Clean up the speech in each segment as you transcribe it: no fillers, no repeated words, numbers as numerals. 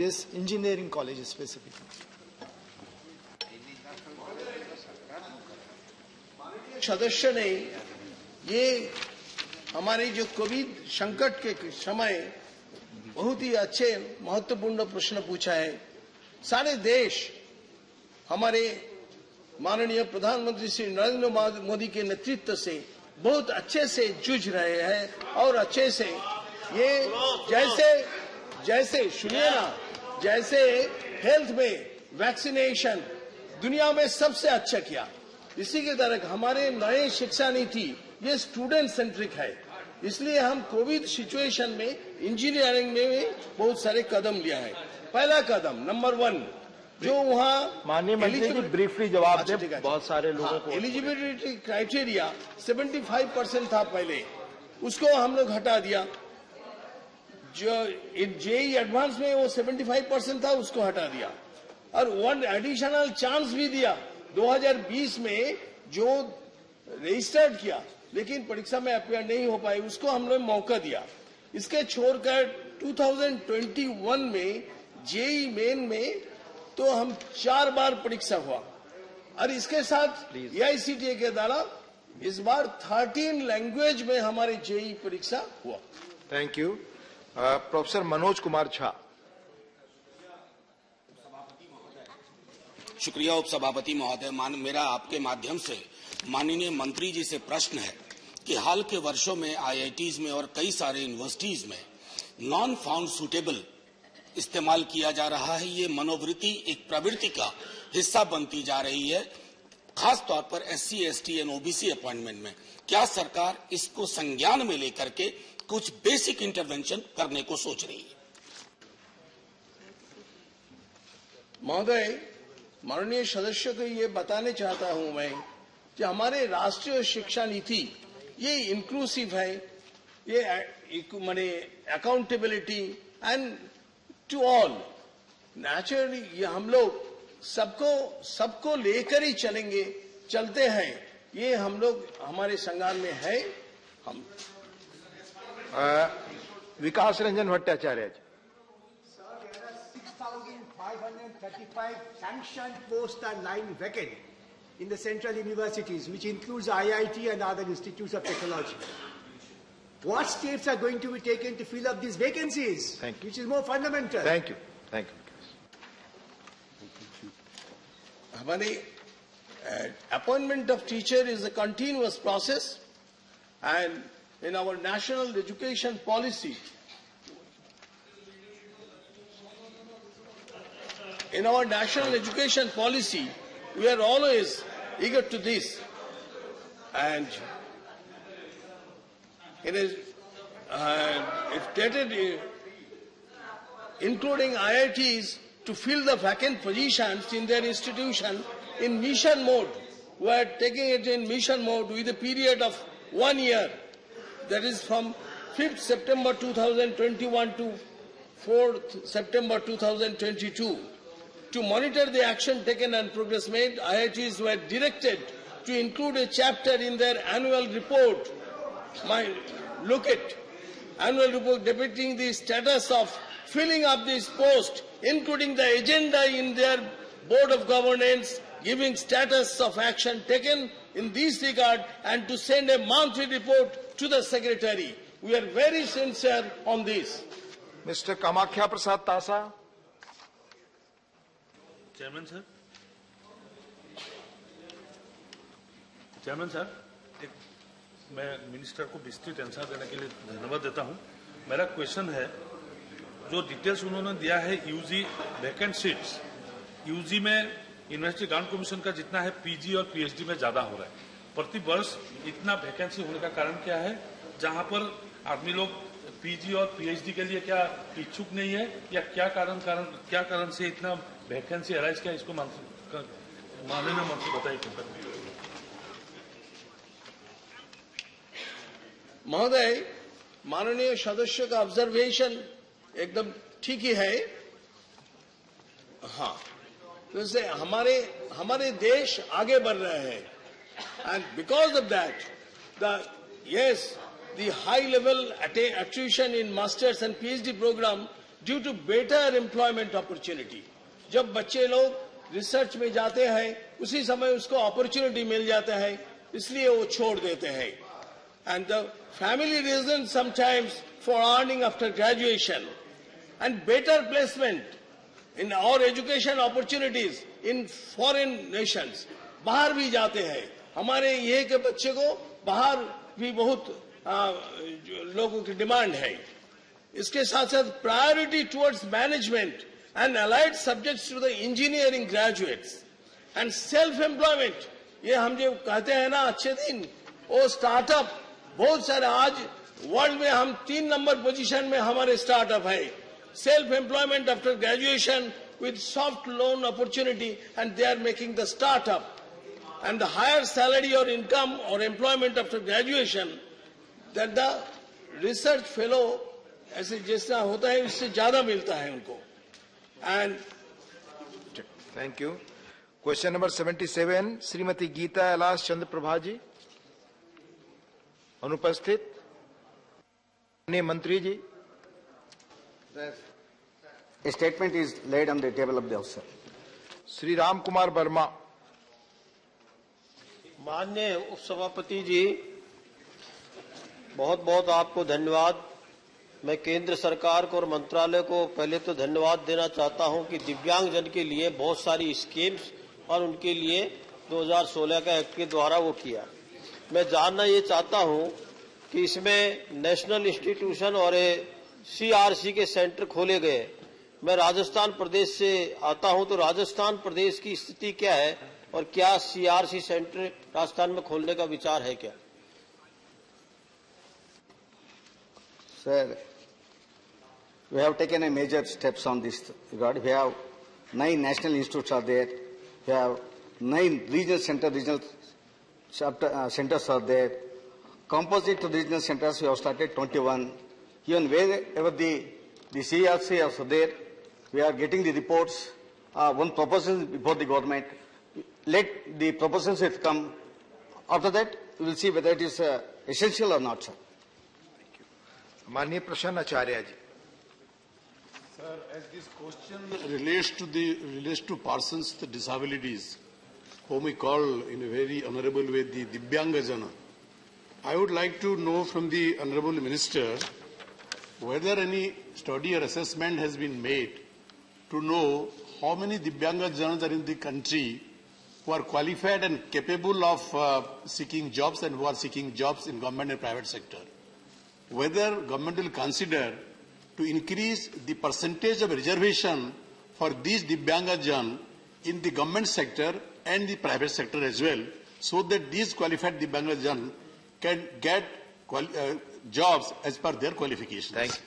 This engineering college specifically. सदस्य ने ये हमारे जो कोविड संकट के समय बहुत ही अच्छे महत्वपूर्ण प्रश्न पूछा है। सारे देश हमारे माननीय प्रधानमंत्री श्री नरेंद्र मोदी के नेतृत्व से बहुत अच्छे से जूझ रहे हैं और अच्छे से ये जैसे सुनिए ना, जैसे हेल्थ में वैक्सीनेशन दुनिया में सबसे अच्छा किया, इसी के तरह हमारे नए शिक्षा नीति ये स्टूडेंट सेंट्रिक है। इसलिए हम कोविड सिचुएशन में इंजीनियरिंग में बहुत सारे कदम लिया है। पहला कदम नंबर 1 जो वहाँ माननीय मंत्री जी ब्रीफली जवाब दे, बहुत सारे लोगों को एलिजिबिलिटी क्राइटेरिया 75% था पहले, उसको हम लोग हटा दिया। जो जेई एडवांस में वो 75% था, उसको हटा दिया और 1 एडिशनल चांस भी दिया। 2020 में जो रजिस्टर्ड किया लेकिन परीक्षा में अपियर नहीं हो पाई, उसको हम लोग मौका दिया। इसके छोड़कर 2021 में जेई मेन में तो हम 4 बार परीक्षा हुआ और इसके साथ एआईसीटीई के द्वारा इस बार 13 लैंग्वेज में हमारे जेई परीक्षा हुआ। Thank you. Professor Manoj Kumar Jha. शुक्रिया उपसभापति महोदय। मेरा आपके माध्यम से माननीय मंत्री जी से प्रश्न है कि हाल के वर्षों में आईआईटीज में और कई सारे यूनिवर्सिटीज में नॉन फाउंड सुटेबल इस्तेमाल किया जा रहा है। ये मनोवृत्ति एक प्रवृत्ति का हिस्सा बनती जा रही है, खास तौर पर SC, ST and OBC appointment में। क्या सरकार इसको संज्ञान में लेकर के कुछ बेसिक इंटरवेंशन करने को सोच रही है? महोदय, माननीय सदस्य को ये बताने चाहता हूं मैं कि हमारे राष्ट्रीय शिक्षा नीति ये इंक्लूसिव है, ये माने accountability and to all. Naturally ये हम लोग सबको लेकर ही चलते हैं। ये हम लोग हमारे संज्ञान में है। हम विकास Ranjan Bhattacharya. 6,535 sanctioned posts are lying vacant in the central universities, which includes IIT and other institutes of technology. What steps are going to be taken to fill up these vacancies? Thank you. Which is more fundamental. Thank you. Thank you. हमारे appointment of teacher is a continuous process, and in our national education policy, we are always eager to this, and it is if dated, including IITs, to fill the vacant positions in their institution in mission mode. We are taking it in mission mode with a period of 1 year. That is from 5th September 2021 to 4th September 2022. To monitor the action taken and progress made, IITs were directed to include a chapter in their annual report. Look at annual report depicting the status of filling up this post, including the agenda in their board of governance, giving status of action taken in this regard, and to send a monthly report to the secretary. We are very sincere on this. Mr. Kamakhya Prasad Tasa. Chairman sir, मैं minister को विस्तृत answer देने के लिए धन्यवाद देता हूं। मेरा क्वेश्चन है, जो डिटेल्स उन्होंने दिया है यूजी वैकेंट सीट्स, यूजी में यूनिवर्सिटी ग्रांट कमीशन का जितना है पीजी और पीएचडी में ज्यादा हो रहा है। प्रति वर्ष इतना वैकेंसी होने का कारण क्या है? जहां पर आदमी लोग पीजी और पीएचडी के लिए क्या इच्छुक नहीं है, या क्या कारण से इतना वैकेंसी अराइज किया? इसको माननीय मंत्री बताइए। महोदय, माननीय सदस्य का ऑब्जर्वेशन एकदम ठीक ही है। हाँ, वैसे हमारे देश आगे बढ़ रहे हैं, and because of that the high level attrition in masters and PhD program due to better employment opportunity. जब बच्चे लोग रिसर्च में जाते हैं उसी समय उसको अपॉर्चुनिटी मिल जाता है, इसलिए वो छोड़ देते हैं. And the family reasons sometimes for earning after graduation and better placement in our education opportunities in foreign nations. बाहर भी जाते हैं. हमारे ये के बच्चे को बाहर भी बहुत लोगों की डिमांड है. इसके साथ साथ priority towards management and allied subjects to the engineering graduates and self-employment. ये हम जो कहते हैं ना अच्छे दिन, वो स्टार्टअप बहुत सारे आज वर्ल्ड में हम 3 नंबर पोजीशन में हमारे स्टार्टअप है. Self-employment after graduation with soft loan opportunity, and they are making the startup. And the higher salary or income or employment after graduation that the research fellow ऐसे जैसा होता है इससे ज्यादा मिलता है उनको. And thank you. Question number 77 Shrimati Geeta Elas Chandra Prabha ji अनुपस्थित. माननीय मंत्री जी. A statement is laid on the table of the House. Shri Ram Kumar Verma. माननीय उपसभापति जी, बहुत बहुत आपको धन्यवाद. मैं केंद्र सरकार को और मंत्रालय को पहले तो धन्यवाद देना चाहता हूं कि दिव्यांगजन के लिए बहुत सारी स्कीम्स और उनके लिए 2016 का एक्ट के द्वारा वो किया. मैं जानना ये चाहता हूं कि इसमें नेशनल इंस्टीट्यूशन और CRC के सेंटर खोले गए. मैं राजस्थान प्रदेश से आता हूं, तो राजस्थान प्रदेश की स्थिति क्या है और क्या CRC सेंटर राजस्थान में खोलने का विचार है क्या? Sir, we have taken a major steps on this regard. We have 9 national institutes are there. We have 9 regional centers are there. Composite regional centers we have started 21. Even wherever the CRC are there, we are getting the reports. One proposal before the government. Let the proposals have come. After that, we will see whether it is essential or not, sir. माननीय प्रसन्न आचार्य जी. Sir, as this question relates to persons with disabilities, whom we call in a very honourable way the Divyangajana, I would like to know from the honourable minister whether any study or assessment has been made to know how many Divyangajanas are in the country who are qualified and capable of seeking jobs and who are seeking jobs in government and private sector. Whether government will consider to increase the percentage of reservation for these Divyangajan in the government sector and the private sector as well, so that these qualified Divyangajan can get jobs as per their qualifications. Thank you.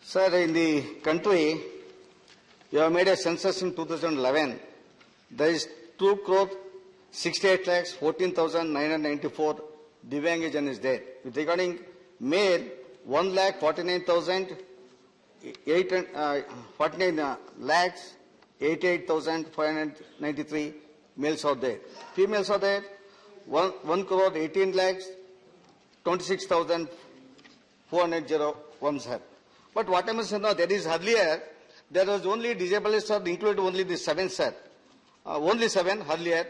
Sir, in the country, you have made a census in 2011. There is 2,68,14,994 Divyangajan is there. With regarding male, 1,49,593 males are there. Females are there. 1,18,26,401 sir. But what I must say now, there is earlier, there was only disabled sir, included only the 7 sir. Only 7 earlier.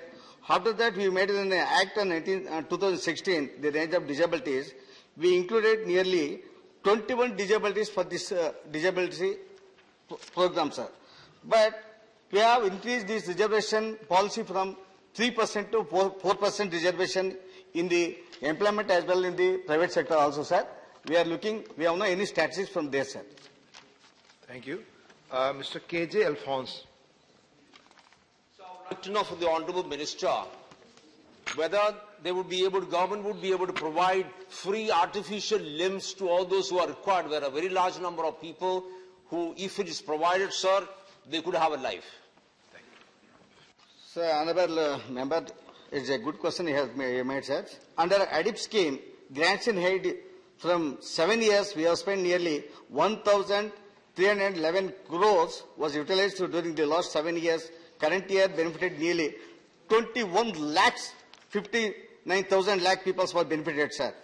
After that, we made it in the Act on 2016, the range of disabilities. We included nearly 21 disabilities for this disability program, sir. But we have increased this reservation policy from 3% to 4% reservation in the employment as well in the private sector also, sir. We are looking, we have no any statistics from there, sir. Thank you. Mr. KJ Alphonse. To know from the Honourable Minister whether they would be able, government would be able to provide free artificial limbs to all those who are required. There are a very large number of people who, if it is provided, sir, they could have a life. Thank you. Sir, Honourable Member, it's a good question he has made, sir. Under ADIP scheme, grants in aid from 7 years, we have spent nearly 1,311 crores was utilized during the last 7 years. Current year benefited nearly 21,59,000 lakh people were benefited, sir.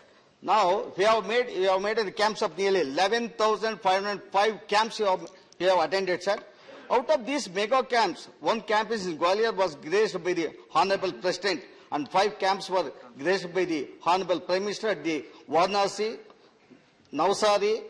Now, we have made the camps of nearly 11,505 camps we have attended, sir. Out of these mega camps, one camp in Gwalior was graced by the Honorable President, and 5 camps were graced by the Honorable Prime Minister at the Varanasi, Navsari,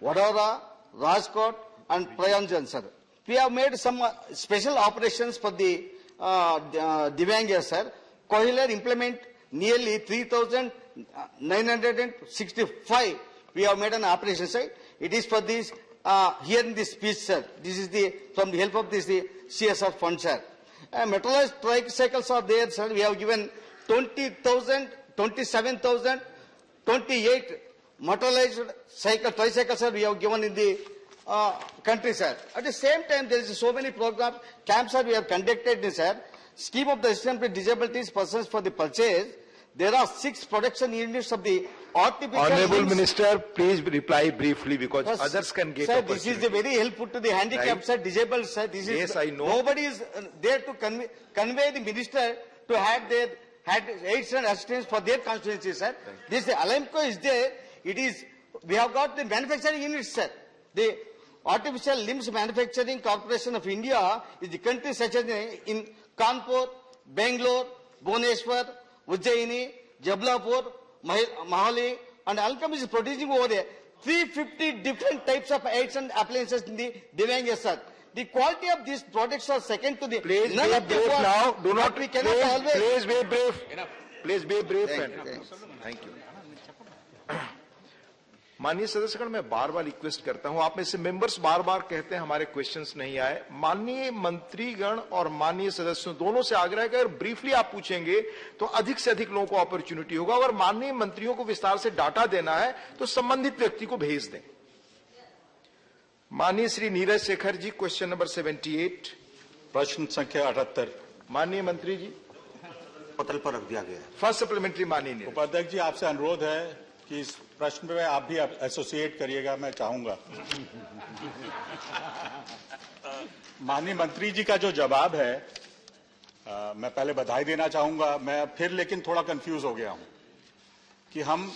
Vadodara, Rajkot, and Prayanjan, sir. We have made some special operations for the Divyangas, sir. Kohler implement nearly 3,965. We have made an operation, sir. It is for this, here in this speech, sir. This is from the help of this CSR fund, sir. Metallized tricycles are there, sir. We have given 20,000, 27,000, 28 metallized tricycles, sir. We have given in the country, sir. At the same time, there is so many programs, camps, sir, we have conducted, sir. Scheme of the Assistance to Disabilities Persons for the purchase. There are 6 production units of the artificial Honorable limbs. Minister, please reply briefly because others can get Sir, opportunity. this is very helpful to the handicapped, Right. sir, disabled, sir. This Yes, is, I know. Nobody is there to convey the minister to had aids and assistance for their constituency, sir. This Alamco is there. It is, we have got the manufacturing units, sir. The Artificial Limbs Manufacturing Corporation of India is the country such as in Kanpur, Bangalore, Bhubaneswar, Ujjaini, Jabalpur, Mahali, and Alchem is producing over there 350 different types of aids and appliances in the Divyangas, sir. The quality of these products are second to the. Please be none of the brief world. now. Do not. We cannot always. Please be brief. Please be brief. Thank you. माननीय सदस्यगण, मैं बार बार request करता हूं, आप में से members बार बार कहते हैं हमारे क्वेश्चंस नहीं आए। माननीय मंत्रीगण और माननीय सदस्यों दोनों से आग्रह है कि अगर ब्रीफली आप पूछेंगे तो अधिक से अधिक लोगों को अपॉर्चुनिटी होगा। अगर माननीय मंत्रियों को विस्तार से डाटा देना है तो संबंधित व्यक्ति को भेज दें। माननीय श्री नीरज शेखर जी, क्वेश्चन नंबर 78। प्रश्न संख्या 78। माननीय मंत्री जी, पटल पर रख दिया गया है। First supplementary. माननीय उपाध्यक्ष जी, आपसे अनुरोध है कि इस प्रश्न में आप भी एसोसिएट करिएगा, मैं चाहूंगा। माननीय मंत्री जी का जो जवाब है, मैं पहले बधाई देना चाहूंगा। मैं फिर लेकिन थोड़ा कंफ्यूज हो गया हूं कि हम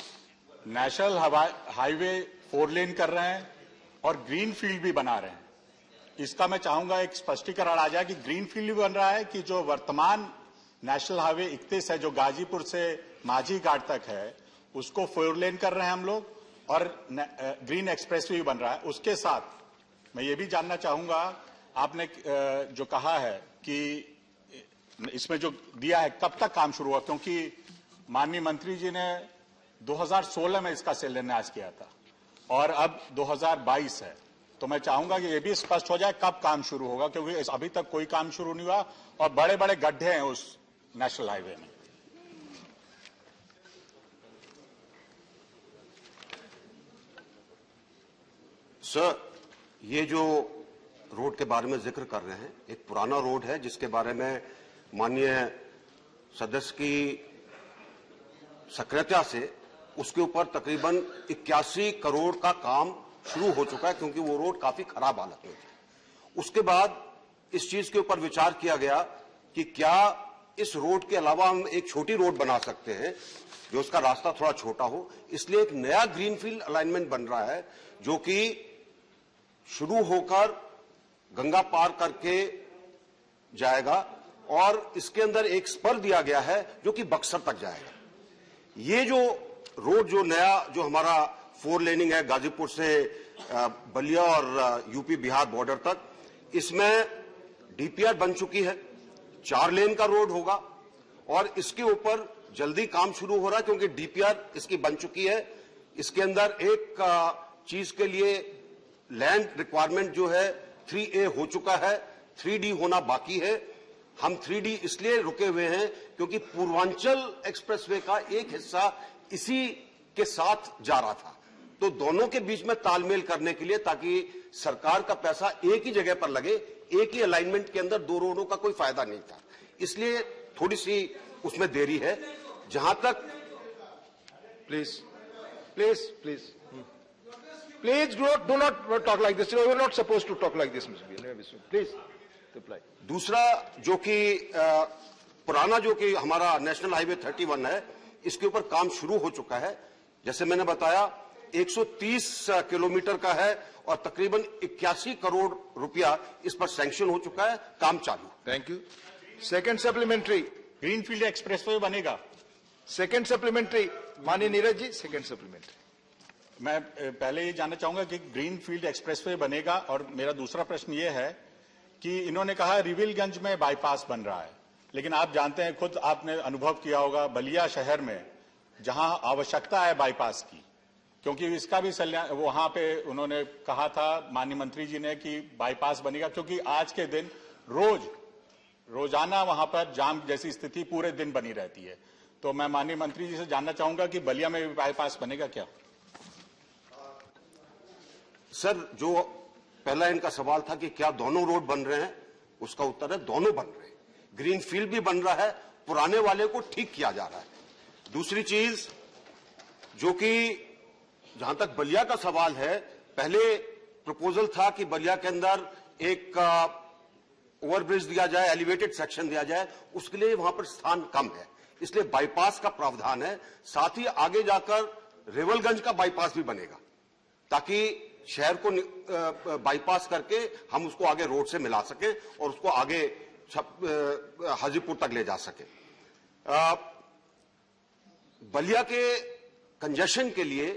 नेशनल हाईवे 4 लेन कर रहे हैं और ग्रीन फील्ड भी बना रहे हैं। इसका मैं चाहूंगा एक स्पष्टीकरण आ जाए कि ग्रीन फील्ड भी बन रहा है कि जो वर्तमान नेशनल हाईवे 31 है, जो गाजीपुर से माझी घाट तक है, उसको 4 लेन कर रहे हैं हम लोग, और ग्रीन एक्सप्रेस भी बन रहा है। उसके साथ मैं ये भी जानना चाहूंगा, आपने जो कहा है कि इसमें जो दिया है कब तक काम शुरू हुआ, क्योंकि माननीय मंत्री जी ने 2016 में इसका शिलान्यास किया था और अब 2022 है। तो मैं चाहूंगा कि ये भी स्पष्ट हो जाए कब काम शुरू होगा, क्योंकि अभी तक कोई काम शुरू नहीं हुआ और बड़े बड़े गड्ढे हैं उस नेशनल हाईवे में। सर, ये जो रोड के बारे में जिक्र कर रहे हैं, एक पुराना रोड है जिसके बारे में माननीय सदस्य की सक्रियता से उसके ऊपर तकरीबन 81 करोड़ का काम शुरू हो चुका है, क्योंकि वो रोड काफी खराब हालत में थी। उसके बाद इस चीज के ऊपर विचार किया गया कि क्या इस रोड के अलावा हम एक छोटी रोड बना सकते हैं जो उसका रास्ता थोड़ा छोटा हो। इसलिए एक नया ग्रीनफील्ड अलाइनमेंट बन रहा है जो कि शुरू होकर गंगा पार करके जाएगा और इसके अंदर एक स्पर दिया गया है जो कि बक्सर तक जाएगा। ये जो रोड जो नया जो हमारा 4 लेनिंग है गाजीपुर से बलिया और यूपी बिहार बॉर्डर तक, इसमें डीपीआर बन चुकी है, 4 लेन का रोड होगा और इसके ऊपर जल्दी काम शुरू हो रहा है क्योंकि डीपीआर इसकी बन चुकी है। इसके अंदर एक चीज के लिए लैंड रिक्वायरमेंट जो है 3A हो चुका है, 3D होना बाकी है। हम 3D इसलिए रुके हुए हैं क्योंकि पूर्वांचल एक्सप्रेसवे का एक हिस्सा इसी के साथ जा रहा था, तो दोनों के बीच में तालमेल करने के लिए, ताकि सरकार का पैसा एक ही जगह पर लगे, एक ही अलाइनमेंट के अंदर 2 रोडों का कोई फायदा नहीं था, इसलिए थोड़ी सी उसमें देरी है। जहां तक please do not talk like this. You are not supposed to talk like this, Mr. Please reply. दूसरा जो कि पुराना जो कि हमारा नेशनल हाईवे 31 है, इसके ऊपर काम शुरू हो चुका है। जैसे मैंने बताया 130 किलोमीटर का है और तकरीबन 81 करोड़ रुपया इस पर सैंक्शन हो चुका है, काम चालू। Thank you. Second supplementary. Greenfield expressway बनेगा। सेकंड सप्लीमेंट्री माननीय नीरज जी, सेकंड सप्लीमेंट्री। मैं पहले ये जानना चाहूंगा कि ग्रीनफील्ड एक्सप्रेसवे बनेगा, और मेरा दूसरा प्रश्न ये है कि इन्होंने कहा रिविलगंज में बाईपास बन रहा है, लेकिन आप जानते हैं, खुद आपने अनुभव किया होगा बलिया शहर में जहां आवश्यकता है बाईपास की, क्योंकि इसका भी वहां पे उन्होंने कहा था माननीय मंत्री जी ने कि बाईपास बनेगा, क्योंकि आज के दिन रोजाना वहां पर जाम जैसी स्थिति पूरे दिन बनी रहती है। तो मैं माननीय मंत्री जी से जानना चाहूंगा कि बलिया में भी बाईपास बनेगा क्या? सर, जो पहला इनका सवाल था कि क्या दोनों रोड बन रहे हैं, उसका उत्तर है दोनों बन रहे हैं। ग्रीन फील्ड भी बन रहा है, पुराने वाले को ठीक किया जा रहा है। दूसरी चीज जो कि जहां तक बलिया का सवाल है, पहले प्रपोजल था कि बलिया के अंदर एक ओवरब्रिज दिया जाए, एलिवेटेड सेक्शन दिया जाए, उसके लिए वहां पर स्थान कम है, इसलिए बाईपास का प्रावधान है। साथ ही आगे जाकर रेवलगंज का बाईपास भी बनेगा, ताकि शहर को बाईपास करके हम उसको आगे रोड से मिला सकें और उसको आगे हाजीपुर तक ले जा सकें। बलिया के कंजेशन के लिए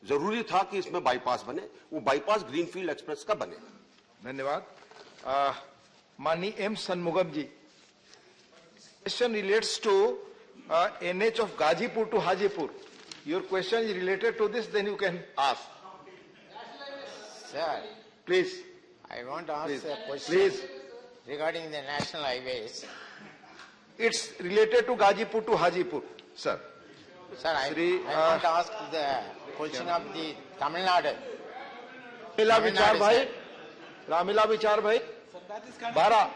जरूरी था कि इसमें बाईपास बने, वो बाईपास ग्रीनफील्ड एक्सप्रेस का बने। धन्यवाद। माननीय M Shanmugam ji, question relates to NH of Gazipur to Hajipur. Your question is related to this, then you can ask. Sir, please. I want to ask please. a question please. regarding the national highways. It's related to Gazipur to Hajipur, sir. Sir, I want to ask the question of the Tamil Nadu. Ramila Vichar bhai. Bara.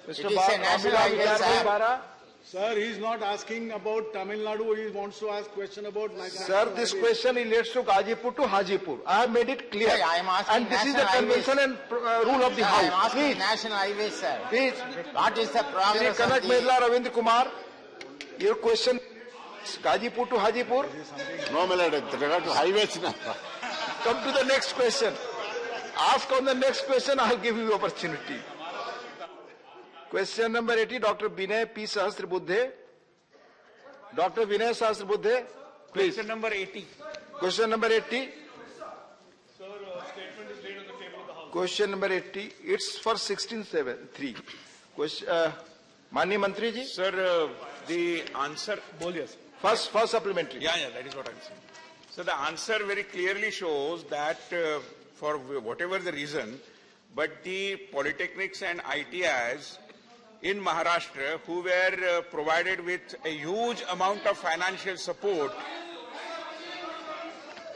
It is a national highway, sir. Sir, he is not asking about Tamil Nadu. He wants to ask question about. Sir, this question relates to Gazipur to Hajipur. I have made it clear. Sir, I am asking and this is the highways. convention and rule of the Sir, House. I am asking Please. national highways, sir. Please. What is the progress Shri Kanak of the... Medla Ravindra Kumar, your question is Gazipur to Hajipur. No, my lord, regard to highways. Come to the next question. Ask on the next question, I will give you opportunity. Question number 80, Dr. Vinay P. Sahasrabuddhe. Dr. Vinay Sahasrabuddhe, please. Question number 80. Question number 80. Sir, statement is laid on the table of the House. Question number 80. It's for 16.7.3. Question, Mani Mantri ji. Sir, the answer. First supplementary. Yeah, that is what I'm saying. So the answer very clearly shows that for whatever the reason, but the polytechnics and ITIs in Maharashtra, who were provided with a huge amount of financial support.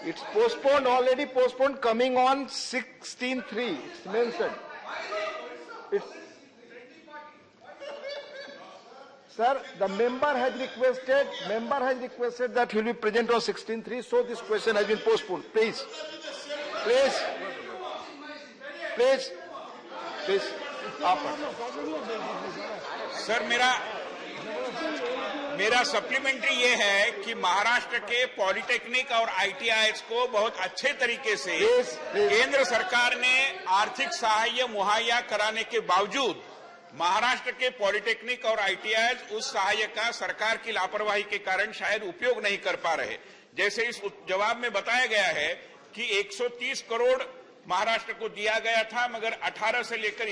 It's postponed, already postponed, coming on 16.3. It's mentioned. Sir, the member has requested that he will be present on 16.3, so this question has been postponed. Please. Sir, मेरा supplementary ये है कि महाराष्ट्र के polytechnic और ITIs को बहुत अच्छे तरीके से केंद्र सरकार ने आर्थिक सहायता मुहैया कराने के बावजूद महाराष्ट्र के पॉलिटेक्निक और आईटीआईज उस सहायता का सरकार की लापरवाही के कारण शायद उपयोग नहीं कर पा रहे। जैसे इस जवाब में बताया गया है कि 130 करोड़ महाराष्ट्र को दिया गया था, मगर 18 से लेकर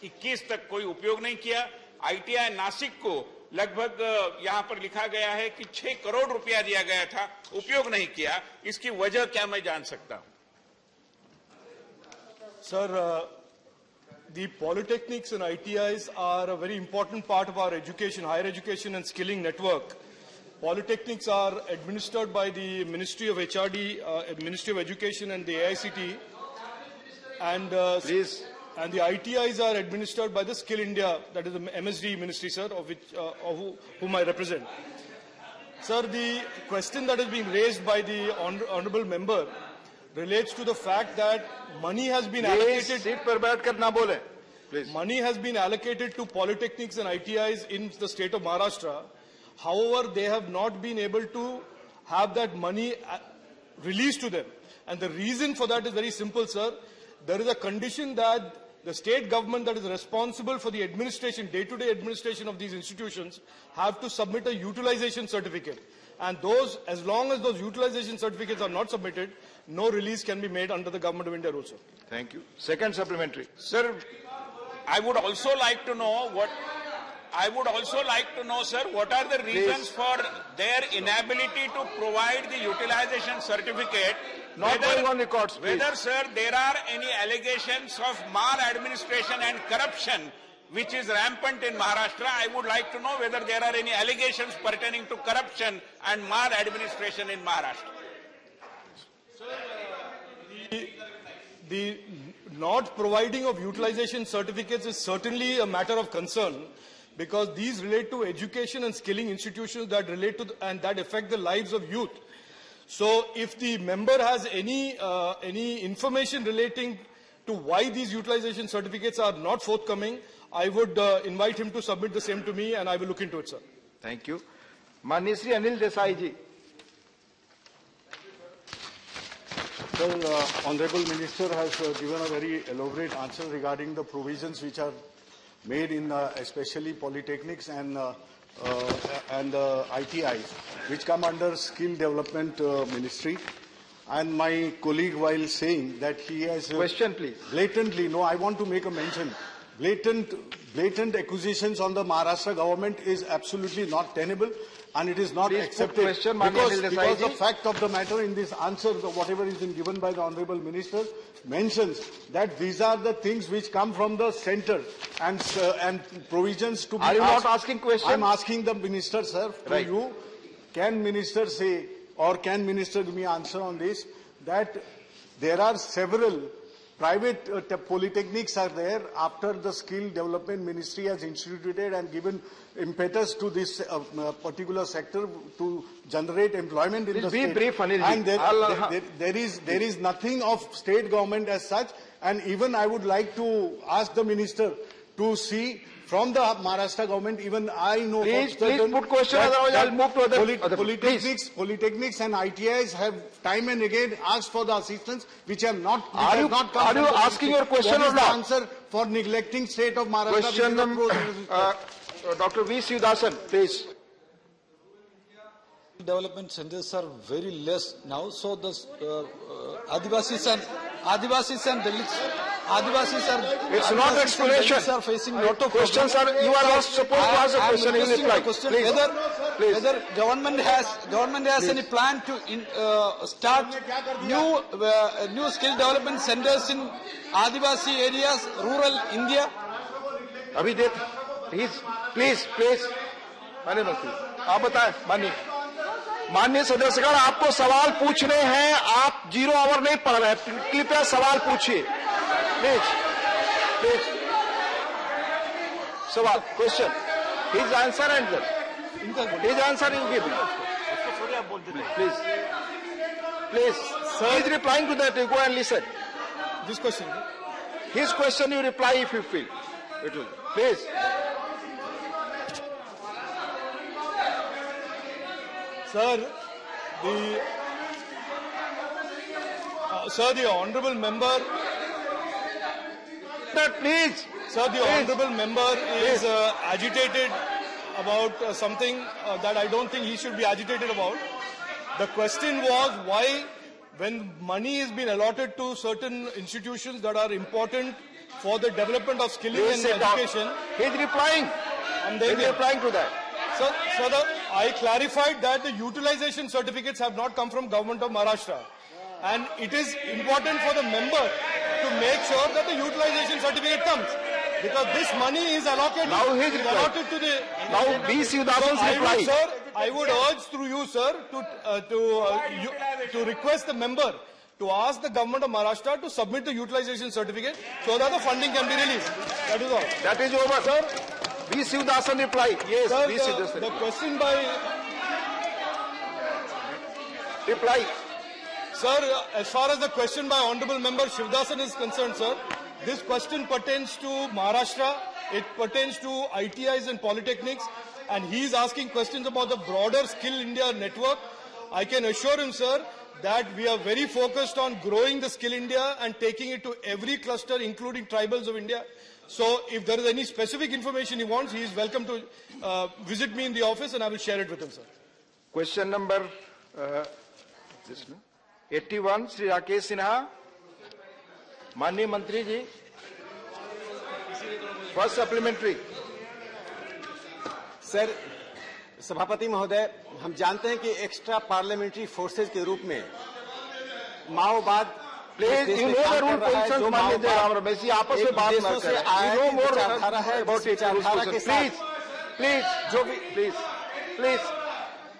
21 तक कोई उपयोग नहीं किया। आईटीआई नासिक को लगभग यहां पर लिखा गया है कि 6 करोड़ रुपया दिया गया था, उपयोग नहीं किया। इसकी वजह क्या मैं जान सकता हूं? Sir, the polytechnics and ITIs are a very important part of our education, higher education and skilling network. Polytechnics are administered by the Ministry of HRD, Ministry of Education and the AICT. And and the ITIs are administered by the Skill India, that is the MSD ministry, sir, of whom I represent. Sir, the question that is being raised by the honourable member relates to the fact that money has been allocated. Money has been allocated to polytechnics and ITIs in the state of Maharashtra. However, they have not been able to have that money released to them. And the reason for that is very simple, sir. There is a condition that the state government that is responsible for the administration, day-to-day administration of these institutions, have to submit a utilization certificate. And those, as long as those utilization certificates are not submitted, no release can be made under the Government of India rules, sir. Thank you. Second supplementary. Sir, I would also like to know, sir, what are the reasons for their inability to provide the utilization certificate? Not going on records, please. Whether, sir, there are any allegations of maladministration and corruption which is rampant in Maharashtra. I would like to know whether there are any allegations pertaining to corruption and maladministration in Maharashtra. The not providing of utilization certificates is certainly a matter of concern, because these relate to education and skilling institutions that relate to and that affect the lives of youth. So if the member has any information relating to why these utilization certificates are not forthcoming, I would invite him to submit the same to me, and I will look into it, sir. Thank you. Manya Shri Anil Desai ji. Sir, Honorable Minister has given a very elaborate answer regarding the provisions which are made in especially polytechnics and ITIs, which come under Skill Development Ministry. And my colleague, while saying that he has question, please, blatantly, no, I want to make a mention. Blatant accusations on the Maharashtra government is absolutely not tenable, and it is not accepted, because the fact of the matter in this answer, whatever is given by the Honorable Minister, mentions that these are the things which come from the centre and provisions to be Are you not asking questions? I am asking the Minister, sir, to you. Can Minister say, or can Minister give me answer on this, that there are several private polytechnics are there after the Skill Development Ministry has instituted and given impetus to this particular sector to generate employment in the state. Brief, and there is nothing of state government as such. And even I would like to ask the Minister to see from the Maharashtra government, even I know please put question, otherwise I'll move to other polytechnics and ITIs have time and again asked for the assistance, which have not come. Are you asking your question or not? What is the answer for neglecting state of Maharashtra? Question Dr. V. Sivdasan, please. Development centers are very less now, so the Adivasis and Dalits. It's not explanation. Are facing lot of questions. You are supposed to ask a question. You reply. Please. Whether government has any plan to start new skill development centers in Adivasi areas, rural India. Please. माननीय मंत्री, आप बताएं. माननीय सदस्यगण, आपको सवाल पूछने हैं, आप 0 आवर नहीं पढ़ रहे हैं, कृपया सवाल पूछिए. Please. सवाल, question. His answer and his answer you give. Please. He is replying to that. You go and listen. This question. His question you reply if you feel. Please. Sir, the honourable member. Please. Sir, the honourable member is agitated about something that I don't think he should be agitated about. The question was why, when money has been allotted to certain institutions that are important for the development of skilling and education. He is replying. He is replying to that. So I clarified that the utilization certificates have not come from Government of Maharashtra. And it is important for the member to make sure that the utilization certificate comes. Because this money is allocated, to the... Now, B. Sivdasan's reply. Sir, I would urge through you, sir, to request the member to ask the Government of Maharashtra to submit the utilization certificate so that the funding can be released. That is all. That is over. Sir, B. Sivdasan reply. Yes, sir, B. Sivdasan. The question by... Reply. Sir, as far as the question by Honourable Member Shivdasan is concerned, sir, this question pertains to Maharashtra, it pertains to ITIs and polytechnics, and he is asking questions about the broader Skill India network. I can assure him, sir, that we are very focused on growing the Skill India and taking it to every cluster, including tribals of India. So if there is any specific information he wants, he is welcome to visit me in the office and I will share it with him, sir. Question number 81, Shri Rakesh Sinha. माननीय मंत्री जी, first supplementary. Sir, सभापति महोदय, हम जानते हैं कि extra parliamentary forces के रूप में माओवाद please you know the rule position माननीय जयराम रमेश, आपस में बात न करें। यू नो मोर विचारधारा है अबाउट इट, प्लीज प्लीज जो भी प्लीज प्लीज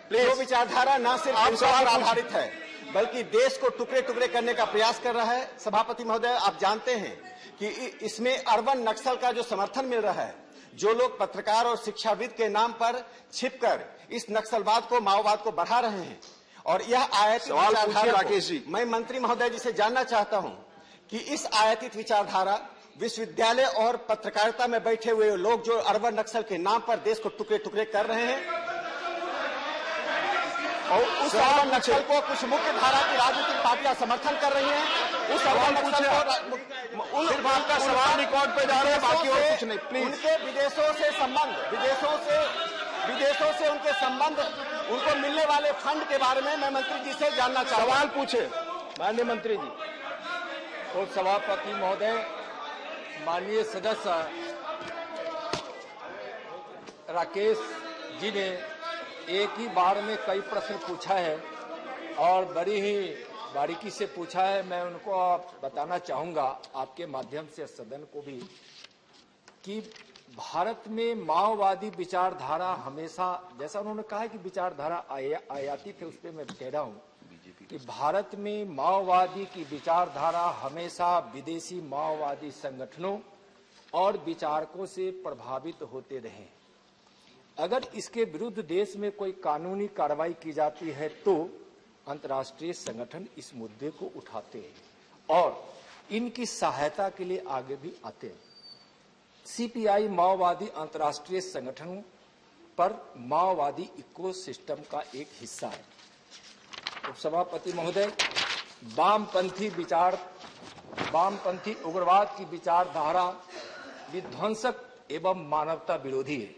प्लीज जो विचारधारा न सिर्फ हिंसा पर आधारित है बल्कि देश को टुकड़े टुकड़े करने का प्रयास कर रहा है। सभापति महोदय, आप जानते हैं कि इसमें अर्बन नक्सल का जो समर्थन मिल रहा है, जो लोग पत्रकार और शिक्षाविद के नाम पर छिपकर इस नक्सलवाद को, माओवाद को बढ़ा रहे हैं, और यह आयातित विचारधारा, मैं मंत्री महोदय जी से जानना चाहता हूं कि इस आयातित विचारधारा विश्वविद्यालय और पत्रकारिता में बैठे हुए लोग जो अर्बन नक्सल के नाम पर देश को टुकड़े टुकड़े कर रहे हैं और उस अर्बन नक्सल को कुछ मुख्य धारा की राजनीतिक पार्टियां समर्थन कर रही हैं, उस अर्बन नक्सल को सिर्फ आपका सवाल रिकॉर्ड पे जा रहे हैं, बाकी और कुछ नहीं। प्लीज उनके विदेशों से संबंध, विदेशों से उनके संबंध, उनको मिलने वाले फंड के बारे में मैं मंत्री जी से जानना चाहता हूं। सवाल पूछे माननीय मंत्री जी। और सभापति महोदय, माननीय सदस्य राकेश जी ने एक ही बार में कई प्रश्न पूछा है और बड़ी ही बारीकी से पूछा है। मैं उनको बताना चाहूंगा आपके माध्यम से सदन को भी कि भारत में माओवादी विचारधारा हमेशा, जैसा उन्होंने कहा है कि विचारधारा आयातित है, उस पर मैं कह रहा हूं कि भारत में माओवादी की विचारधारा हमेशा विदेशी माओवादी संगठनों और विचारकों से प्रभावित होते रहे। अगर इसके विरुद्ध देश में कोई कानूनी कार्रवाई की जाती है तो अंतर्राष्ट्रीय संगठन इस मुद्दे को उठाते हैं और इनकी सहायता के लिए आगे भी आते हैं। सीपीआई माओवादी अंतर्राष्ट्रीय संगठनों पर माओवादी इकोसिस्टम का एक हिस्सा है। उपसभापति महोदय, वामपंथी उग्रवाद की विचारधारा विध्वंसक एवं मानवता विरोधी है,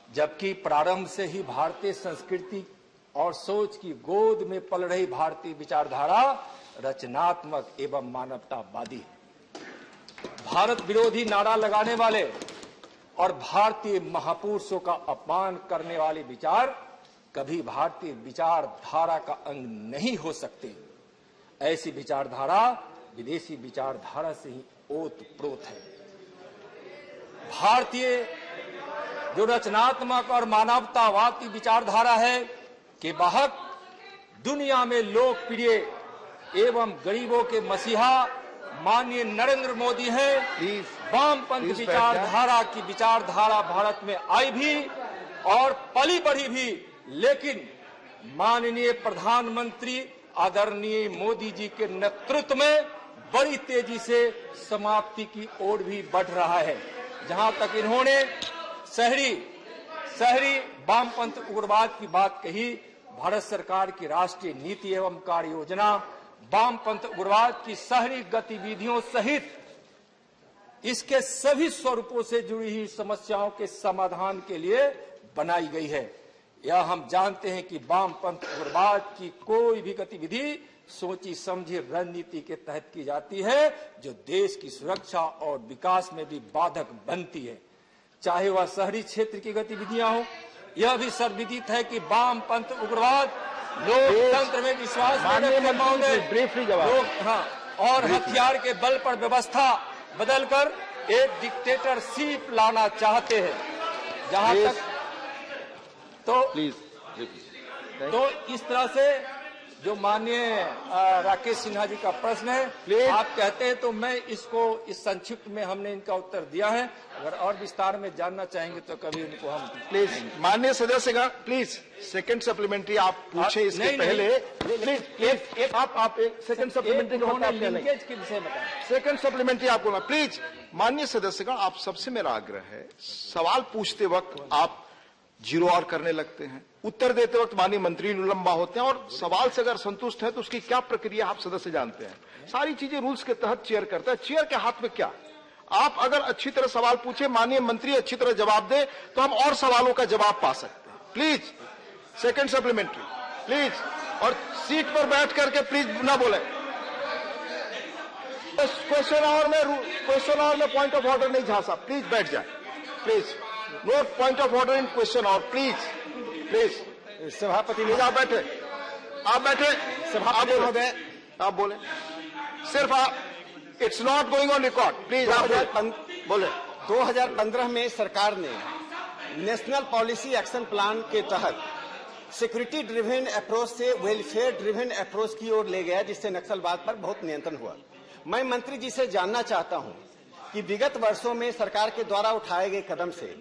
जबकि प्रारंभ से ही भारतीय संस्कृति और सोच की गोद में पल रही भारतीय विचारधारा रचनात्मक एवं मानवतावादी है। भारत विरोधी नारा लगाने वाले और भारतीय महापुरुषों का अपमान करने वाले विचार कभी भारतीय विचारधारा का अंग नहीं हो सकते। ऐसी विचारधारा विदेशी विचारधारा से ही ओतप्रोत है। भारतीय जो रचनात्मक और मानवतावाद की विचारधारा है कि वाहक दुनिया में लोकप्रिय एवं गरीबों के मसीहा माननीय नरेंद्र मोदी हैं। वामपंथी विचारधारा की विचारधारा भारत में आई भी और पली बढ़ी भी, लेकिन माननीय प्रधानमंत्री आदरणीय मोदी जी के नेतृत्व में बड़ी तेजी से समाप्ति की ओर भी बढ़ रहा है। जहां तक इन्होंने शहरी वामपंथ उग्रवाद की बात कही, भारत सरकार की राष्ट्रीय नीति एवं कार्य योजना वामपंथ उग्रवाद की शहरी गतिविधियों सहित इसके सभी स्वरूपों से जुड़ी हुई समस्याओं के समाधान के लिए बनाई गई है। यह हम जानते हैं कि वामपंथ उग्रवाद की कोई भी गतिविधि सोची समझी रणनीति के तहत की जाती है, जो देश की सुरक्षा और विकास में भी बाधक बनती है, चाहे वह शहरी क्षेत्र की गतिविधियां हो। यह भी सर्वविदित है कि वामपंथ उग्रवाद लोकतंत्र में विश्वास ब्रीफली जवाब और हथियार के बल पर व्यवस्था बदलकर एक डिक्टेटरशिप लाना चाहते हैं। जहां तक तो इस तरह से जो माननीय राकेश सिन्हा जी का प्रश्न है, आप कहते हैं तो मैं इसको इस संक्षिप्त में हमने इनका उत्तर दिया है। अगर और विस्तार में जानना चाहेंगे तो कभी उनको हम प्लीज माननीय सदस्य प्लीज सेकंड सप्लीमेंट्री आप पूछे इसके पहले प्लीज आप एक सेकंड सप्लीमेंट्री लिंकेज के विषय में सेकंड सप्लीमेंट्री आपको ना प्लीज। माननीय सदस्यगण, आप सबसे मेरा आग्रह है, सवाल पूछते वक्त आप जीरो आवर करने लगते हैं, उत्तर देते वक्त माननीय मंत्री लंबा होते हैं, और सवाल से अगर संतुष्ट है तो उसकी क्या प्रक्रिया आप सदस्य जानते हैं। सारी चीजें रूल्स के तहत चेयर करता है। चेयर के हाथ में क्या, आप अगर अच्छी तरह सवाल पूछे, माननीय मंत्री अच्छी तरह जवाब दे, तो हम और सवालों का जवाब पा सकते हैं। प्लीज सेकंड सप्लीमेंट्री प्लीज, और सीट पर बैठ करके प्लीज ना बोले। क्वेश्चन आवर में पॉइंट ऑफ ऑर्डर नहीं झांसा, प्लीज बैठ जाए, please no point of order in question hour, please सभापति आप बैठे, सभापति महोदय आप बोले, सिर्फ आप, it's not going on record, please आप बोले। 2015 में सरकार ने नेशनल पॉलिसी एक्शन प्लान के तहत सिक्योरिटी ड्रिवन अप्रोच से वेलफेयर ड्रिवन अप्रोच की ओर ले गया, जिससे नक्सलवाद पर बहुत नियंत्रण हुआ। मैं मंत्री जी से जानना चाहता हूं कि विगत वर्षों में सरकार के द्वारा उठाए गए कदम से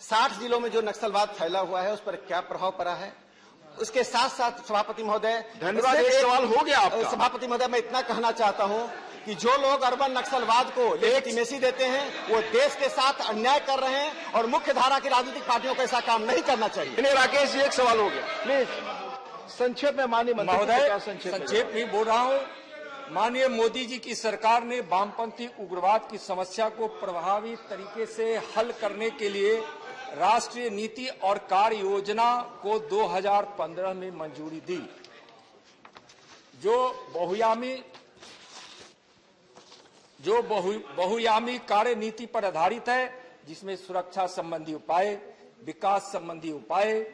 60 जिलों में जो नक्सलवाद फैला हुआ है उस पर क्या प्रभाव पड़ा है। उसके साथ साथ सभापति महोदय, धन्यवाद, एक सवाल हो गया आपका। सभापति महोदय, मैं इतना कहना चाहता हूं कि जो लोग अर्बन नक्सलवाद को लेजिटिमेसी देते हैं वो देश के साथ अन्याय कर रहे हैं, और मुख्य धारा की राजनीतिक पार्टियों को ऐसा काम नहीं करना चाहिए। राकेश जी, एक सवाल हो गया, प्लीज संक्षेप में माननीय महोदय। संक्षेप में बोल रहा हूं। माननीय मोदी जी की सरकार ने वामपंथी उग्रवाद की समस्या को प्रभावी तरीके से हल करने के लिए राष्ट्रीय नीति और कार्य योजना को 2015 में मंजूरी दी, जो बहुआयामी कार्य नीति पर आधारित है, जिसमें सुरक्षा संबंधी उपाय, विकास संबंधी उपाय,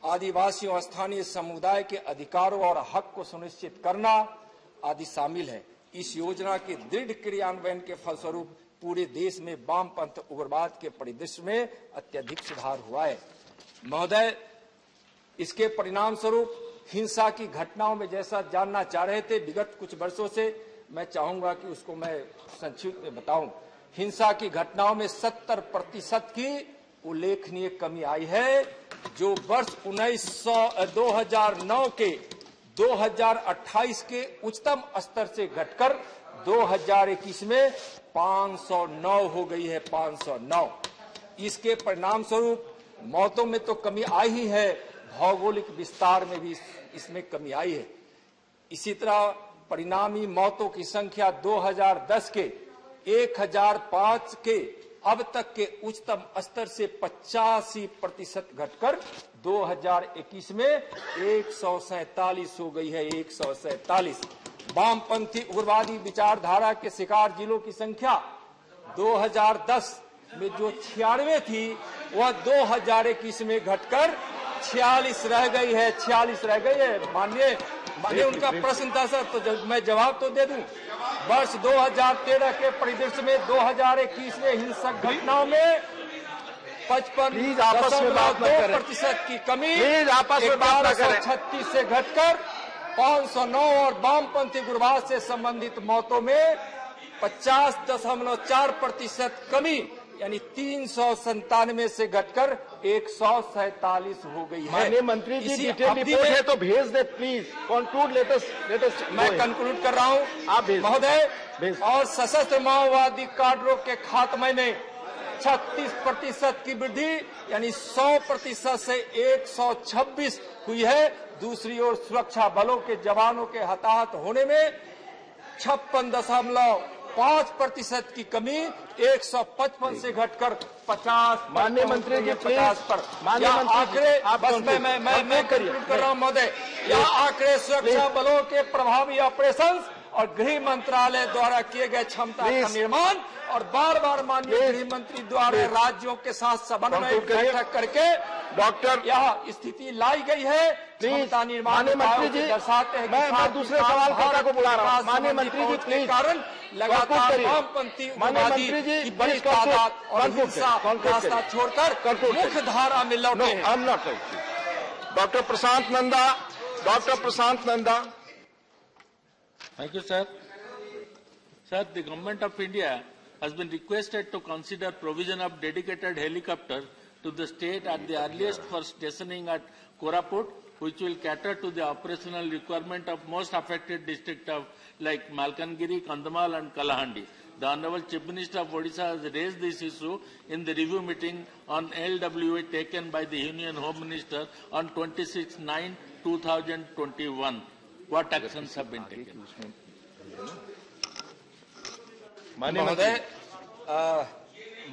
आदिवासियों और स्थानीय समुदाय के अधिकारों और हक को सुनिश्चित करना आदि शामिल है। इस योजना के दृढ़ क्रियान्वयन के फलस्वरूप पूरे देश में वामपंथ उग्रवाद के परिदृश्य में अत्यधिक सुधार हुआ है। महोदय, इसके परिणाम स्वरूप हिंसा की घटनाओं में, जैसा जानना चाह रहे थे, विगत कुछ वर्षों से, मैं चाहूंगा कि उसको मैं संक्षिप्त में बताऊं। हिंसा की घटनाओं में 70% की उल्लेखनीय कमी आई है, जो वर्ष 2009 के 2028 के उच्चतम स्तर से घटकर 2021 में 509 हो गई है, 509। इसके परिणाम स्वरूप मौतों में तो कमी आई ही है, भौगोलिक विस्तार में भी इसमें कमी आई है। इसी तरह परिणामी मौतों की संख्या 2010 के 1005 के अब तक के उच्चतम स्तर से 85% घटकर 2021 में 147 हो गई है, 147। वामपंथी उग्रवादी विचारधारा के शिकार जिलों की संख्या 2010 में जो 96 थी, वह 2021 में घटकर 46 रह गई है, 46 रह गई है। माननीय उनका प्रश्न था सर, तो मैं जवाब तो दे दूं। वर्ष 2013 के परिदृश्य में 2021 में हिंसक घटनाओं में 55.2% की कमी 1136 से घटकर 509, और वामपंथी उग्रवाद से संबंधित मौतों में 50.4% कमी, यानी 397 से घटकर 147 हो गई है। माननीय मंत्री जी, डिटेल रिपोर्ट है तो भेज दे प्लीज। Conclude latest. मैं कंक्लूड कर रहा हूं आप महोदय। और सशस्त्र माओवादी काडरों के खात्मे में 36% की वृद्धि, यानी 100% से 126 हुई है। दूसरी ओर सुरक्षा बलों के जवानों के हताहत होने में 56.5% की कमी, 155 से घटकर 50। माननीय मंत्री जी, 50 पर आंकड़े, बस मैं कंक्लूड कर रहा हूं महोदय। यह आंकड़े सुरक्षा बलों के प्रभावी ऑपरेशन और गृह मंत्रालय द्वारा किए गए क्षमता का निर्माण, और बार बार माननीय गृह मंत्री द्वारा राज्यों के साथ समन्वय बैठक करके डॉक्टर यह स्थिति लाई गई है। क्षमता निर्माण मंत्री जी, दर्शाते हैं। मैं दूसरे सवाल को बुला रहा हूँ। माननीय मंत्री जी, प्लीज। कारण लगातार वामपंथी उग्रवादी की बड़ी तादाद और हिंसा रास्ता छोड़कर मुख्य धारा में लौटे हैं। Doctor Prashant Nanda. Thank you, sir. Sir, the Government of India has been requested to consider provision of dedicated helicopter to the state at the earliest for stationing at Koraput, which will cater to the operational requirement of most affected districts of like Malkangiri, Kandhamal and Kalahandi. The Honorable Chief Minister of Odisha has raised this issue in the review meeting on LWA taken by the Union Home Minister on 26/9/2021. What actions have been taken? महोदय,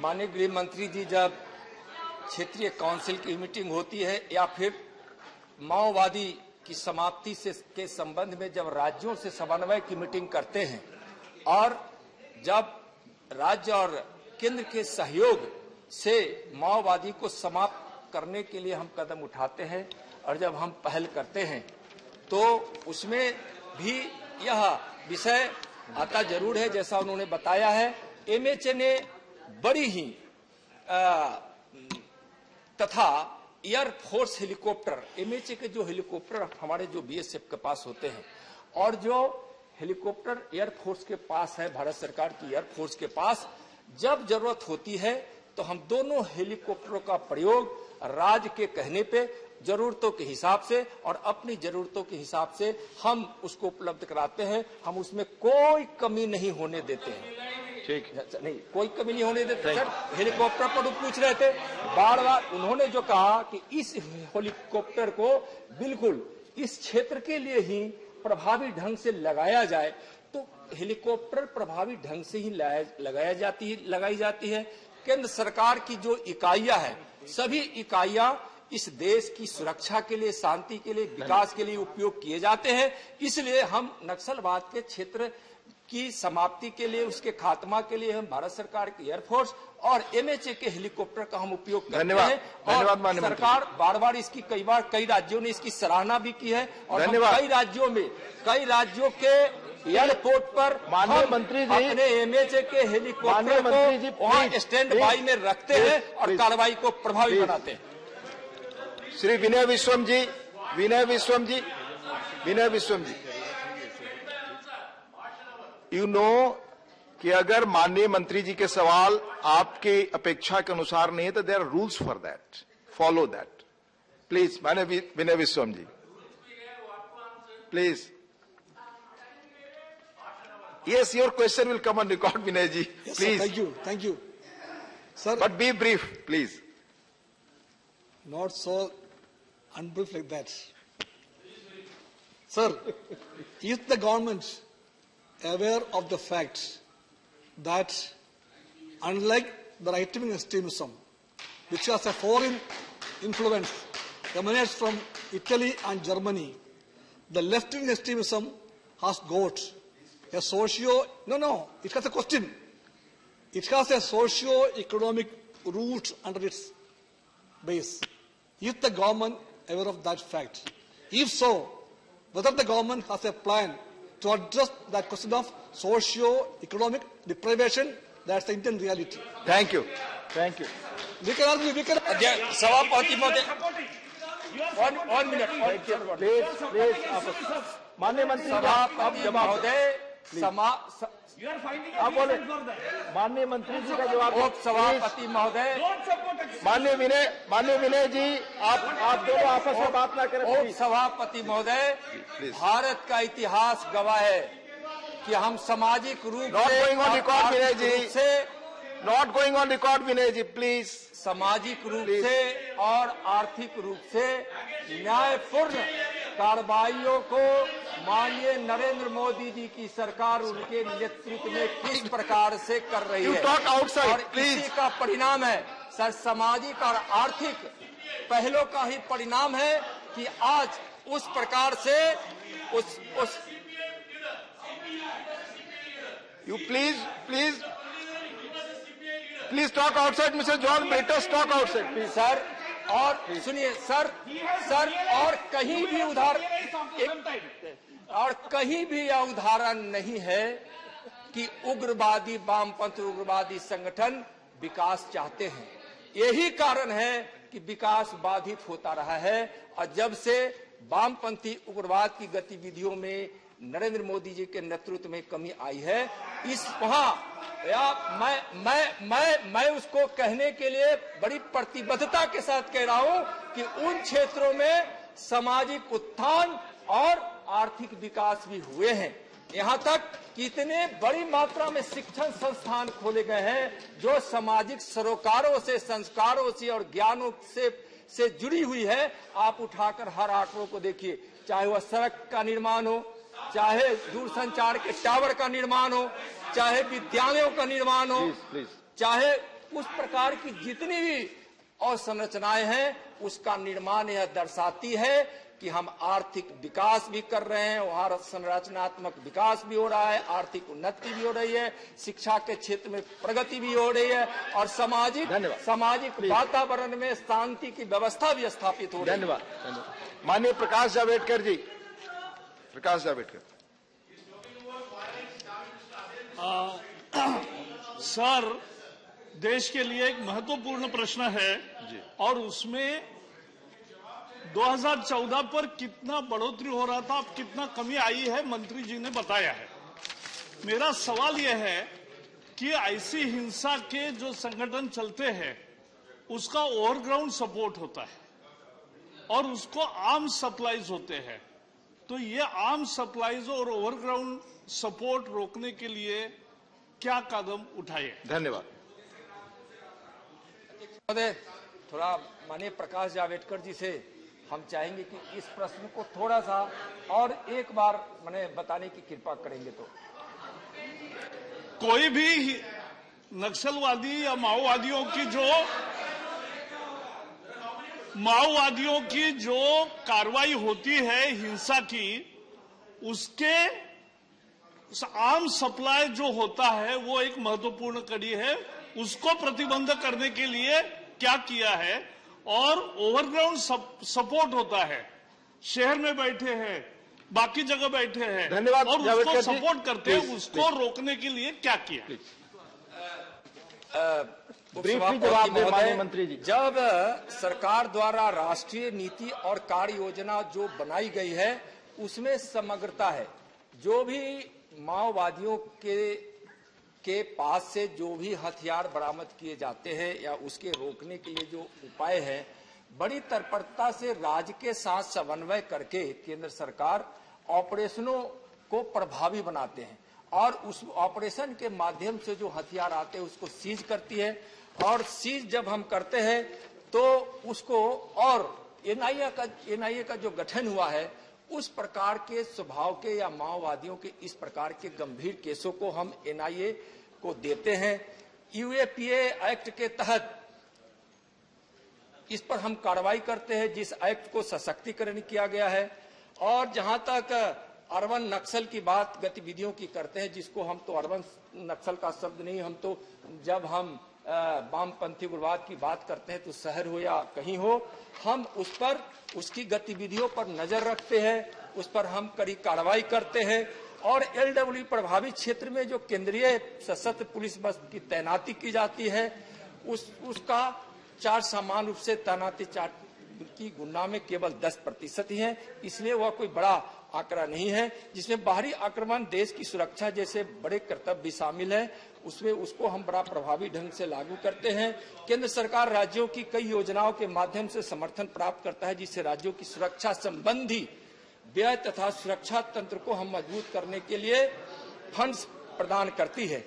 माननीय गृह मंत्री जी, जब क्षेत्रीय council की meeting होती है या फिर माओवादी की समाप्ति से के संबंध में जब राज्यों से समन्वय की मीटिंग करते हैं और जब राज्य और केंद्र के सहयोग से माओवादी को समाप्त करने के लिए हम कदम उठाते हैं और जब हम पहल करते हैं तो उसमें भी यह विषय आता जरूर है। जैसा उन्होंने बताया है, एमएचए ने बड़ी ही तथा एयरफोर्स हेलीकॉप्टर, एमएचए के जो हेलीकॉप्टर हमारे जो बीएसएफ के पास होते हैं और जो हेलीकॉप्टर एयरफोर्स के पास है, भारत सरकार की एयरफोर्स के पास, जब जरूरत होती है तो हम दोनों हेलीकॉप्टरों का प्रयोग राज्य के कहने पे जरूरतों के हिसाब से और अपनी जरूरतों के हिसाब से हम उसको उपलब्ध कराते हैं। हम उसमें कोई कमी नहीं होने देते हैं। ठीक नहीं, कोई कमी नहीं होने देते। सर, हेलीकॉप्टर पर पूछ रहे थे, बार बार उन्होंने जो कहा कि इस हेलीकॉप्टर को बिल्कुल इस क्षेत्र के लिए ही प्रभावी ढंग से लगाया जाए, तो हेलीकॉप्टर प्रभावी ढंग से ही लगाई जाती है। केंद्र सरकार की जो इकाइयां हैं, सभी इकाइयां इस देश की सुरक्षा के लिए, शांति के लिए, विकास के लिए उपयोग किए जाते हैं। इसलिए हम नक्सलवाद के क्षेत्र की समाप्ति के लिए, उसके खात्मा के लिए हम भारत सरकार की एयरफोर्स और एमएचए के हेलीकॉप्टर का हम उपयोग करते हैं। और सरकार बार बार इसकी कई राज्यों ने इसकी सराहना भी की है और कई राज्यों के एयरपोर्ट पर माननीय मंत्री जी अपने एमएचए के हेलीकॉप्टर को वहाँ स्टैंड बाई में रखते हैं और कार्रवाई को प्रभावी बनाते हैं। श्री विनय विश्वम जी, यू नो कि अगर माननीय मंत्री जी के सवाल आपके अपेक्षा के अनुसार नहीं है तो there are rules for that, follow that. Please माननीय Vinay Viswam ji, please. Yes, your question will come on record, Vinay ji. Yes, please. Sir, thank you. Sir, but be brief, please. Not so unbrief like that. Sir, is the government aware of the fact that unlike the right-wing extremism, which has a foreign influence, emanates from Italy and Germany, the left-wing extremism has got a it has a question. It has a socio-economic root under its base. Is the government aware of that fact? If so, whether the government has a plan to address that question of socio-economic deprivation, that's the Indian reality. Thank you. We can argue. सभापति महोदय, 1 minute. Please. माननीय मंत्री सभापति महोदय, माननीय मंत्री जी का जवाब। सभापति महोदय, माननीय विनय जी, आप दोनों आपस में बात ना करें। सभापति महोदय, भारत का इतिहास गवाह है कि हम सामाजिक रूप से not going on record Vinay ji, please. सामाजिक रूप से और आर्थिक रूप से न्यायपूर्ण कार्रवाइयों को माननीय नरेंद्र मोदी जी की सरकार उनके नेतृत्व में किस प्रकार से कर रही है और इसी का परिणाम है सर, सामाजिक और आर्थिक पहलों का ही परिणाम है कि आज उस प्रकार से उस you please talk outside, mister John Brittas, talk outside please. Sir, और सुनिए सर, और कहीं भी यह उदाहरण नहीं है कि उग्रवादी, वामपंथी उग्रवादी संगठन विकास चाहते हैं। यही कारण है कि विकास बाधित होता रहा है और जब से वामपंथी उग्रवाद की गतिविधियों में नरेंद्र मोदी जी के नेतृत्व में कमी आई है, मैं उसको कहने के लिए बड़ी प्रतिबद्धता के साथ कह रहा हूं कि उन क्षेत्रों में सामाजिक उत्थान और आर्थिक विकास भी हुए हैं। यहाँ तक कि इतने बड़ी मात्रा में शिक्षण संस्थान खोले गए हैं जो सामाजिक सरोकारों से, संस्कारों से और ज्ञानों से जुड़ी हुई है। आप उठाकर हर आंकड़ों को देखिए, चाहे वह सड़क का निर्माण हो, चाहे दूरसंचार के टावर का निर्माण हो, चाहे विद्यालयों का निर्माण हो, चाहे उस प्रकार की जितनी भी अवसंरचनाएं हैं, उसका निर्माण यह दर्शाती है कि हम आर्थिक विकास भी कर रहे हैं, वहां संरचनात्मक विकास भी हो रहा है, आर्थिक उन्नति भी हो रही है, शिक्षा के क्षेत्र में प्रगति भी हो रही है और सामाजिक वातावरण में शांति की व्यवस्था भी स्थापित हो रही है। धन्यवाद। माननीय प्रकाश जावड़ेकर जी। प्रकाश जावड़ेकर। सर, देश के लिए एक महत्वपूर्ण प्रश्न है और उसमें 2014 पर कितना बढ़ोतरी हो रहा था, अब कितना कमी आई है, मंत्री जी ने बताया है। मेरा सवाल यह है कि ऐसी हिंसा के जो संगठन चलते हैं उसका ओवरग्राउंड सपोर्ट होता है और उसको आर्म्स सप्लाईज होते हैं, तो ये आर्म्स सप्लाईज और ओवरग्राउंड सपोर्ट रोकने के लिए क्या कदम उठाए? धन्यवाद। थोड़ा माननीय प्रकाश जावड़ेकर जी से हम चाहेंगे कि इस प्रश्न को थोड़ा सा और एक बार मैंने बताने की कृपा करेंगे। तो कोई भी नक्सलवादी या माओवादियों की जो कार्रवाई होती है हिंसा की, उसके आर्म्स सप्लाई जो होता है वो एक महत्वपूर्ण कड़ी है। उसको प्रतिबंध करने के लिए क्या किया है? और ओवरग्राउंड सपोर्ट होता है, शहर में बैठे हैं, बाकी जगह बैठे हैं, धन्यवाद, और उसको सपोर्ट करते हैं, उसको रोकने के लिए क्या किया? ब्रीफली जवाब दें माननीय मंत्री जी। जब सरकार द्वारा राष्ट्रीय नीति और कार्य योजना जो बनाई गई है उसमें समग्रता है। जो भी माओवादियों के पास से जो भी हथियार बरामद किए जाते हैं या उसके रोकने के लिए जो उपाय हैं, बड़ी तत्परता से राज्य के साथ समन्वय करके केंद्र सरकार ऑपरेशनों को प्रभावी बनाते हैं और उस ऑपरेशन के माध्यम से जो हथियार आते हैं उसको सीज करती है और सीज जब हम करते हैं तो उसको और एनआईए का जो गठन हुआ है उस प्रकार के स्वभाव के या माओवादियों के इस प्रकार के गंभीर केसों को हम एनआईए को देते हैं। यूएपीए एक्ट के तहत इस पर हम कार्रवाई करते हैं, जिस एक्ट को सशक्तिकरण किया गया है। और जहां तक अर्बन नक्सल की बात गतिविधियों की करते हैं, जिसको हम तो अर्बन नक्सल का शब्द नहीं, हम तो जब हम वामपंथी उग्रवाद की बात करते हैं तो शहर हो या कहीं हो, हम उस पर उसकी गतिविधियों पर नजर रखते हैं, उस पर हम कड़ी कार्रवाई करते हैं। और एलडब्ल्यू प्रभावित क्षेत्र में जो केंद्रीय सशस्त्र पुलिस बल की तैनाती की जाती है उसका चार्ज समान रूप से तैनाती चार्ज की गुना में केवल 10% ही है, इसलिए वह कोई बड़ा आंकड़ा नहीं है। जिसमें बाहरी आक्रमण, देश की सुरक्षा जैसे बड़े कर्तव्य भी शामिल है, उसमें उसको हम बड़ा प्रभावी ढंग से लागू करते हैं। केंद्र सरकार राज्यों की कई योजनाओं के माध्यम से समर्थन प्राप्त करता है, जिससे राज्यों की सुरक्षा संबंधी व्यय तथा सुरक्षा तंत्र को हम मजबूत करने के लिए फंड्स प्रदान करती है।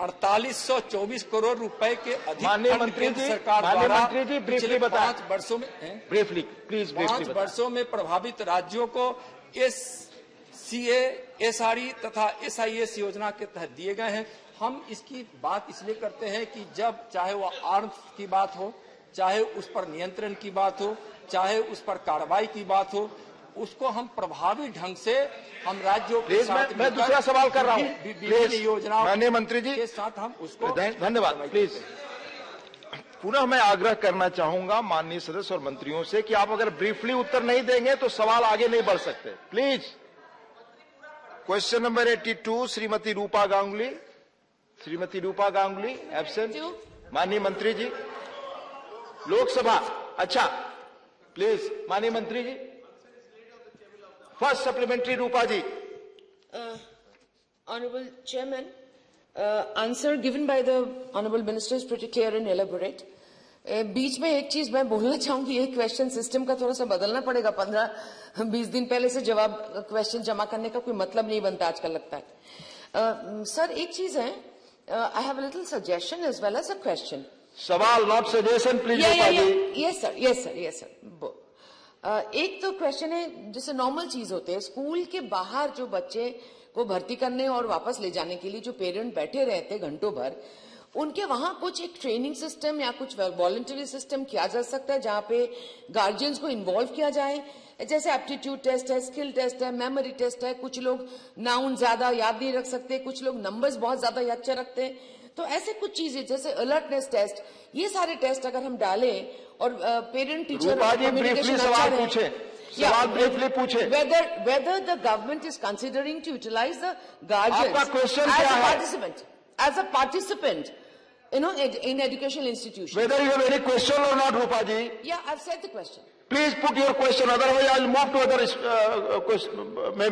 4824 करोड़ रुपए के अधिक सरकार द्वारा पिछले 5 वर्षों में ब्रीफली प्लीज 5 वर्षों में प्रभावित राज्यों को SCA, SRE तथा SIS योजना के तहत दिए गए हैं। हम इसकी बात इसलिए करते हैं कि जब चाहे वह आर्म्स की बात हो, चाहे उस पर नियंत्रण की बात हो, चाहे उस पर कार्रवाई की बात हो, उसको हम प्रभावी ढंग से हम राज्यों के साथ मैं दूसरा सवाल कर रहा हूँ, विभिन्न योजनाओं माननीय मंत्री जी के साथ हम उसको धन्यवाद। प्लीज पुनः मैं आग्रह करना चाहूंगा माननीय सदस्य और मंत्रियों से कि आप अगर ब्रीफली उत्तर नहीं देंगे तो सवाल आगे नहीं बढ़ सकते। Please. Question number 82 Shrimati Rupa Ganguly absent. माननीय मंत्री जी लोकसभा। अच्छा प्लीज माननीय मंत्री जी first supplementary Rupa ji. Honorable Chairman, answer given by the Honorable Minister is pretty clear and elaborate. बीच में एक चीज मैं बोलना चाहूंगी, ये क्वेश्चन सिस्टम का थोड़ा सा बदलना पड़ेगा। 15-20 दिन पहले से जवाब क्वेश्चन जमा करने का कोई मतलब नहीं बनता आजकल, लगता है। सर एक चीज है, I have a little suggestion as well as a question. सवाल not suggestion please. Yes sir, yes sir, yes sir. एक तो क्वेश्चन है, जैसे नॉर्मल चीज होते हैं, स्कूल के बाहर जो बच्चे को भर्ती करने और वापस ले जाने के लिए जो पेरेंट बैठे रहते घंटों भर, उनके वहां कुछ एक ट्रेनिंग सिस्टम या कुछ वॉलंटरी सिस्टम किया जा सकता है जहां पे गार्जियंस को इन्वॉल्व किया जाए। जैसे एप्टीट्यूड टेस्ट है, स्किल टेस्ट है, मेमोरी टेस्ट है, कुछ लोग नाउन ज्यादा याद नहीं रख सकते, कुछ लोग नंबर्स बहुत ज्यादा याद रखते हैं, तो ऐसे कुछ चीजें जैसे अलर्टनेस टेस्ट, ये सारे टेस्ट अगर हम डालें और पेरेंट टीचर कम्युनिकेशन अच्छा रहे। Whether the government is considering to utilize the guardians as a participant, you know, in educational institutions. Whether you have any question or not, Rupa ji. Yeah, I've said the question. Please put your question. Otherwise, I'll move to other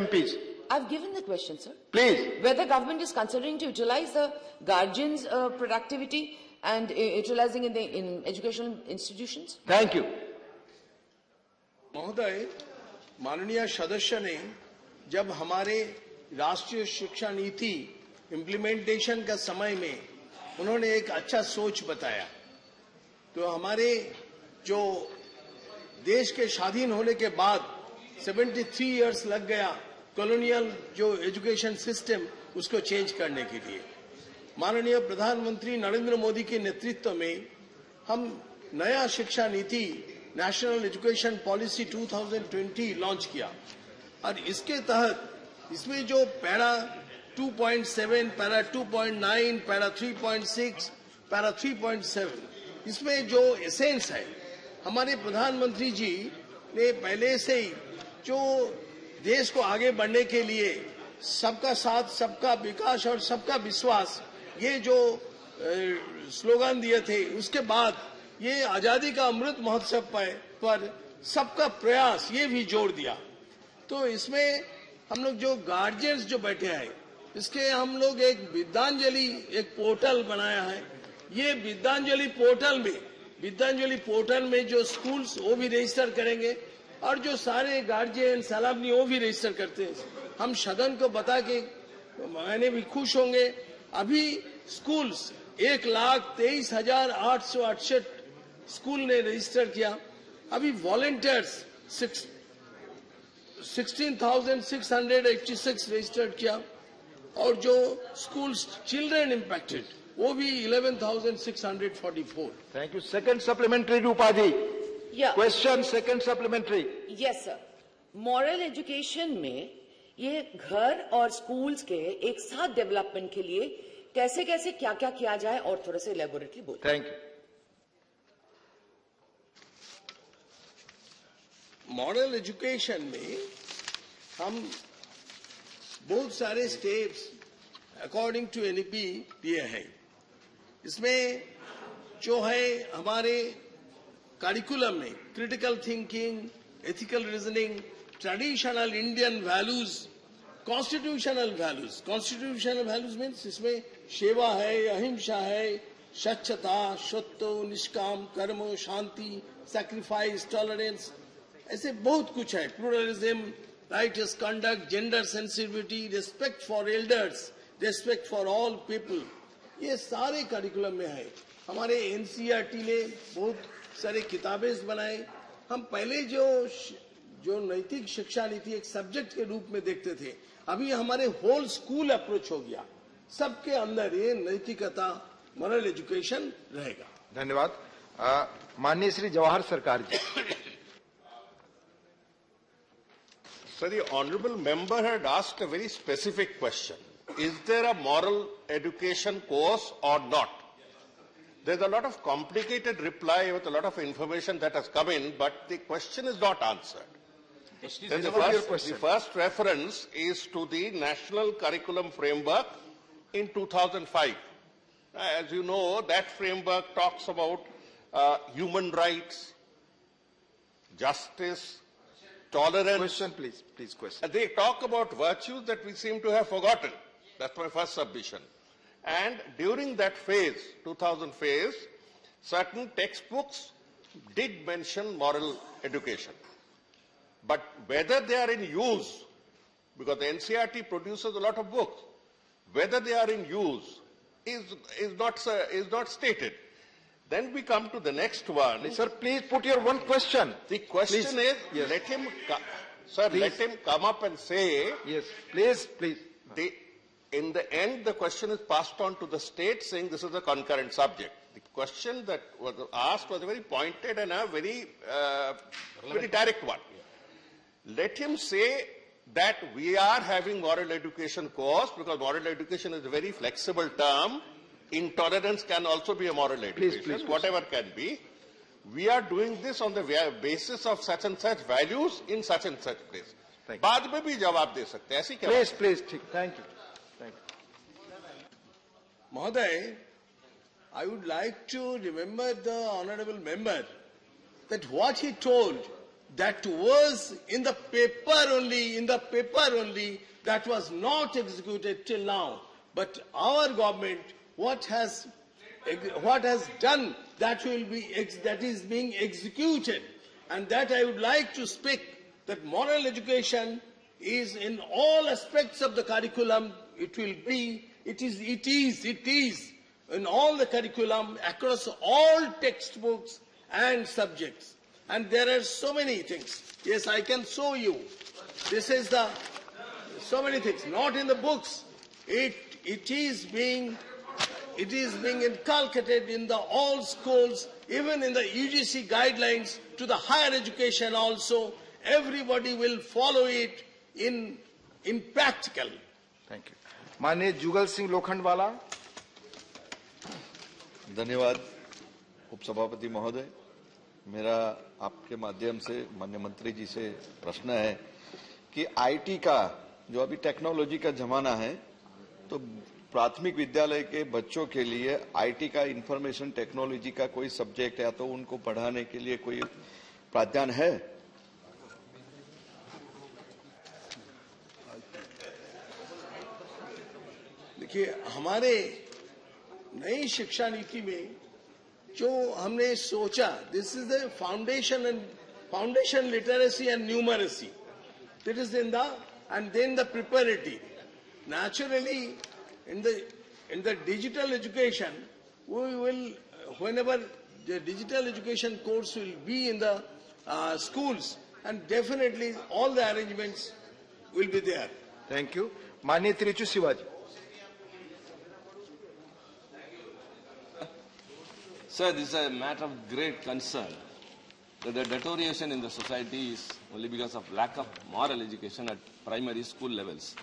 MPs. I've given the question, sir. Please. Whether government is considering to utilize the guardians' productivity and utilizing in educational institutions. Thank you. महोदय, माननीय सदस्य ने जब हमारे राष्ट्रीय शिक्षा नीति implementation का समय में उन्होंने एक अच्छा सोच बताया, तो हमारे जो देश के स्वाधीन होने के बाद 73 इयर्स लग गया कॉलोनियल जो एजुकेशन सिस्टम उसको चेंज करने के लिए। माननीय प्रधानमंत्री नरेंद्र मोदी के नेतृत्व में हम नया शिक्षा नीति नेशनल एजुकेशन पॉलिसी 2020 लॉन्च किया और इसके तहत इसमें जो पैरा 2.7, पैरा 2.9, पैरा 3.6, पैरा 3.7, इसमें जो एसेंस है, हमारे प्रधानमंत्री जी ने पहले से ही जो देश को आगे बढ़ने के लिए सबका साथ, सबका विकास और सबका विश्वास, ये जो स्लोगन दिए थे, उसके बाद ये आजादी का अमृत महोत्सव पर सबका प्रयास ये भी जोड़ दिया। तो इसमें हम लोग जो गार्जियंस जो बैठे हैं, इसके हम लोग एक विद्यांजलि एक पोर्टल बनाया है। ये विद्यांजलि पोर्टल में जो स्कूल्स वो भी रजिस्टर करेंगे और जो सारे गार्जियन सलामनी वो भी रजिस्टर करते हैं। हम सदन को बता के मैंने भी खुश होंगे। अभी स्कूल्स 1,23,868 स्कूल ने रजिस्टर किया। अभी वॉलंटियर्स 16,686 रजिस्टर्ड किया और जो स्कूल्स चिल्ड्रन इम्पैक्टेड वो भी 11,644। Thank you. Second supplementary Rupa ji. Question second supplementary. Yes sir. Moral education में ये घर और स्कूल्स के एक साथ डेवलपमेंट के लिए कैसे कैसे क्या क्या किया जाए और थोड़ा सा इलेबोरेटली बोलिए। Thank you. मॉडल एजुकेशन में हम बहुत सारे स्टेप्स अकॉर्डिंग टू एनईपी दिए हैं। इसमें जो है हमारे करिकुलम में critical thinking, ethical reasoning, traditional Indian values, constitutional values. Constitutional values means इसमें सेवा है, अहिंसा है, स्वच्छता, सत्य, निष्काम कर्म, शांति, सैक्रिफाइस, टॉलरेंस, ऐसे बहुत कुछ है। Pluralism, righteous conduct, gender sensitivity, respect for elders, respect for all people, ये सारे करिकुलम में है। हमारे एनसीईआरटी ने बहुत सारे किताबें बनाए। हम पहले जो नैतिक शिक्षा नीति एक सब्जेक्ट के रूप में देखते थे, अभी हमारे होल स्कूल अप्रोच हो गया। सबके अंदर ये नैतिकता, मॉरल एजुकेशन रहेगा। धन्यवाद। माननीय श्री जवाहर सरकार जी। Sir, the honourable member had asked a very specific question. Is there a moral education course or not? There's a lot of complicated reply with a lot of information that has come in, but the question is not answered. The first reference is to the National Curriculum Framework in 2005. As you know, that framework talks about human rights, justice, tolerance. Question, please. Please, question. They talk about virtues that we seem to have forgotten. That's my first submission. And during that phase, 2000 phase, certain textbooks did mention moral education. But whether they are in use, because the NCERT produces a lot of books, whether they are in use is not stated. Then we come to the next one. Sir, please put your one question. The question is, yes. let him come up and say. Yes, please. In the end, the question is passed on to the state, saying this is a concurrent subject. The question that was asked was a very pointed and a very direct one. Let him say that we are having moral education course, because moral education is a very flexible term. Intolerance can also be a moral education, please. Whatever can be. We are doing this on the basis of such and such values in such and such place. बाद में भी जवाब दे सकते हैं, ऐसी क्या? Please, thank you. Mahoday, I would like to remember the honorable member that what he told, that was in the paper only, that was not executed till now. But our government, what has done, that is being executed. And that I would like to speak, that moral education is in all aspects of the curriculum. It is in all the curriculum, across all textbooks and subjects. And there are so many things. Yes, I can show you. This is so many things, not in the books. It is being inculcated in all schools, even in the UGC guidelines to the higher education also. Everybody will follow it in practical. Thank you. माननीय जुगल सिंह लोखंडवाला. धन्यवाद उपसभापति महोदय. मेरा आपके माध्यम से माननीय मंत्री जी से प्रश्न है कि आईटी का जो अभी टेक्नोलॉजी का जमाना है, तो प्राथमिक विद्यालय के बच्चों के लिए आईटी का इंफॉर्मेशन टेक्नोलॉजी का कोई सब्जेक्ट या तो उनको पढ़ाने के लिए कोई प्रावधान है? देखिए, हमारे नई शिक्षा नीति में जो हमने सोचा, this is the foundation literacy and numeracy, that is and then the preparatory. Naturally, in the digital education, we will, whenever the digital education course will be in the schools, and definitely all the arrangements will be there. Thank you. माननीय त्रिचू Shivaji. Sir, this is a matter of great concern. That the deterioration in the society is only because of lack of moral education at primary school levels.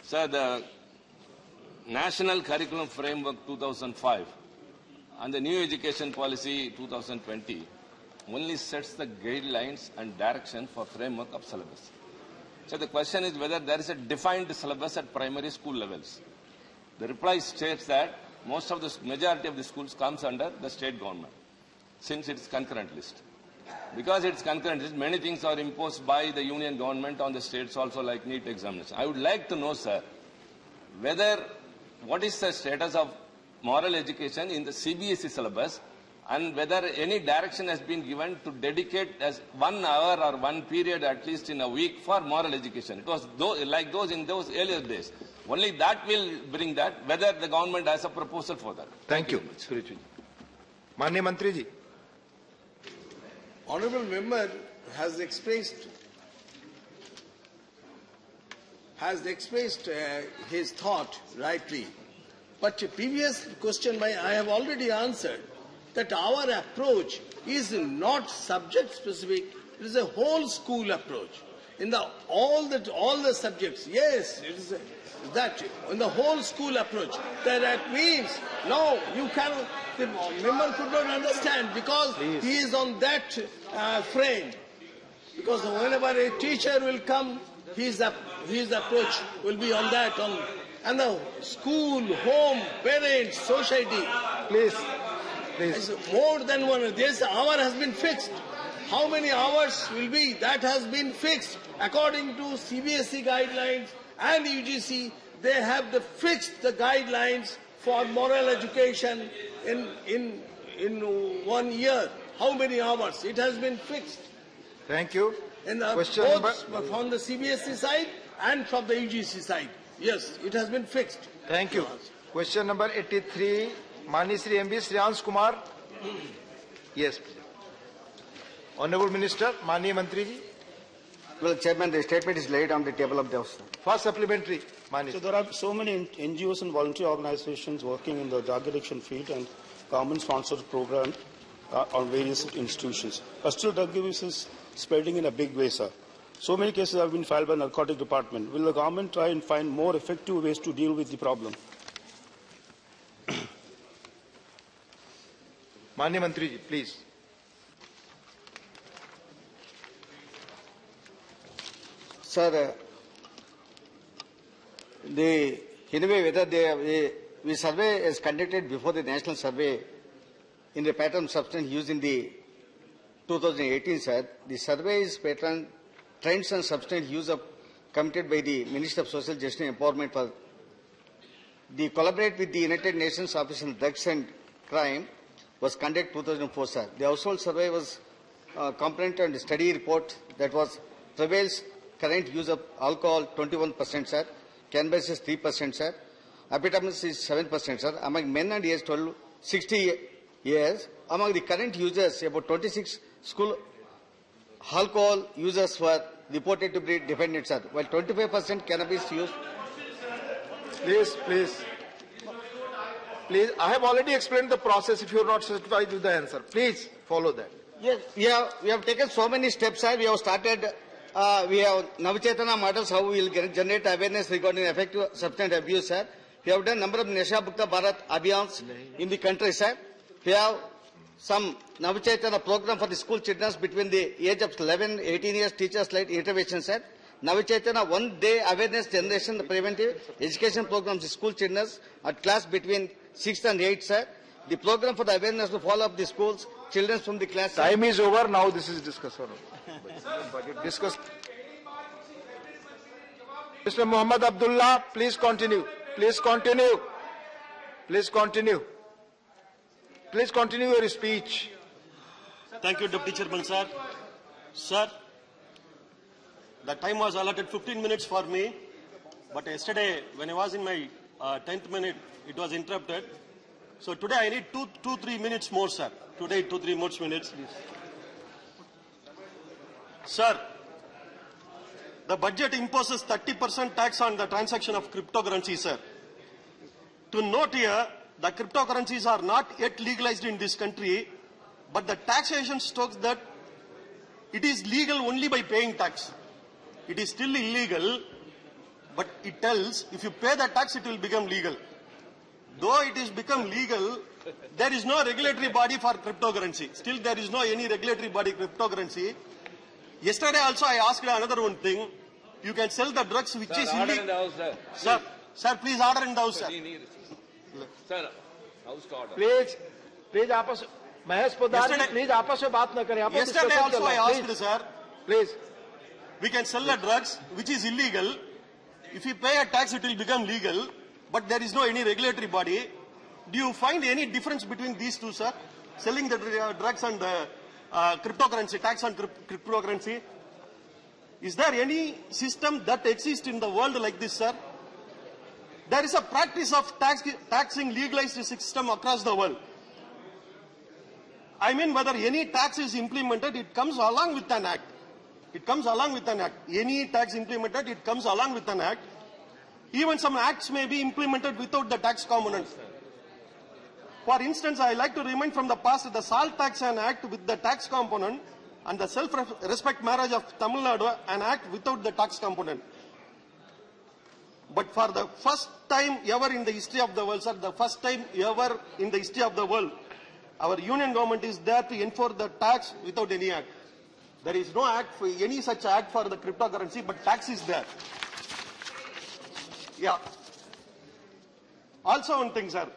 Sir, the National Curriculum Framework 2005 and the New Education Policy 2020 only sets the guidelines and direction for framework of syllabus. So the question is whether there is a defined syllabus at primary school levels. The reply states that most of the majority of the schools comes under the state government, since it is concurrent list. Because it's concurrent list, many things are imposed by the union government on the states also, like NEET examination. I would like to know, sir, what is the status of moral education in the CBSE syllabus, and whether any direction has been given to dedicate as 1 hour or 1 period at least in a week for moral education. It was like those in those earlier days. Only that will bring that, whether the government has a proposal for that. Thank you. माननीय मंत्री जी. Honorable member has expressed his thought rightly. But previous question I have already answered that our approach is not subject specific. It is a whole school approach. In all the subjects, yes, it is that in the whole school approach. That means no, you cannot. The member could not understand because he is on that frame. Because whenever a teacher will come, his approach will be on that. And the school, home, parents, society. Please. More than one. This hour has been fixed. How many hours will be? That has been fixed. According to CBSE guidelines and UGC, they have fixed the guidelines for moral education in in 1 year, how many hours? It has been fixed. Thank you. In Question both from the CBSE side and from the UGC side. Yes, it has been fixed. Thank you. Question number 83, Mani Shri MB Shreyans Kumar. Yes. Honorable Minister, Mani Mantri ji. Well, Chairman, the statement is laid on the table of the House. First supplementary, Mani. So there are so many NGOs and voluntary organizations working in the drug addiction field and government-sponsored program on various institutions. But still drug abuse is spreading in a big way, sir. So many cases have been filed by the Narcotic Department. Will the government try and find more effective ways to deal with the problem? Mani Mantri ji, please. Sir, in a way, whether the survey is conducted before the national survey in the pattern substance used in the 2018, sir, the survey is pattern trends and substance use of committed by the Minister of Social Justice and Empowerment for the collaborate with the United Nations Office on Drugs and Crime was conducted 2004, sir. The household survey was comprehensive and study report that was prevails current use of alcohol 21%, sir. Cannabis is 3%, sir. Amphetamines is 7%, sir. Among men and age 60 years, among the current users, about 26 school alcohol users were reported to be dependent, sir. While 25% cannabis use. Please. I have already explained the process. If you are not satisfied with the answer, please follow that. Yes, we have taken so many steps, sir. We have started. We have Navchetana models, how we will generate awareness regarding effective substance abuse, sir. We have done number of Nasha Mukta Bharat Abhiyans in the country, sir. We have some Navchetana program for the school children between the age of 11, 18 years, teachers-led intervention, sir. Navchetana one-day awareness generation, the preventive education programs, school children at class between 6th and 8th, sir. The program for the awareness to follow up the schools, children from the class. Time is over. Now this is discussed. Discuss. Mr. Muhammad Abdullah, please continue. Please continue. Please continue. Please continue your speech. Thank you, Deputy Chairman, sir. Sir, the time was allotted 15 minutes for me, but yesterday, when I was in my 10th minute, it was interrupted. So today I need 2-3 minutes more, sir. Today 2-3 more minutes. Sir, the budget imposes 30% tax on the transaction of cryptocurrency, sir. To note here, the cryptocurrencies are not yet legalized in this country, but the taxation states that it is legal only by paying tax. It is still illegal, but it tells if you pay the tax, it will become legal. Though it is become legal, there is no regulatory body for cryptocurrency. Still, there is no any regulatory body cryptocurrency. Yesterday also I asked another one thing. You can sell the drugs which is illegal. Sir, please order in the house, sir. Sir, house to order. Please, आपस Mahesh Poddar, please आपस में बात न करें. Yesterday also I asked, sir. Please. We can sell the drugs which is illegal. If you pay a tax, it will become legal. But there is no any regulatory body. Do you find any difference between these two, sir? Selling the drugs and cryptocurrency, tax on cryptocurrency. Is there any system that exists in the world like this, sir? There is a practice of taxing legalized system across the world. I mean, whether any tax is implemented, it comes along with an act. It comes along with an act. Any tax implemented, it comes along with an act. Even some acts may be implemented without the tax component. For instance, I like to remind from the past the Salt Tax an act with the tax component and the Self-Respect Marriage of Tamil Nadu an act without the tax component. But for the first time ever in the history of the world, sir, the first time ever in the history of the world, our union government is there to enforce the tax without any act. There is no act for any such act for the cryptocurrency, but tax is there. Yeah. Also one thing, sir.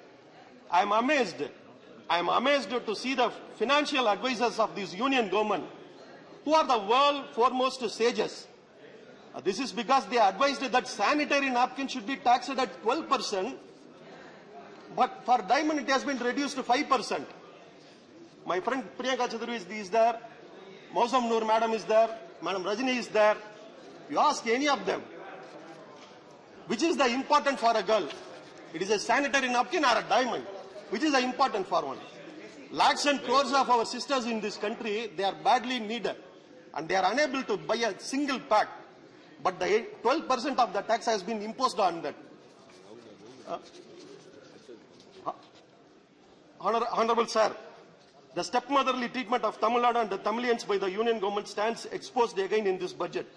I am amazed to see the financial advisors of this union government, who are the world foremost sages. This is because they advised that sanitary napkins should be taxed at 12%, but for diamond it has been reduced to 5%. My friend Priyanka Chaturvedi is there. Mausam Noor Madam is there. Madam Rajini is there. You ask any of them, which is the important for a girl? It is a sanitary napkin or a diamond? Which is the important for one? Lakhs and crores of our sisters in this country, they are badly needed. And they are unable to buy a single pack. But the 12% of the tax has been imposed on that. Honorable Sir, the stepmotherly treatment of Tamil Nadu and the Tamilians by the Union government stands exposed again in this budget.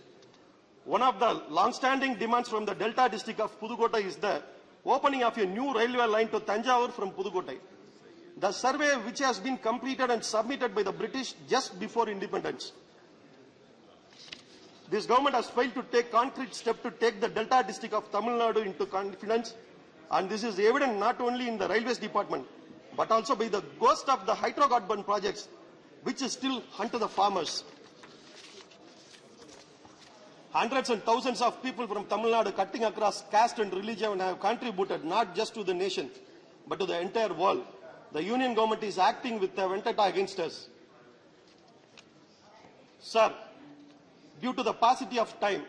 One of the long-standing demands from the Delta district of Pudukkottai is the opening of a new railway line to Thanjavur from Pudukkottai. The survey, which has been completed and submitted by the British just before independence. This government has failed to take concrete steps to take the Delta district of Tamil Nadu into confidence, and this is evident not only in the railways department, but also by the ghost of the hydrocarbon projects, which is still hunt the farmers. Hundreds and thousands of people from Tamil Nadu cutting across caste and religion have contributed not just to the nation, but to the entire world. The Union government is acting with a vendetta against us. Sir, due to the paucity of time,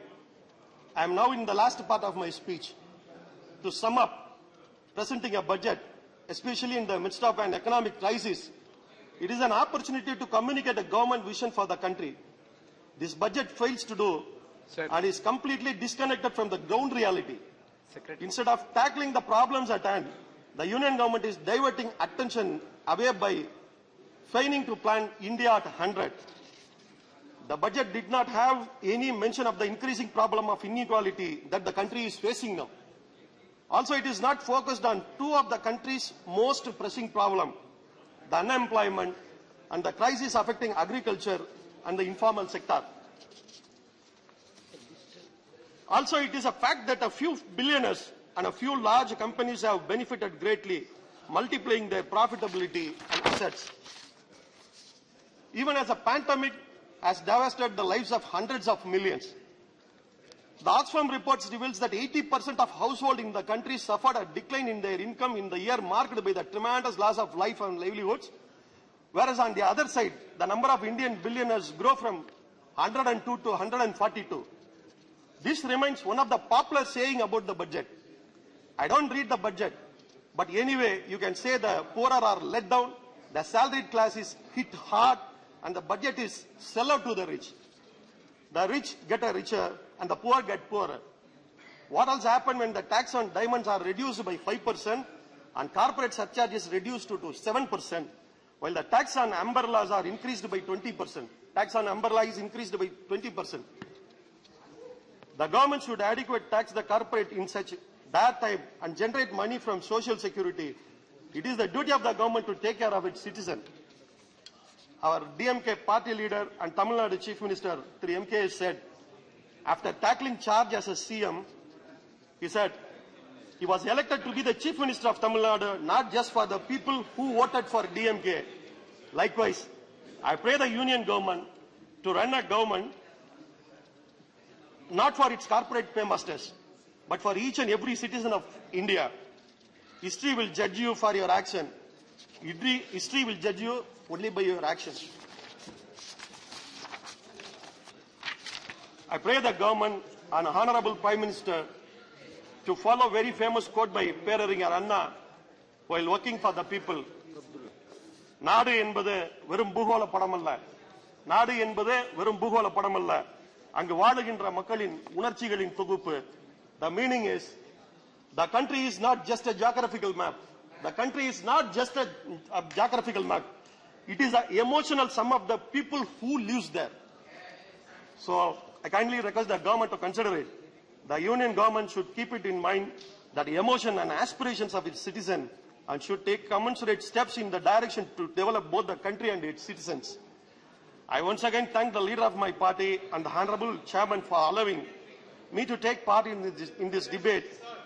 I am now in the last part of my speech. To sum up, presenting a budget, especially in the midst of an economic crisis, it is an opportunity to communicate a government vision for the country. This budget fails to do and is completely disconnected from the ground reality. Instead of tackling the problems at hand, the Union government is diverting attention away by feigning to plan India at 100. The budget did not have any mention of the increasing problem of inequality that the country is facing now. Also, it is not focused on two of the country's most pressing problems, the unemployment and the crisis affecting agriculture and the informal sector. Also, it is a fact that a few billionaires and a few large companies have benefited greatly, multiplying their profitability and assets. Even as a pandemic has devastated the lives of hundreds of millions. The Oxfam reports reveals that 80% of households in the country suffered a decline in their income in the year marked by the tremendous loss of life and livelihoods, whereas on the other side, the number of Indian billionaires grew from 102 to 142. This remains one of the popular saying about the budget. I don't read the budget, but anyway, you can say the poorer are let down, the salaried class is hit hard, and the budget is sell out to the rich. The rich get richer and the poor get poorer. What else happened when the tax on diamonds are reduced by 5% and corporate surcharge is reduced to 7%, while the tax on umbrellas are increased by 20%. Tax on umbrella is increased by 20%. The government should adequately tax the corporate in such dire time and generate money from social security. It is the duty of the government to take care of its citizens. Our DMK party leader and Tamil Nadu Chief Minister, Sri MK, said, after tackling charge as a CM, he said, he was elected to be the Chief Minister of Tamil Nadu, not just for the people who voted for DMK. Likewise, I pray the Union government to run a government not for its corporate paymasters, but for each and every citizen of India. History will judge you for your action. History will judge you only by your actions. I pray the government and Honorable Prime Minister to follow very famous quote by Peraringer Anna while working for the people. நாடு என்பது வெறும் பூகோள படமல்ல. நாடு என்பது வெறும் பூகோள படமல்ல. அங்கு வாழுகின்ற மக்களின் உணர்ச்சிகளின் தொகுப்பு. The meaning is, the country is not just a geographical map. The country is not just a geographical map. It is an emotional sum of the people who lives there. So I kindly request the government to consider it. The Union government should keep it in mind that the emotion and aspirations of its citizens and should take commensurate steps in the direction to develop both the country and its citizens. I once again thank the leader of my party and the Honorable Chairman for allowing me to take part in this debate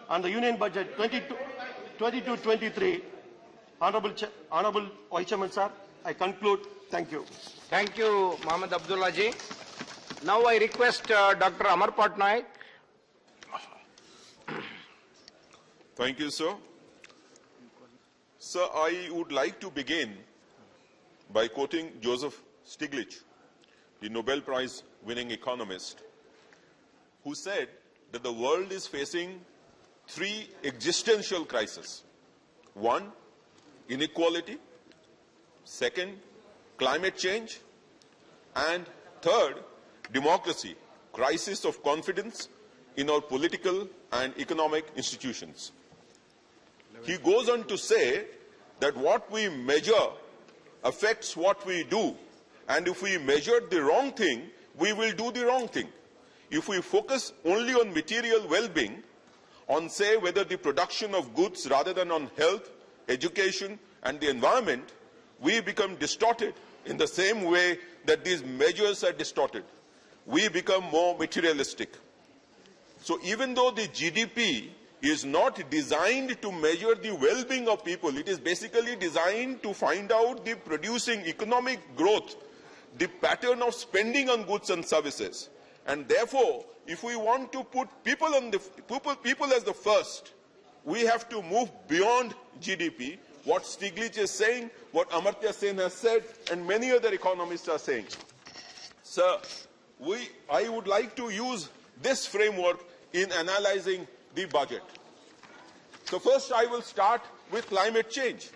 on the Union Budget 22-23. Honorable Vice Chairman, sir, I conclude. Thank you. Thank you, Mohammed Abdullah ji. Now I request Dr. Amar Patnaik. Thank you, sir. Sir, I would like to begin by quoting Joseph Stiglitz, the Nobel Prize winning economist, who said that the world is facing three existential crises. One, inequality. Second, climate change. And third, democracy, crisis of confidence in our political and economic institutions. He goes on to say that what we measure affects what we do, and if we measure the wrong thing, we will do the wrong thing. If we focus only on material well-being, on say whether the production of goods rather than on health, education and the environment, we become distorted in the same way that these measures are distorted. We become more materialistic. So even though the GDP is not designed to measure the well-being of people, it is basically designed to find out the producing economic growth, the pattern of spending on goods and services. And therefore, if we want to put people as the first, we have to move beyond GDP, what Stiglitz is saying, what Amartya Sen has said, and many other economists are saying. Sir, I would like to use this framework in analyzing the budget. So first I will start with climate change.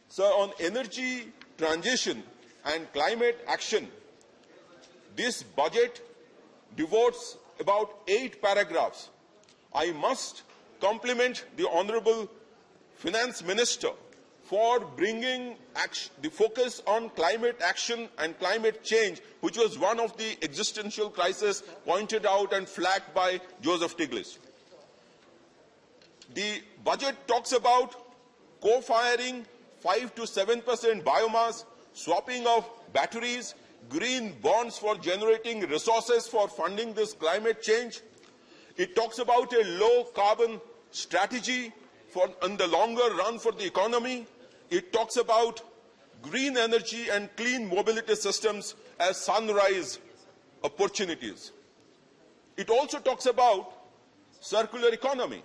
So on energy transition and climate action, this budget devotes about 8 paragraphs. I must compliment the Honorable Finance Minister for bringing the focus on climate action and climate change, which was one of the existential crises pointed out and flagged by Joseph Stiglitz. The budget talks about co-firing 5 to 7% biomass, swapping of batteries, green bonds for generating resources for funding this climate change. It talks about a low-carbon strategy in the longer run for the economy. It talks about green energy and clean mobility systems as sunrise opportunities. It also talks about circular economy.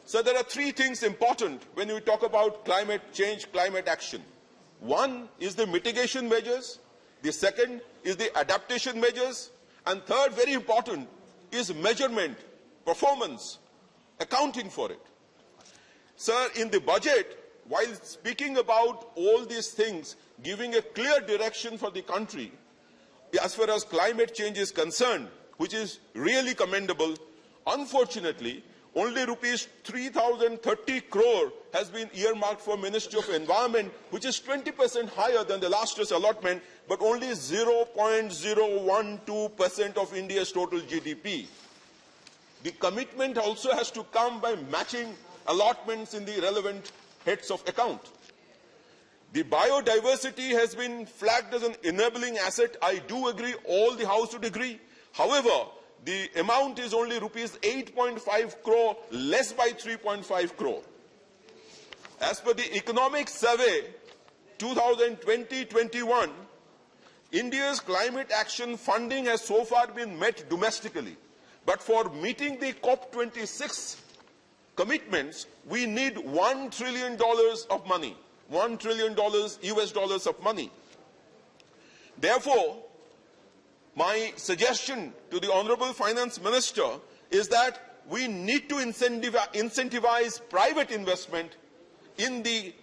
So there are 3 things important when we talk about climate change, climate action. One is the mitigation measures, the second is the adaptation measures, and third, very important, is measurement, performance, accounting for it. Sir, in the budget, while speaking about all these things, giving a clear direction for the country, as far as climate change is concerned, which is really commendable, unfortunately, only rupees 3,030 crore has been earmarked for Ministry of Environment, which is 20% higher than the last year's allotment, but only 0.012% of India's total GDP. The commitment also has to come by matching allotments in the relevant heads of account. The biodiversity has been flagged as an enabling asset. I do agree, all the House would agree. However, the amount is only rupees 8.5 crore, less by 3.5 crore. As per the Economic Survey 2020-21, India's climate action funding has so far been met domestically. But for meeting the COP26 commitments, we need $1 trillion of money, $1 trillion US dollars of money. Therefore, my suggestion to the Honorable Finance Minister is that we need to incentivize private investment in the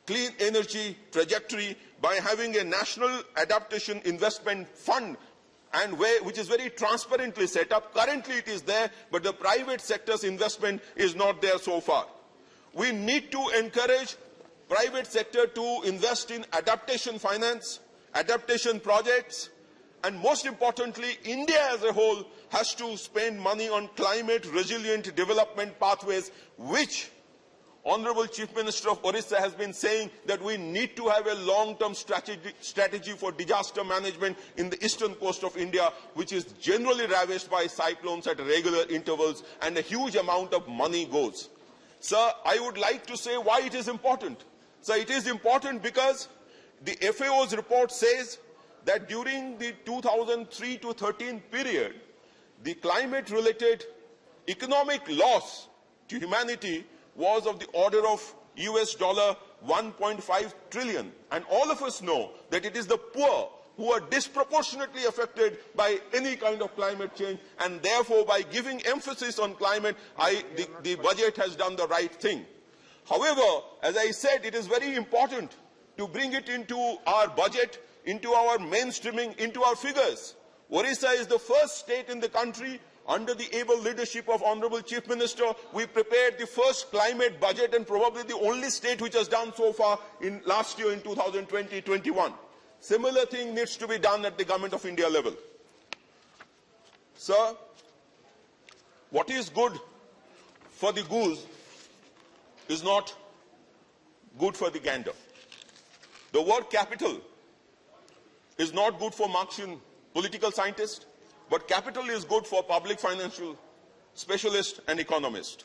clean energy trajectory by having a national adaptation investment fund, and which is very transparently set up. Currently it is there, but the private sector's investment is not there so far. We need to encourage private sector to invest in adaptation finance, adaptation projects, and most importantly, India as a whole has to spend money on climate resilient development pathways, which Honorable Chief Minister of Orissa has been saying that we need to have a long-term strategy for disaster management in the eastern coast of India, which is generally ravaged by cyclones at regular intervals, and a huge amount of money goes. Sir, I would like to say why it is important. Sir, it is important because the FAO's report says that during the 2003 to 13 period, the climate-related economic loss to humanity was of the order of US 1.5 trillion. And all of us know that it is the poor who are disproportionately affected by any kind of climate change, and therefore by giving emphasis on climate, the budget has done the right thing. However, as I said, it is very important to bring it into our budget, into our mainstreaming, into our figures. Orissa is the first state in the country, under the able leadership of Honorable Chief Minister, we prepared the first climate budget and probably the only state which has done so far in last year in 2020-21. Similar thing needs to be done at the Government of India level. Sir, what is good for the goose is not good for the gander. The word capital is not good for Marxian political scientists, but capital is good for public financial specialists and economists.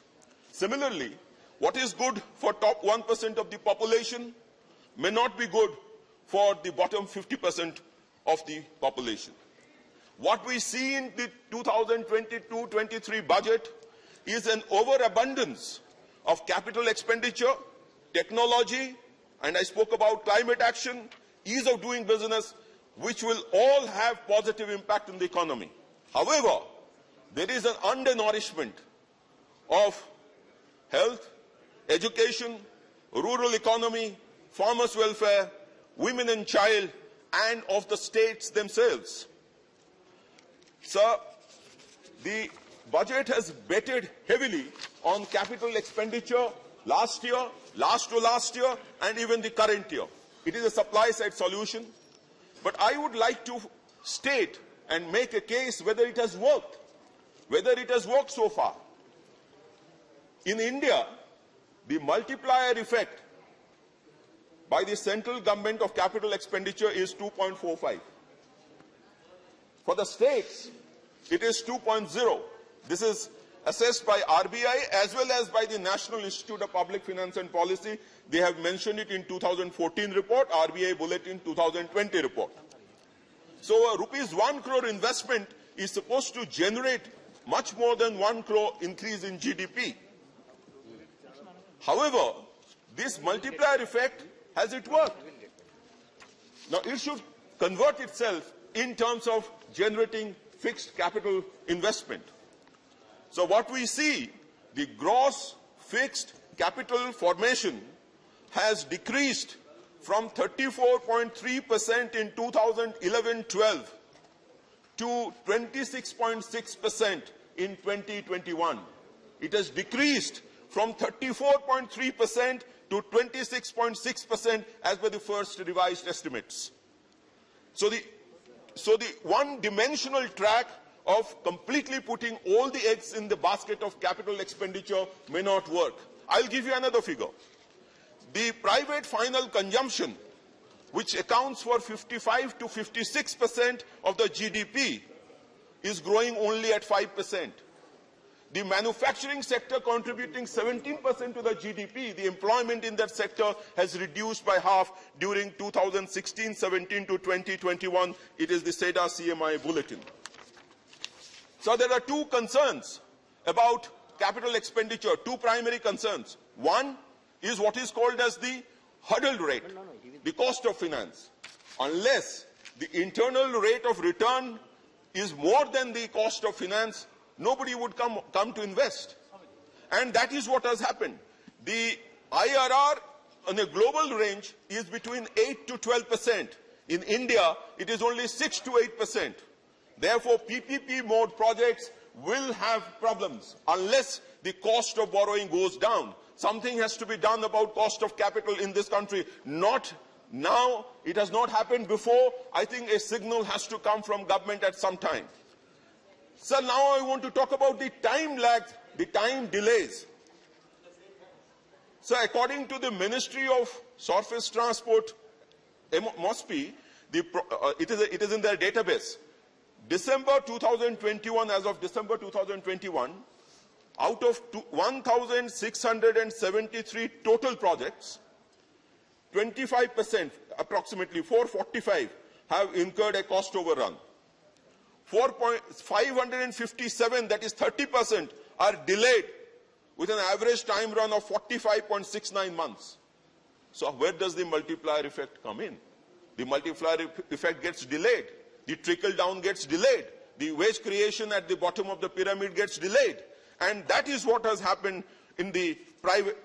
Similarly, what is good for top 1% of the population may not be good for the bottom 50% of the population. What we see in the 2022-23 budget is an overabundance of capital expenditure, technology, and I spoke about climate action, ease of doing business, which will all have positive impact on the economy. However, there is an undernourishment of health, education, rural economy, farmers' welfare, women and child, and of the states themselves. Sir, the budget has betted heavily on capital expenditure last year, last to last year, and even the current year. It is a supply-side solution. But I would like to state and make a case whether it has worked, so far. In India, the multiplier effect by the central government of capital expenditure is 2.45. For the states, it is 2.0. This is assessed by RBI as well as by the National Institute of Public Finance and Policy. They have mentioned it in 2014 report, RBI Bulletin 2020 report. So a rupees 1 crore investment is supposed to generate much more than 1 crore increase in GDP. However, this multiplier effect, has it worked? Now it should convert itself in terms of generating fixed capital investment. So what we see, the gross fixed capital formation has decreased from 34.3% in 2011-12 to 26.6% in 2021. It has decreased from 34.3% to 26.6% as per the first revised estimates. So the one-dimensional track of completely putting all the eggs in the basket of capital expenditure may not work. I'll give you another figure. The private final consumption, which accounts for 55 to 56% of the GDP, is growing only at 5%. The manufacturing sector contributing 17% to the GDP, the employment in that sector has reduced by half during 2016-17 to 2021. It is the SEDA CMI bulletin. So there are two concerns about capital expenditure, two primary concerns. One is what is called as the hurdle rate, the cost of finance. Unless the internal rate of return is more than the cost of finance, nobody would come to invest. And that is what has happened. The IRR on a global range is between 8 to 12%. In India, it is only 6 to 8%. Therefore, PPP mode projects will have problems unless the cost of borrowing goes down. Something has to be done about cost of capital in this country. Not now, it has not happened before. I think a signal has to come from government at some time. So now I want to talk about the time lag, the time delays. So according to the Ministry of Surface Transport, MOSPI, it is in their database. December 2021, as of December 2021, out of 1,673 total projects, 25%, approximately 445, have incurred a cost overrun. 557, that is 30%, are delayed with an average time run of 45.69 months. So where does the multiplier effect come in? The multiplier effect gets delayed. The trickle down gets delayed. The wage creation at the bottom of the pyramid gets delayed. And that is what has happened in the private,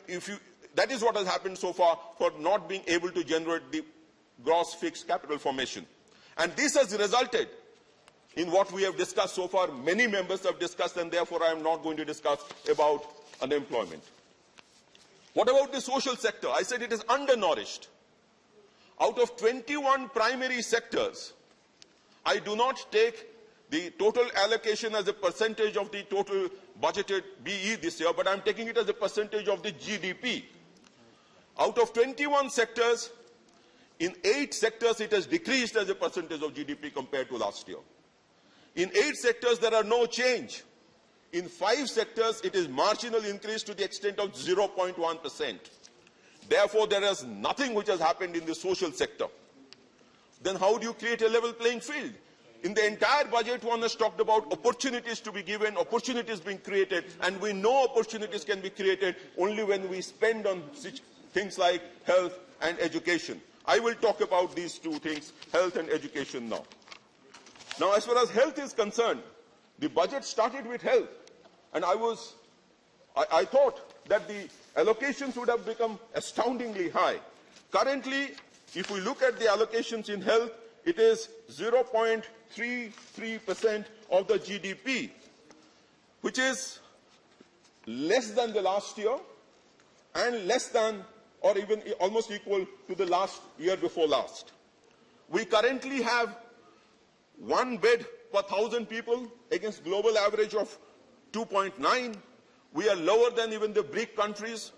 that is what has happened so far for not being able to generate the gross fixed capital formation. And this has resulted in what we have discussed so far. Many members have discussed, and therefore I am not going to discuss about unemployment. What about the social sector? I said it is undernourished. Out of 21 primary sectors, I do not take the total allocation as a percentage of the total budgeted BE this year, but I am taking it as a percentage of the GDP. Out of 21 sectors, in 8 sectors it has decreased as a percentage of GDP compared to last year. In 8 sectors there are no change. In 5 sectors it is marginal increase to the extent of 0.1%. Therefore there is nothing which has happened in the social sector. Then how do you create a level playing field? In the entire budget, one has talked about opportunities to be given, opportunities being created, and we know opportunities can be created only when we spend on things like health and education. I will talk about these two things, health and education now. Now, as far as health is concerned, the budget started with health, and I thought that the allocations would have become astoundingly high. Currently, if we look at the allocations in health, it is 0.33% of the GDP, which is less than the last year and less than or even almost equal to the last year before last. We currently have 1 bed per 1,000 people against global average of 2.9. We are lower than even the BRIC countries.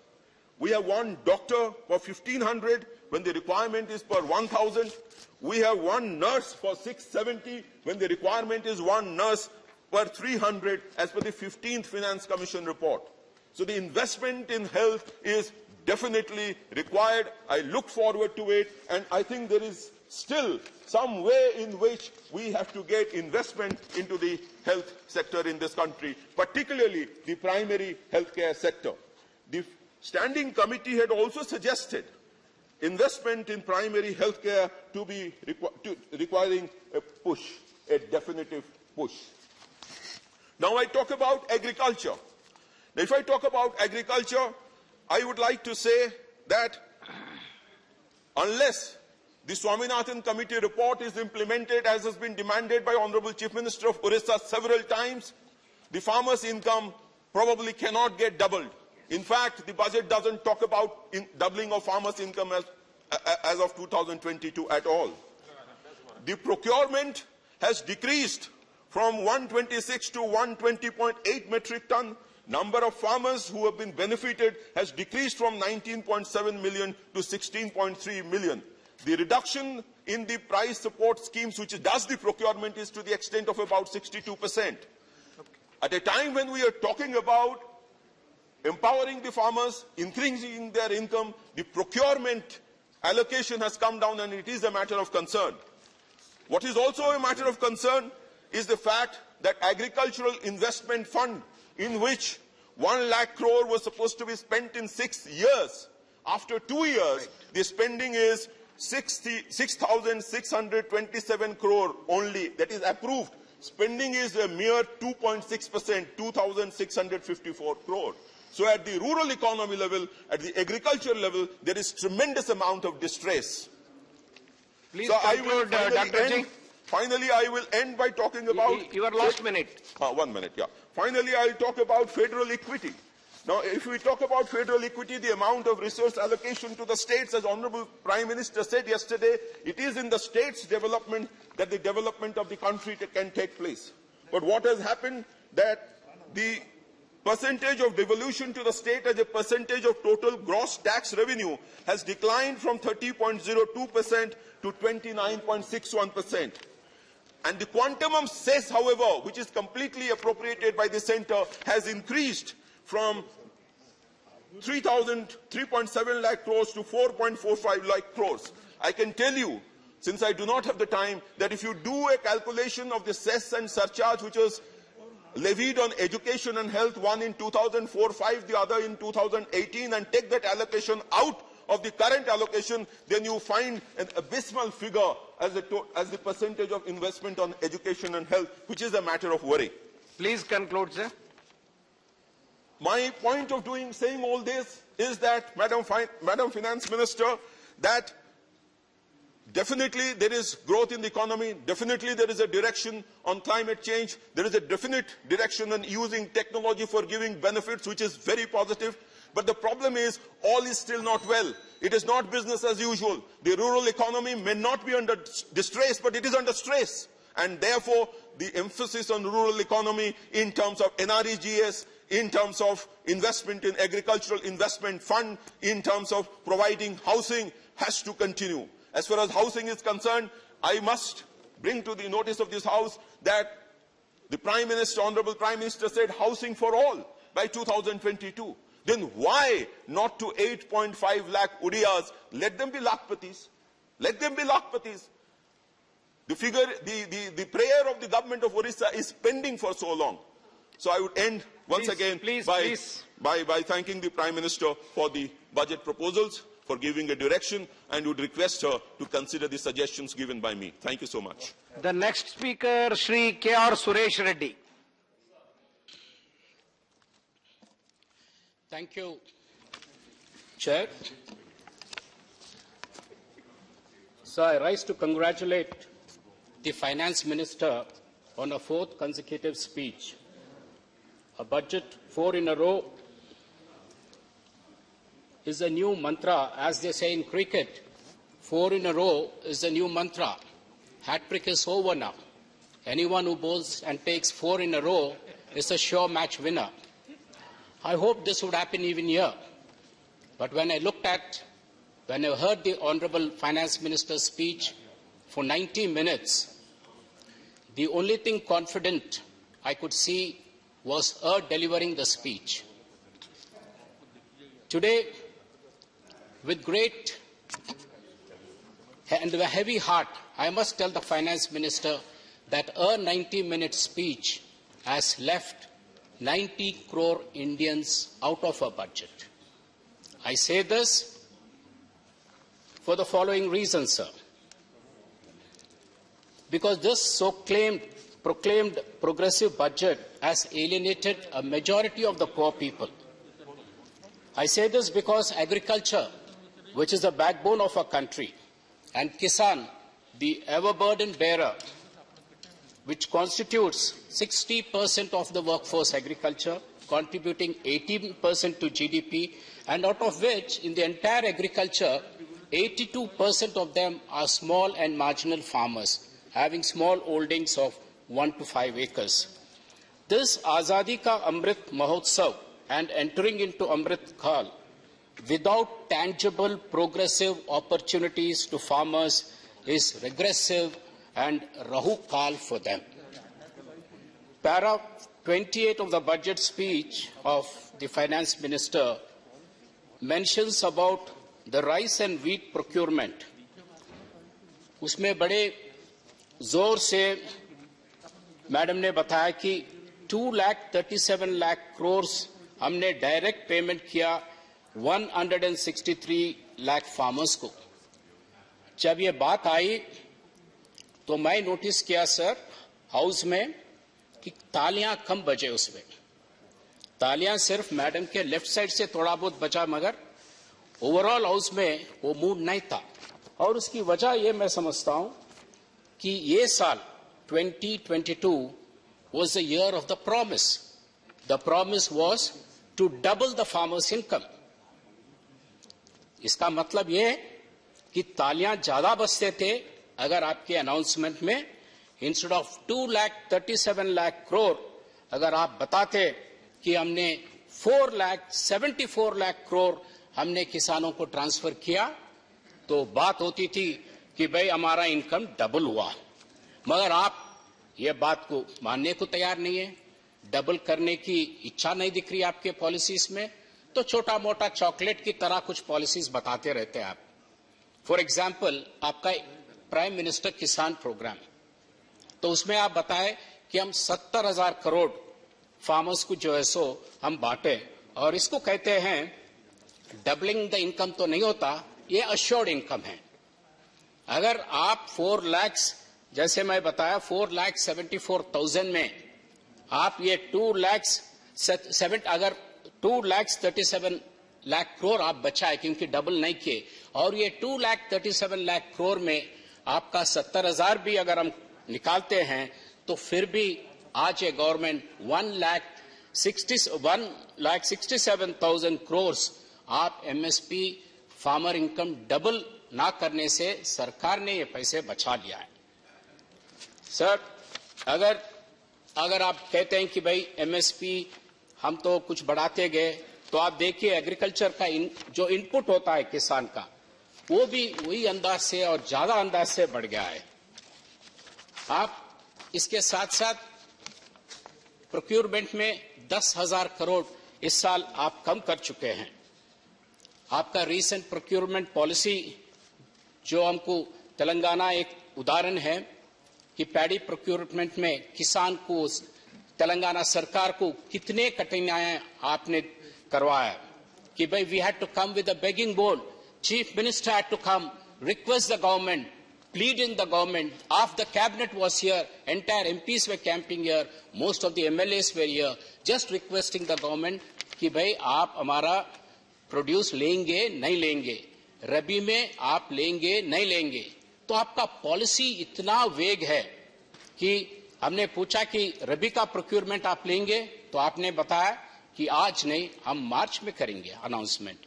We have 1 doctor per 1,500 when the requirement is per 1,000. We have 1 nurse for 670 when the requirement is 1 nurse per 300 as per the 15th Finance Commission report. So the investment in health is definitely required. I look forward to it, and I think there is still some way in which we have to get investment into the health sector in this country, particularly the primary healthcare sector. The Standing Committee had also suggested investment in primary healthcare to be requiring a push, a definitive push. Now I talk about agriculture. Now if I talk about agriculture, I would like to say that unless the Swaminathan Committee report is implemented as has been demanded by Honorable Chief Minister of Orissa several times, the farmers' income probably cannot get doubled. In fact, the budget doesn't talk about doubling of farmers' income as of 2022 at all. The procurement has decreased from 126 to 120.8 metric ton. Number of farmers who have been benefited has decreased from 19.7 million to 16.3 million. The reduction in the price support schemes, which does the procurement, is to the extent of about 62%. At a time when we are talking about empowering the farmers, increasing their income, the procurement allocation has come down, and it is a matter of concern. What is also a matter of concern is the fact that agricultural investment fund, in which 1 lakh crore was supposed to be spent in 6 years, after 2 years, the spending is 6,627 crore only, that is approved. Spending is a mere 2.6%, 2,654 crore. So at the rural economy level, at the agriculture level, there is tremendous amount of distress. Please conclude, Dr. Ji. Finally, I will end by talking about... Your last minute. 1 minute, yeah. Finally, I'll talk about federal equity. Now, if we talk about federal equity, the amount of resource allocation to the states, as Honorable Prime Minister said yesterday, it is in the states' development that the development of the country can take place. But what has happened that the percentage of devolution to the state as a percentage of total gross tax revenue has declined from 30.02% to 29.61%. And the quantum of cess, however, which is completely appropriated by the centre, has increased from 3.7 lakh crores to 4.45 lakh crores. I can tell you, since I do not have the time, that if you do a calculation of the cess and surcharge which was levied on education and health, one in 2004-05, the other in 2018, and take that allocation out of the current allocation, then you find an abysmal figure as the percentage of investment on education and health, which is a matter of worry. Please conclude, sir. My point of saying all this is that, Madam Finance Minister, that definitely there is growth in the economy, definitely there is a direction on climate change, there is a definite direction on using technology for giving benefits, which is very positive. But the problem is, all is still not well. It is not business as usual. The rural economy may not be under distress, but it is under stress. And therefore, the emphasis on rural economy in terms of NREGS, in terms of investment in agricultural investment fund, in terms of providing housing, has to continue. As far as housing is concerned, I must bring to the notice of this House that the Prime Minister, Honourable Prime Minister, said housing for all by 2022. Then why not to 8.5 lakh Udiyas? Let them be Lakhpatis. Let them be Lakhpatis. The figure, the prayer of the government of Orissa is pending for so long. So I would end once again by thanking the Prime Minister for the budget proposals, for giving a direction, and would request her to consider the suggestions given by me. Thank you so much. The next speaker, Shri K.R. Suresh Reddy. Thank you, Chair. So I rise to congratulate the Finance Minister on a fourth consecutive speech. A budget 4 in a row is a new mantra, as they say in cricket. 4 in a row is a new mantra. Hat-trick is over now. Anyone who bowls and takes 4 in a row is a sure match winner. I hope this would happen even here. But when I heard the Honourable Finance Minister's speech for 90 minutes, the only thing confident I could see was her delivering the speech. Today, with great and a heavy heart, I must tell the Finance Minister that her 90-minute speech has left 90 crore Indians out of her budget. I say this for the following reasons, sir. Because this proclaimed progressive budget has alienated a majority of the poor people. I say this because agriculture, which is the backbone of our country, and Kisan, the ever-burden bearer, which constitutes 60% of the workforce agriculture, contributing 18% to GDP, and out of which, in the entire agriculture, 82% of them are small and marginal farmers, having small holdings of 1 to 5 acres. This Azadi Ka Amrit Mahotsav and entering into Amrit Kal without tangible progressive opportunities to farmers is regressive and Rahu Kal for them. Para 28 of the budget speech of the Finance Minister mentions about the rice and wheat procurement. उसमें बड़े जोर से madam ने बताया कि 2,37 लाख करोड़ हमने direct payment किया 163 lakh farmers को। जब ये बात आई तो मैं नोटिस किया सर हाउस में कि तालियां कम बजे उसमें। तालियां सिर्फ मैडम के लेफ्ट साइड से थोड़ा बहुत बचा, मगर ओवरऑल हाउस में वो मूड नहीं था। और उसकी वजह ये मैं समझता हूं कि ये साल 2022 was the year of the promise. The promise was to double the farmers' income. इसका मतलब ये कि तालियां ज्यादा बजते थे अगर आपके अनाउंसमेंट में इंस्टेड ऑफ 2,37 लाख करोड़ अगर आप बताते कि हमने 4,74 लाख करोड़ हमने किसानों को ट्रांसफर किया, तो बात होती थी कि भाई हमारा इनकम डबल हुआ। मगर आप ये बात को मानने को तैयार नहीं है, डबल करने की इच्छा नहीं दिख रही आपके पॉलिसीज में, तो छोटा मोटा चॉकलेट की तरह कुछ पॉलिसीज बताते रहते हैं आप। फॉर एग्जाम्पल, आपका प्राइम मिनिस्टर किसान प्रोग्राम, तो उसमें आप बताए कि हम 70,000 करोड़ फार्मर्स को जो है सो हम बांटे, और इसको कहते हैं डबलिंग द इनकम तो नहीं होता, ये अश्योर्ड इनकम है। अगर आप 4 लाख, जैसे मैं बताया 4,74,000 में आप ये 2,07,000 अगर 2,37,00,000 करोड़ आप बचाए, क्योंकि डबल नहीं किए, और ये 2,37,00,000 करोड़ में आपका 70,000 भी अगर हम निकालते हैं तो फिर भी आज ये गवर्नमेंट 1,67,000 करोड़ आप एमएसपी फार्मर इनकम डबल ना करने से सरकार ने ये पैसे बचा लिया है। सर, अगर आप कहते हैं कि भाई एमएसपी हम तो कुछ बढ़ाते गए, तो आप देखिए एग्रीकल्चर का जो इनपुट होता है किसान का, वो भी वही अंदाज से और ज्यादा अंदाज से बढ़ गया है। आप इसके साथ साथ प्रोक्योरमेंट में 10,000 करोड़ इस साल आप कम कर चुके हैं। आपका रीसेंट प्रोक्योरमेंट पॉलिसी जो हमको तेलंगाना एक उदाहरण है कि पैडी प्रोक्योरमेंट में किसान को, तेलंगाना सरकार को कितने कठिनाइयां आपने करवाया कि भाई we had to come with a begging bowl, chief minister had to come, request the government, pleading the government. Half the cabinet was here, entire MPs were camping here, most of the MLAs were here, just requesting the government कि भाई आप हमारा produce लेंगे नहीं लेंगे, रबी में आप लेंगे नहीं लेंगे। तो आपका पॉलिसी इतना वेग है कि हमने पूछा कि रबी का प्रोक्योरमेंट आप लेंगे, तो आपने बताया कि आज नहीं, हम मार्च में करेंगे अनाउंसमेंट।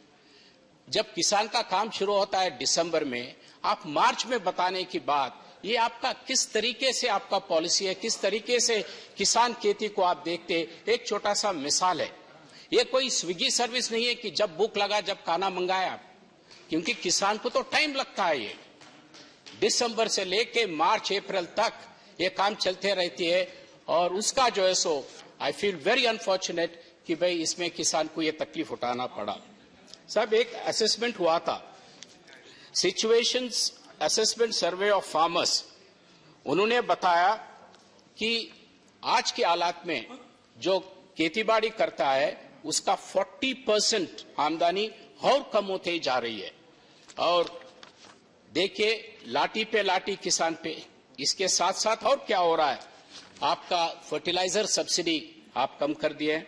जब किसान का काम शुरू होता है दिसंबर में, आप मार्च में बताने की बात, ये आपका किस तरीके से आपका पॉलिसी है, किस तरीके से किसान खेती को आप देखते। एक छोटा सा मिसाल है, ये कोई स्विगी सर्विस नहीं है कि जब भूख लगा जब खाना मंगाया, क्योंकि किसान को तो टाइम लगता है। ये दिसंबर से लेके मार्च अप्रैल तक ये काम चलते रहती है, और उसका जो है सो आई फील वेरी अनफॉर्चुनेट कि भाई इसमें किसान को ये तकलीफ उठाना पड़ा। सब एक असेसमेंट हुआ था, situations assessment survey of farmers, उन्होंने बताया कि आज के हालात में जो खेतीबाड़ी करता है उसका 40% आमदनी और कम होते जा रही है। और देखिए लाठी पे लाठी किसान पे, इसके साथ साथ और क्या हो रहा है, आपका फर्टिलाइजर सब्सिडी आप कम कर दिए,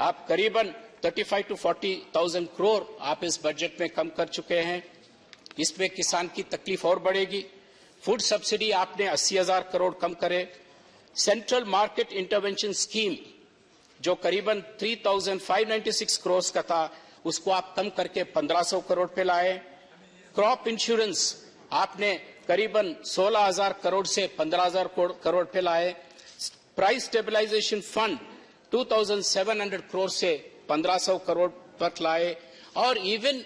आप करीबन 35 to 40,000 करोड़ आप इस बजट में कम कर चुके हैं। इसमें किसान की तकलीफ और बढ़ेगी। फूड सब्सिडी आपने 80,000 करोड़ कम करे। सेंट्रल मार्केट इंटरवेंशन स्कीम जो करीबन 3,596 करोड़ का था, उसको आप कम करके 1,500 करोड़ पे लाए। क्रॉप इंश्योरेंस आपने करीबन 16,000 करोड़ से 15,000 करोड़ पे लाए। प्राइस स्टेबलाइजेशन फंड 2,700 करोड़ से 1,500 करोड़ तक लाए। और इवन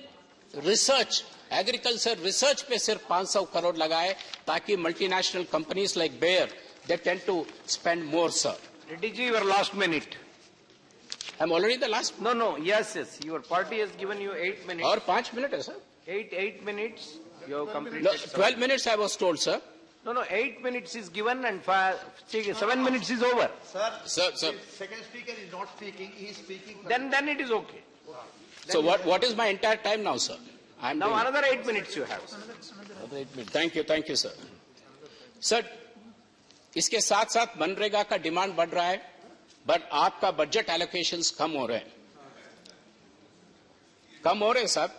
रिसर्च, एग्रीकल्चर रिसर्च पे सिर्फ 500 करोड़ लगाए, ताकि multinational companies like Bayer they tend to spend more. Sir Reddy ji, your last minute. I'm already the last. No, yes. Your party has given you 8 minutes. और 5 minute है sir. 8 minutes. You have completed. No, 12 minutes I was told, sir. No, 8 minutes is given and 7 minutes is over. Sir. Second speaker is not speaking. He is speaking. Then it is okay. So what is my entire time now, sir? Now another 8 minutes you have. Another 8 minutes. Thank you, sir. Sir, इसके साथ साथ मनरेगा का demand बढ़ रहा है, but आपका budget allocations कम हो रहे हैं साहब।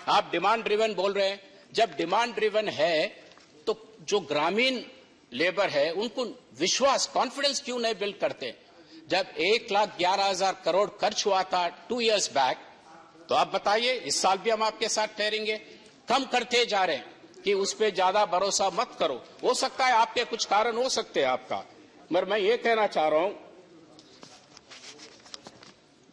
आप डिमांड ड्रिवन बोल रहे हैं। जब डिमांड ड्रिवन है तो जो ग्रामीण लेबर है उनको विश्वास, कॉन्फिडेंस क्यों नहीं बिल्ड करते? जब 1,11,000 करोड़ खर्च हुआ था 2 years बैक, तो आप बताइए इस साल भी हम आपके साथ ठहरेंगे। कम करते जा रहे हैं कि उस पर ज्यादा भरोसा मत करो। हो सकता है आपके कुछ कारण हो सकते हैं आपका, मगर मैं ये कहना चाह रहा हूं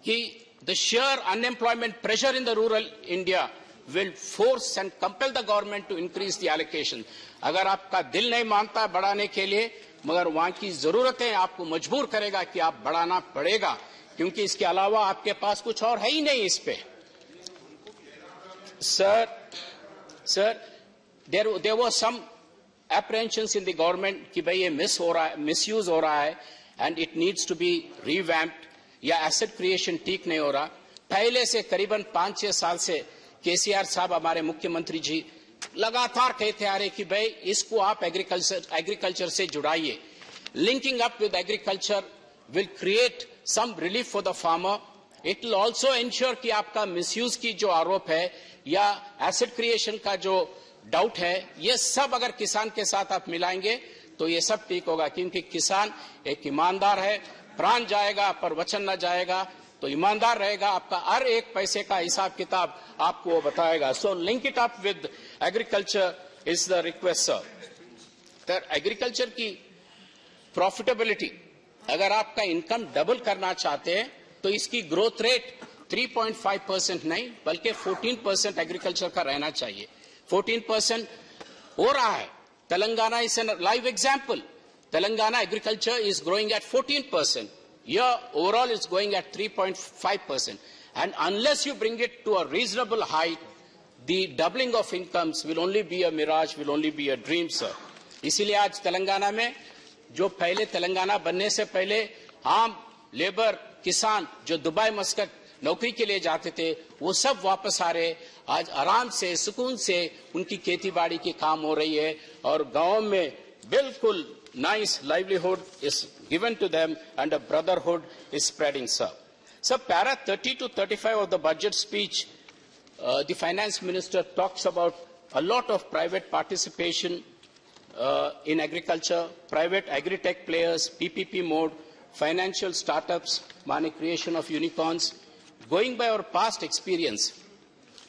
कि the share unemployment pressure in the rural India will force and compel the government to increase the allocation. अगर आपका दिल नहीं मानता है बढ़ाने के लिए, मगर वहां की जरूरतें आपको मजबूर करेगा कि आप बढ़ाना पड़ेगा, क्योंकि इसके अलावा आपके पास कुछ और है ही नहीं इस पे। Sir, there was some apprehensions in the government कि भाई ये misuse हो रहा है and it needs to be revamped, या asset creation ठीक नहीं हो रहा। पहले से करीबन 5-6 साल से केसीआर साहब हमारे मुख्यमंत्री जी लगातार कहते आ रहे कि भाई इसको आप एग्रीकल्चर से जुड़ाइए. Linking up with agriculture will create some relief for the farmer. It will also ensure कि आपका मिसयूज की जो आरोप है या एसेट क्रिएशन का जो डाउट है, ये सब अगर किसान के साथ आप मिलाएंगे तो ये सब ठीक होगा. क्योंकि किसान एक ईमानदार है, प्राण जाएगा पर वचन न जाएगा. तो ईमानदार रहेगा, आपका हर एक पैसे का हिसाब किताब आपको वो बताएगा. So link it up with agriculture is the request sir. तर एग्रीकल्चर की प्रॉफिटेबिलिटी, अगर आपका इनकम डबल करना चाहते हैं तो इसकी ग्रोथ रेट 3.5% नहीं बल्कि 14% एग्रीकल्चर का रहना चाहिए. 14% हो रहा है. Telangana is an live example. Telangana agriculture is growing at 14%. Here, overall, it's going at 3.5%. And unless you bring it to a reasonable height, the doubling of incomes will only be a mirage, will only be a dream, sir. इसीलिए आज तेलंगाना में जो पहले तेलंगाना बनने से पहले आम labour किसान जो दुबई मस्कट नौकरी के लिए जाते थे वो सब वापस आ रहे. आज आराम से सुकून से उनकी खेती बाड़ी की काम हो रही है और गांव में बिल्कुल nice livelihood is given to them and a brotherhood is spreading, sir. So, para 30 to 35 of the budget speech, the finance minister talks about a lot of private participation in agriculture, private agri-tech players, PPP mode, financial startups, money creation of unicorns. Going by our past experience,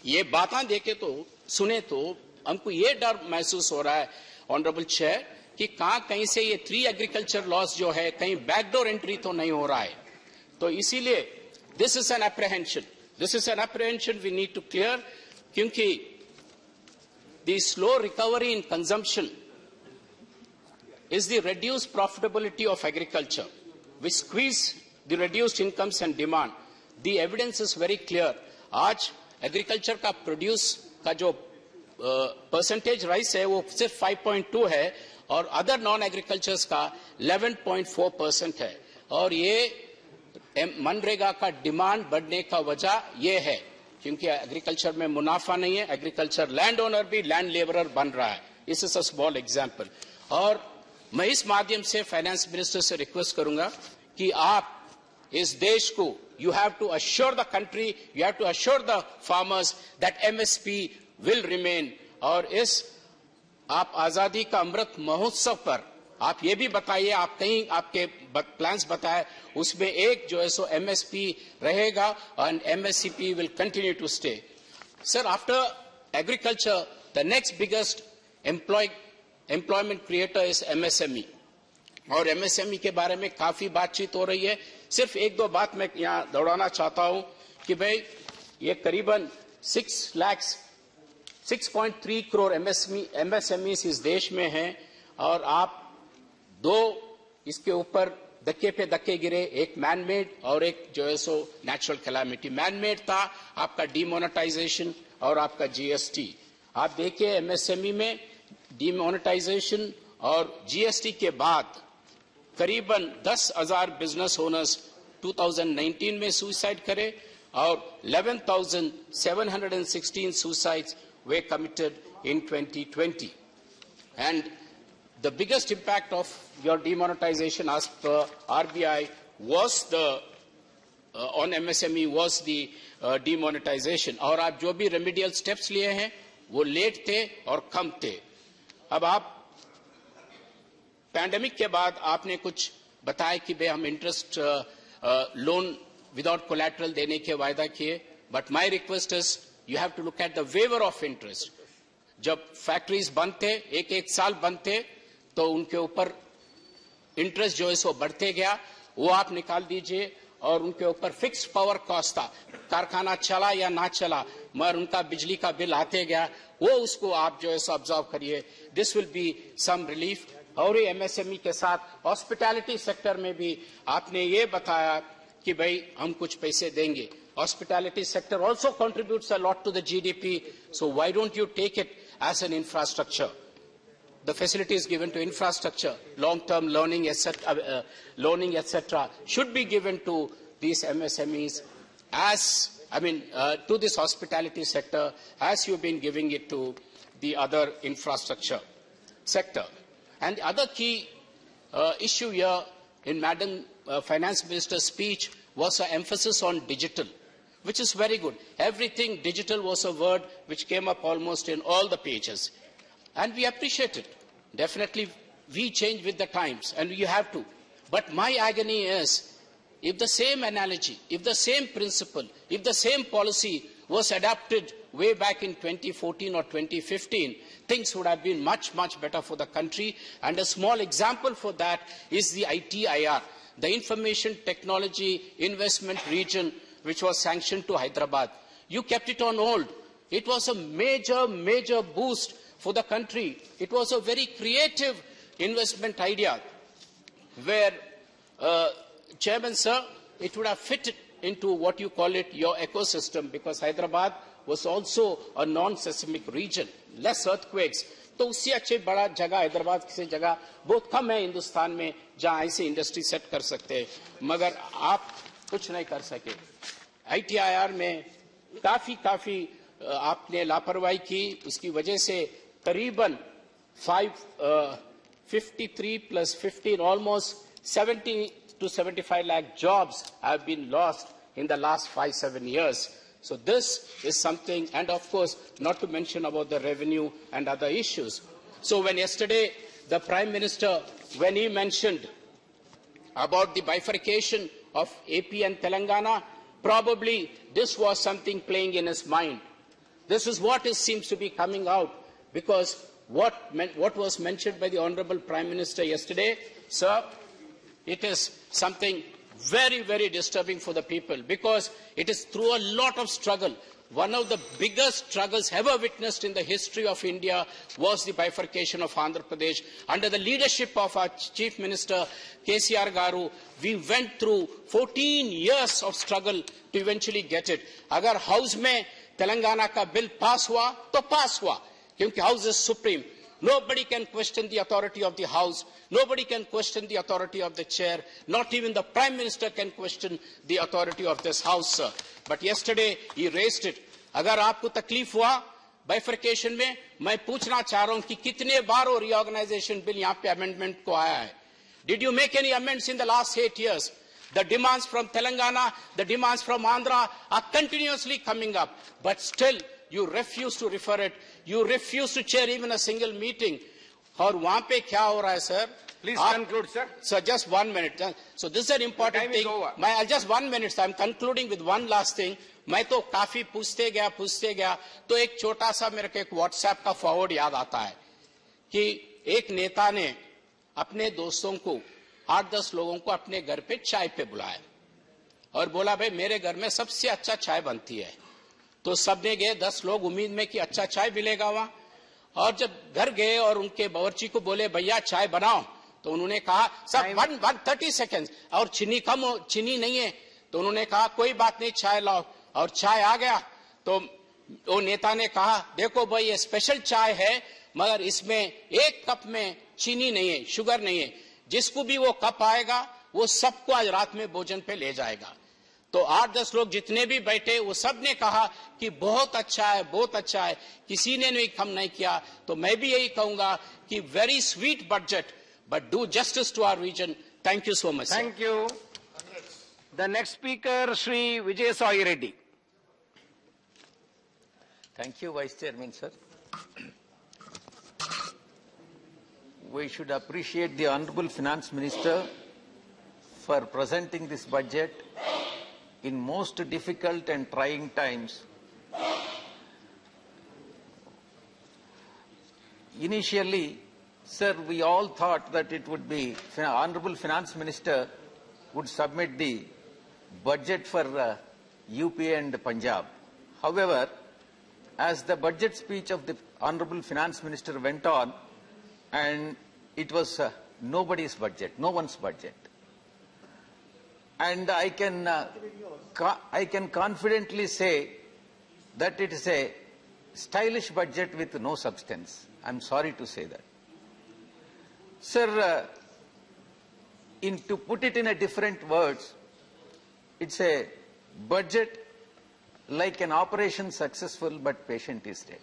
ये बातें देखे तो सुने तो हमको ये डर महसूस हो रहा है, ऑनरेबल चेयर, कि कहीं से ये 3 एग्रीकल्चर लॉस जो है कहीं बैकडोर एंट्री तो नहीं हो रहा है. तो इसीलिए this is an apprehension we need to clear. क्योंकि the slow recovery in consumption is the reduced profitability of agriculture, which squeeze the reduced incomes and demand. The evidence is very clear. आज agriculture का produce का जो percentage rise है वो सिर्फ 5.2 है और अदर नॉन एग्रीकल्चर्स का 11.4% है. और ये मनरेगा का डिमांड बढ़ने का वजह ये है क्योंकि एग्रीकल्चर में मुनाफा नहीं है. एग्रीकल्चर लैंड ओनर भी लैंड लेबरर बन रहा है. This is a small example. और मैं इस माध्यम से फाइनेंस मिनिस्टर से रिक्वेस्ट करूंगा कि आप इस देश को you have to assure the country, you have to assure the farmers that MSP will remain. और इस आप आजादी का अमृत महोत्सव पर आप ये भी बताइए, आप कहीं आपके प्लान्स बताए उसमें एक जो है सो एमएसपी रहेगा और MSCP will continue to stay. Sir, after agriculture the next biggest employment creator is MSME. और एमएसएमई के बारे में काफी बातचीत हो रही है. सिर्फ 1-2 बात मैं यहाँ दौड़ाना चाहता हूँ कि भाई ये करीबन 6.3 करोड़ एमएसएमईज इस देश में हैं और आप 2 इसके ऊपर धक्के पे धक्के गिरे. एक मैन मेड और एक जो है so natural calamity. Man made था आपका डीमोनेटाइजेशन और आपका जीएसटी. आप देखिए एमएसएमई में डीमोनेटाइजेशन और जीएसटी के बाद करीबन 10,000 बिजनेस ओनर्स 2019 में सुसाइड करे और 11,716 suicides were committed in 2020. And the biggest impact of your demonetization as per RBI was on MSME was the demonetization. और आप जो भी remedial steps लिए हैं वो लेट थे और कम थे. अब आप पैंडेमिक के बाद आपने कुछ बताया कि भाई हम इंटरेस्ट लोन विदाउट कोलैटरल देने के वायदा किए. But my request is you have to look at the waiver of interest. जब फैक्ट्रीज बंद थे, एक साल बंद थे, तो उनके ऊपर इंटरेस्ट जो है सो बढ़ते गया. वो आप निकाल दीजिए. और उनके ऊपर फिक्स पावर कॉस्ट था, कारखाना चला या ना चला मगर उनका बिजली का बिल आते गया, वो उसको आप जो है सो ऑब्जर्व करिए. This will be some relief. और एमएसएमई के साथ हॉस्पिटैलिटी सेक्टर में भी आपने ये बताया कि भाई हम कुछ पैसे देंगे. Hospitality sector also contributes a lot to the GDP. So why don't you take it as an infrastructure? The facilities given to infrastructure, long-term learning, etc., should be given to these MSMEs as to this hospitality sector, as you've been giving it to the other infrastructure sector. And the other key issue here in Madam Finance Minister's speech was an emphasis on digital, which is very good. Everything digital was a word which came up almost in all the pages. And we appreciate it. Definitely, we change with the times, and you have to. But my agony is, if the same analogy, if the same principle, if the same policy was adopted way back in 2014 or 2015, things would have been much, much better for the country. And a small example for that is the ITIR, the Information Technology Investment Region, which was sanctioned to Hyderabad. You kept it on hold. It was a major, major boost for the country. It was a very creative investment idea where, Chairman, sir, it would have fitted into what you call it, your ecosystem, because Hyderabad was also a non-seismic region, less earthquakes. तो उससे अच्छे बड़ा जगह हैदराबाद की जगह बहुत कम है हिंदुस्तान में जहां ऐसे इंडस्ट्री सेट कर सकते हैं, मगर आप कुछ नहीं कर सके. ITIR में काफी आपने लापरवाही की, उसकी वजह से करीबन 53 plus 15, almost 70 to 75 lakh jobs have been lost in the last 5-7 years. So this is something, and of course, not to mention about the revenue and other issues. So when yesterday the Prime Minister, when he mentioned about the bifurcation of AP and Telangana, probably this was something playing in his mind. This is what seems to be coming out, because what was mentioned by the Honorable Prime Minister yesterday, sir, it is something very, very disturbing for the people, because it is through a lot of struggle. One of the biggest struggles ever witnessed in the history of India was the bifurcation of Andhra Pradesh. Under the leadership of our Chief Minister, KCR Garu, we went through 14 years of struggle to eventually get it. Agar House mein Telangana ka bill pass hua, to pass hua, kyunki House is supreme. Nobody can question the authority of the House. Nobody can question the authority of the chair. Not even the Prime Minister can question the authority of this House, sir. But yesterday, he raised it. Agar aapko takleef hua, bifurcation mein, main पूछना चाह रहा हूं कि कितने बार वो reorganization bill यहाँ पे amendment को आया है? Did you make any amendments in the last 8 years? The demands from Telangana, the demands from Andhra are continuously coming up. But still, you refuse to refer it. You refuse to chair even a single meeting. और वहाँ पे क्या हो रहा है, sir? Please conclude, sir. Sir, just 1 minute. So this is an important thing. Just 1 minute. So I'm concluding with one last thing. मैं तो काफी पूछते गया, तो एक छोटा सा मेरे को एक WhatsApp का फॉरवर्ड याद आता है कि एक नेता ने अपने दोस्तों को 8-10 लोगों को अपने घर पे चाय पे बुलाया और बोला, भाई मेरे घर में सबसे अच्छा चाय बनती है. तो सबने गए, 10 लोग उम्मीद में कि अच्छा चाय मिलेगा वहां. और जब घर गए और उनके बावर्ची को बोले, भैया चाय बनाओ, तो उन्होंने कहा, सब 130 सेकेंड और चीनी नहीं है. तो उन्होंने कहा, कोई बात नहीं, चाय लाओ. और चाय आ गया. तो वो नेता ने कहा, देखो भाई ये स्पेशल चाय है, मगर इसमें एक कप में चीनी नहीं है, शुगर नहीं है. जिसको भी वो कप आएगा, वो सबको आज रात में भोजन पे ले जाएगा. तो 8-10 लोग जितने भी बैठे, वो सब ने कहा कि बहुत अच्छा है, बहुत अच्छा है. किसी ने भी कम नहीं किया. तो मैं भी यही कहूंगा कि very sweet budget, but do justice to our region. Thank you so much. Thank you. The next speaker, Shri Vijay Sai Reddy. Thank you, Vice Chairman, sir. We should appreciate the Honorable Finance Minister for presenting this budget in most difficult and trying times. Initially, sir, we all thought that it would be Honorable Finance Minister would submit the budget for UP and Punjab. However, as the budget speech of the Honorable Finance Minister went on, and it was nobody's budget, no one's budget. And I can confidently say that it is a stylish budget with no substance. I'm sorry to say that. Sir, to put it in a different words, it's a budget like an operation successful but patient is dead.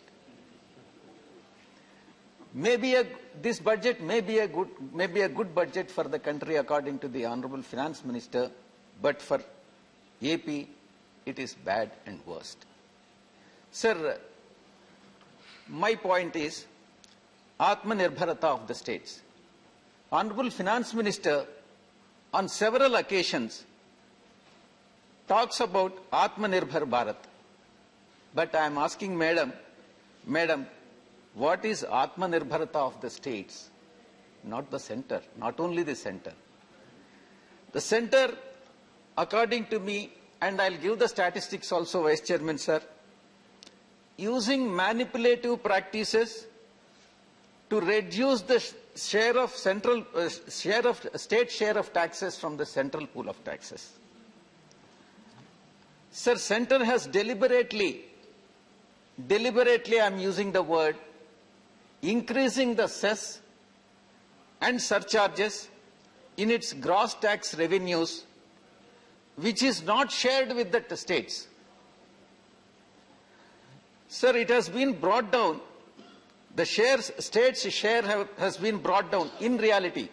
This budget may be a good budget for the country according to the Honorable Finance Minister, but for AP it is bad and worst. Sir, my point is Atmanirbharata of the states. Honorable Finance Minister on several occasions talks about Atmanirbhar Bharat. But I am asking Madam, what is Atmanirbharata of the states? Not the center, not only the center. The center, according to me, and I'll give the statistics also, Vice Chairman, sir, using manipulative practices to reduce the share of state share of taxes from the central pool of taxes. Sir, center has deliberately I am using the word, increasing the cess and surcharges in its gross tax revenues, which is not shared with the states. Sir, it has been brought down. The states' share has been brought down. In reality,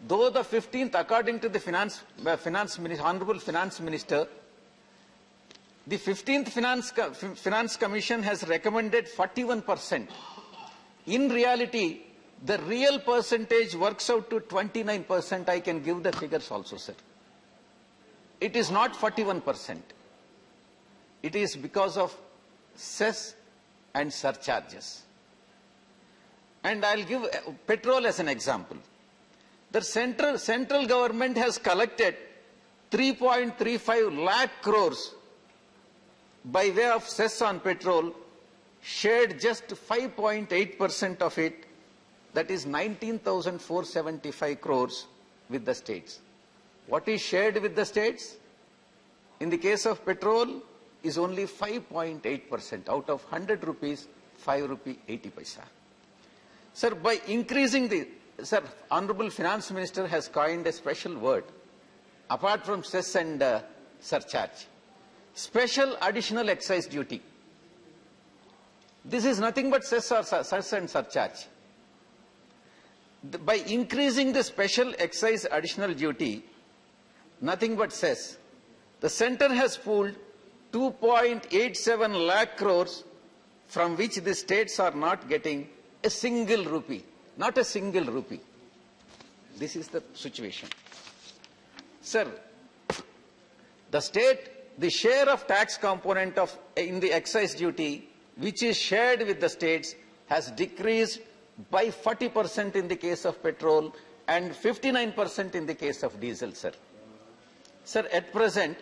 though the 15th, according to the Honorable Finance Minister, the 15th Finance Commission has recommended 41%. In reality, the real percentage works out to 29%. I can give the figures also, sir. It is not 41%. It is because of cess and surcharges. And I'll give petrol as an example. The central government has collected 3.35 lakh crores by way of cess on petrol, shared just 5.8% of it, that is 19,475 crores with the states. What is shared with the states? In the case of petrol, is only 5.8%. Out of 100 rupees, 5 rupee 80 paisa. Sir, by increasing the, sir, Honorable Finance Minister has coined a special word, apart from cess and surcharge. Special additional excise duty. This is nothing but cess and surcharge. By increasing the special excise additional duty, nothing but cess, the center has pooled 2.87 lakh crores, from which the states are not getting a single rupee. Not a single rupee. This is the situation. Sir, the share of tax component in the excise duty, which is shared with the states, has decreased by 40% in the case of petrol and 59% in the case of diesel, sir. Sir, at present,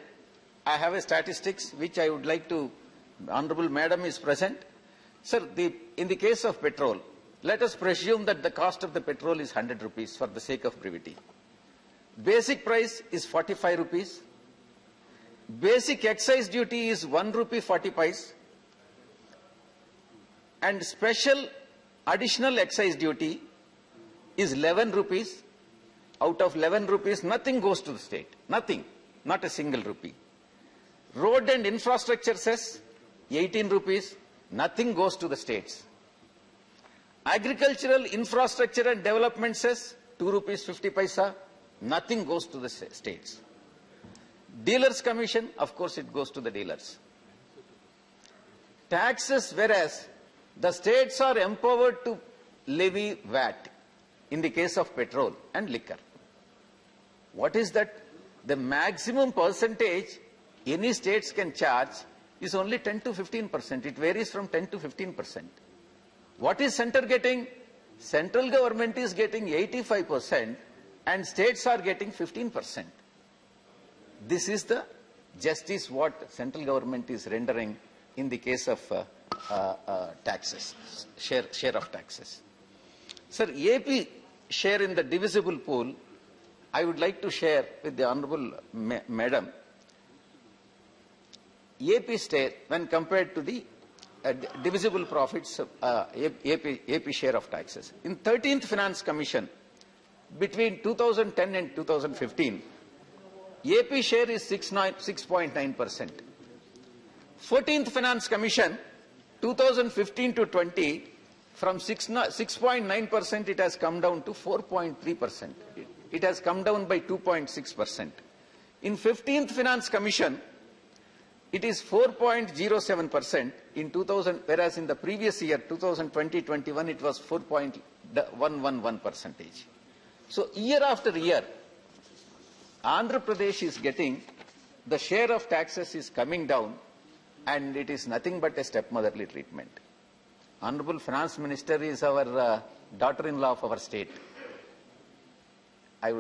I have a statistics which I would like to, Honorable Madam is present. Sir, in the case of petrol, let us presume that the cost of the petrol is 100 rupees for the sake of brevity. Basic price is 45 rupees. Basic excise duty is 1 rupee 40 paise. And special additional excise duty is 11 rupees. Out of 11 rupees, nothing goes to the state. Nothing. Not a single rupee. Road and infrastructure cess, 18 rupees. Nothing goes to the states. Agricultural infrastructure and development cess, 2 rupees 50 paisa. Nothing goes to the states. Dealers commission, of course it goes to the dealers. Taxes, whereas the states are empowered to levy VAT in the case of petrol and liquor. What is that? The maximum percentage any states can charge is only 10 to 15%. It varies from 10 to 15%. What is center getting? Central government is getting 85% and states are getting 15%. This is the justice what central government is rendering in the case of taxes, share of taxes. Sir, AP share in the divisible pool, I would like to share with the Honorable Madam. AP state, when compared to the divisible profits, AP share of taxes. In 13th Finance Commission, between 2010 and 2015, AP share is 6.9%. 14th Finance Commission, 2015 to 20, from 6.9% it has come down to 4.3%. It has come down by 2.6%. In 15th Finance Commission, it is 4.07% in 2000, whereas in the previous year, 2020-21, it was 4.111%. So year after year, Andhra Pradesh is getting, the share of taxes is coming down, and it is nothing but a stepmotherly treatment. Honorable Finance Minister is our daughter-in-law of our state. I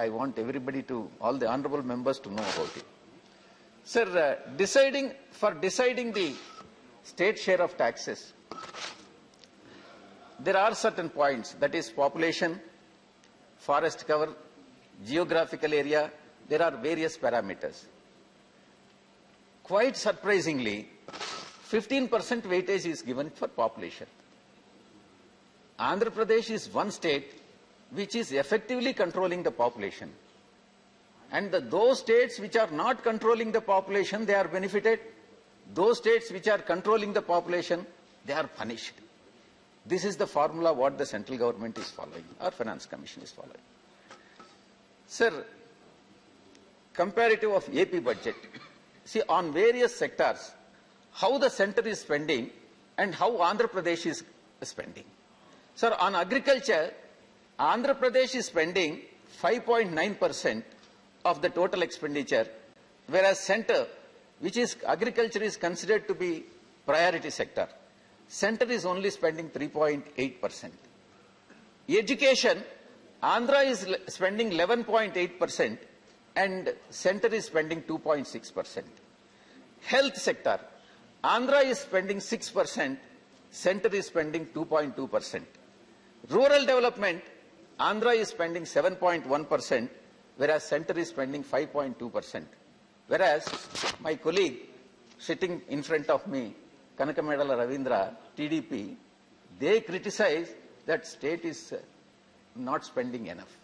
want everybody to, all the honorable members to know about it. Sir, deciding the state share of taxes, there are certain points, that is population, forest cover, geographical area, there are various parameters. Quite surprisingly, 15% weightage is given for population. Andhra Pradesh is one state which is effectively controlling the population. And those states which are not controlling the population, they are benefited. Those states which are controlling the population, they are punished. This is the formula what the central government is following, or Finance Commission is following. Sir, comparative of AP budget. See, on various sectors, how the center is spending and how Andhra Pradesh is spending. Sir, on agriculture, Andhra Pradesh is spending 5.9% of the total expenditure, whereas center, which is agriculture, is considered to be priority sector. Center is only spending 3.8%. Education, Andhra is spending 11.8% and center is spending 2.6%. Health sector, Andhra is spending 6%, center is spending 2.2%. Rural development, Andhra is spending 7.1%, whereas center is spending 5.2%. Whereas my colleague sitting in front of me, Kanakamedala Ravindra, TDP, they criticize that state is not spending enough.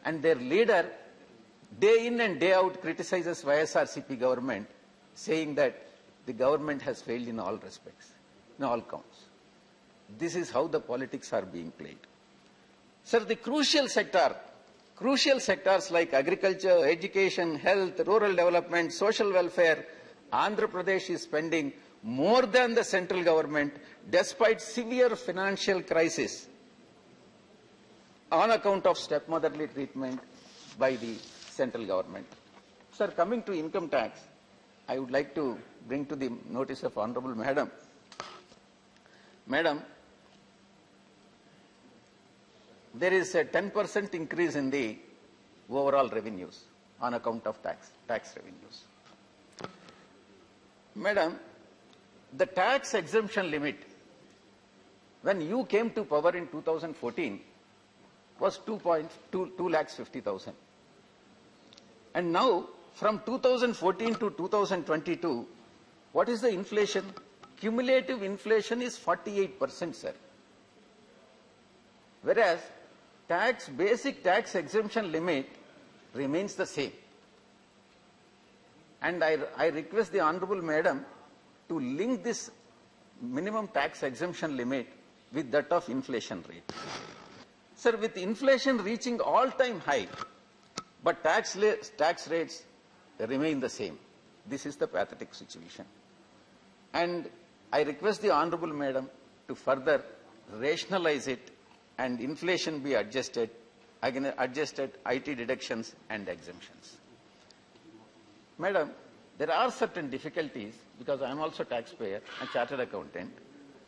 And their leader, day in and day out, criticizes YSRCP government, saying that the government has failed in all respects, in all counts. This is how the politics are being played. Sir, the crucial sectors like agriculture, education, health, rural development, social welfare, Andhra Pradesh is spending more than the central government despite severe financial crisis on account of stepmotherly treatment by the central government. Sir, coming to income tax, I would like to bring to the notice of Honorable Madam. Madam, there is a 10% increase in the overall revenues on account of tax revenues. Madam, the tax exemption limit, when you came to power in 2014, was 2,50,000. And now, from 2014 to 2022, what is the inflation? Cumulative inflation is 48%, sir. Whereas, basic tax exemption limit remains the same. And I request the Honorable Madam to link this minimum tax exemption limit with that of inflation rate. Sir, with inflation reaching all-time high, but tax rates remain the same. This is the pathetic situation. And I request the Honorable Madam to further rationalize it and inflation be adjusted, again adjusted IT deductions and exemptions. Madam, there are certain difficulties, because I am also taxpayer and chartered accountant.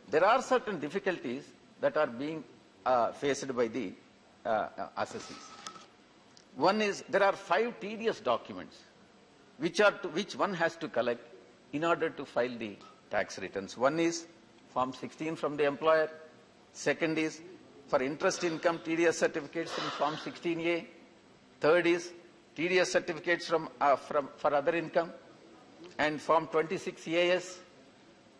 There are certain difficulties that are being faced by the assessees. One is, there are 5 tedious documents which one has to collect in order to file the tax returns. One is Form 16 from the employer. Second is for interest income TDS certificates in Form 16A. Third is TDS certificates for other income, and Form 26 EAS,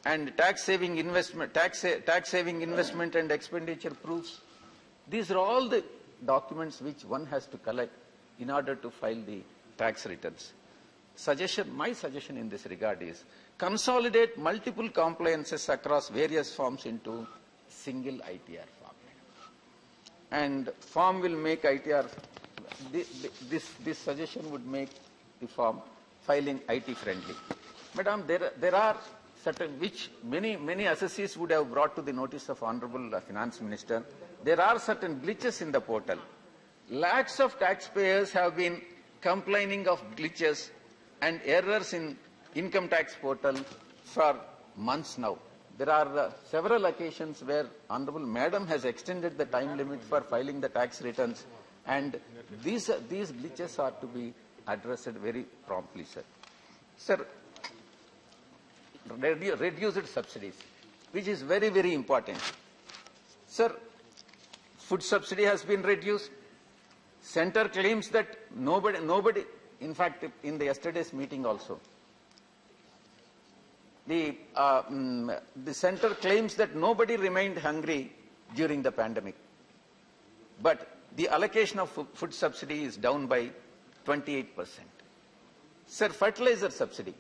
and tax saving investment and expenditure proofs. These are all the documents which one has to collect in order to file the tax returns. my suggestion in this regard is consolidate multiple compliances across various forms into single ITR form. And form will make ITR, this suggestion would make the form filing IT friendly. Madam, there are certain, which many assessees would have brought to the notice of Honorable Finance Minister. There are certain glitches in the portal. Lakhs of taxpayers have been complaining of glitches and errors in income tax portal for months now. There are several occasions where Honorable Madam has extended the time limit for filing the tax returns, and these glitches are to be addressed very promptly, sir. Sir, reduced subsidies, which is very, very important. Sir, food subsidy has been reduced. Center claims that nobody, in fact, in the yesterday's meeting also, the center claims that nobody remained hungry during the pandemic. But the allocation of food subsidy is down by 28%. Sir, fertilizer subsidy.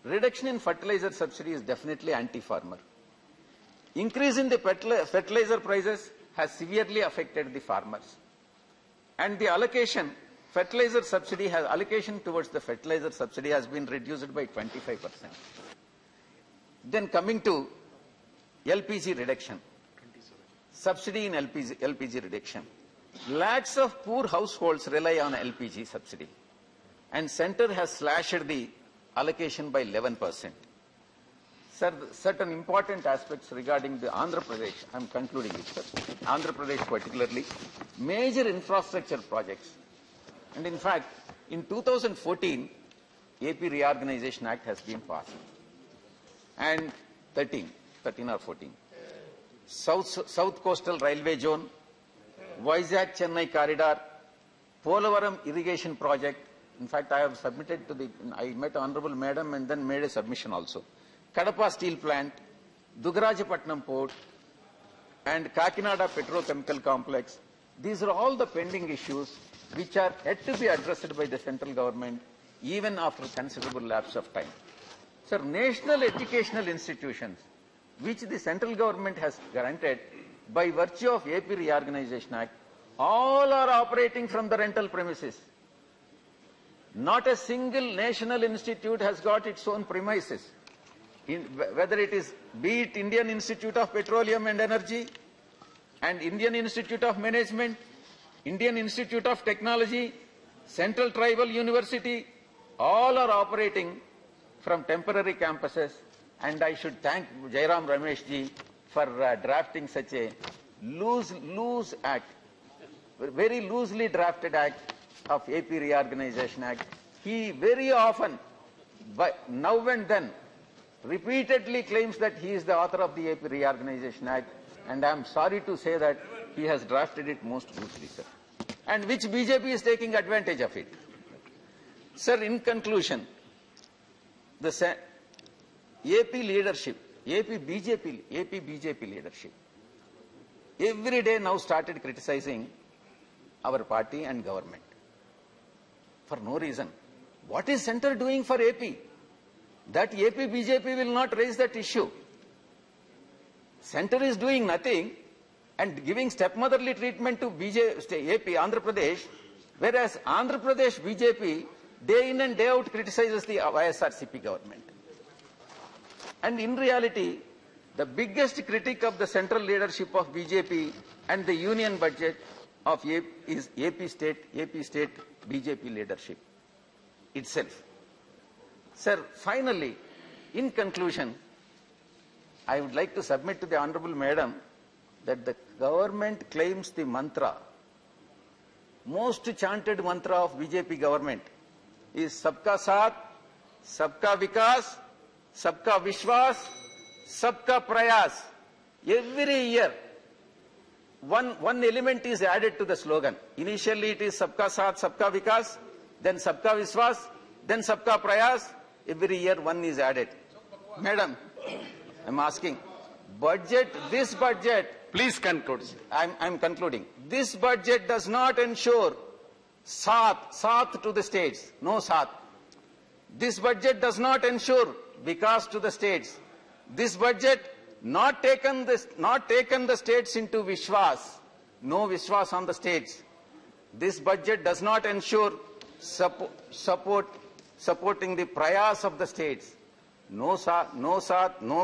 Reduction in fertilizer subsidy is definitely anti-farmer. Increase in the fertilizer prices has severely affected the farmers. And the allocation, fertilizer subsidy has, allocation towards the fertilizer subsidy has been reduced by 25%. Then coming to LPG reduction, subsidy in LPG reduction. Lakhs of poor households rely on LPG subsidy, and center has slashed the allocation by 11%. Sir, certain important aspects regarding the Andhra Pradesh, I am concluding it, sir. Andhra Pradesh particularly, major infrastructure projects. And in fact, in 2014, AP Reorganization Act has been passed. And 13 or 14. South Coastal Railway Zone, Vizag-Chennai Corridor, Polavaram Irrigation Project. In fact, I have submitted to the, I met Honorable Madam and then made a submission also. Kadapa Steel Plant, Dugarajapatnam Port, and Kakinada Petrochemical Complex. These are all the pending issues which are yet to be addressed by the central government even after considerable lapse of time. Sir, national educational institutions which the central government has granted by virtue of AP Reorganization Act, all are operating from the rental premises. Not a single national institute has got its own premises. Whether it is, be it Indian Institute of Petroleum and Energy and Indian Institute of Management, Indian Institute of Technology, Central Tribal University, all are operating from temporary campuses, and I should thank Jairam Ramesh ji for drafting such a loose act, very loosely drafted act of AP Reorganization Act. He very often, now and then, repeatedly claims that he is the author of the AP Reorganization Act, and I am sorry to say that he has drafted it most loosely, sir, and which BJP is taking advantage of it. Sir, in conclusion, the AP leadership, AP BJP leadership, every day now started criticizing our party and government for no reason. What is center doing for AP? That AP BJP will not raise that issue. Center is doing nothing and giving stepmotherly treatment to AP, Andhra Pradesh, whereas Andhra Pradesh BJP day in and day out criticizes the YSRCP government. And in reality, the biggest critic of the central leadership of BJP and the union budget of AP is AP state BJP leadership itself. Sir, finally, in conclusion, I would like to submit to the Honorable Madam that the government claims the mantra, most chanted mantra of BJP government is Sabka Saath, Sabka Vikas, Sabka Vishwas, Sabka Prayas. Every year, one element is added to the slogan. Initially it is Sabka Saath, Sabka Vikas, then Sabka Vishwas, then Sabka Prayas. Every year one is added. Madam, I'm asking, this budget... Please conclude. I'm concluding. This budget does not ensure Saath to the states. No Saath. This budget does not ensure vikas to the states. This budget not taken the states into Vishwas, no Vishwas on the states. This budget does not ensure supporting the prayas of the states. No Saath, no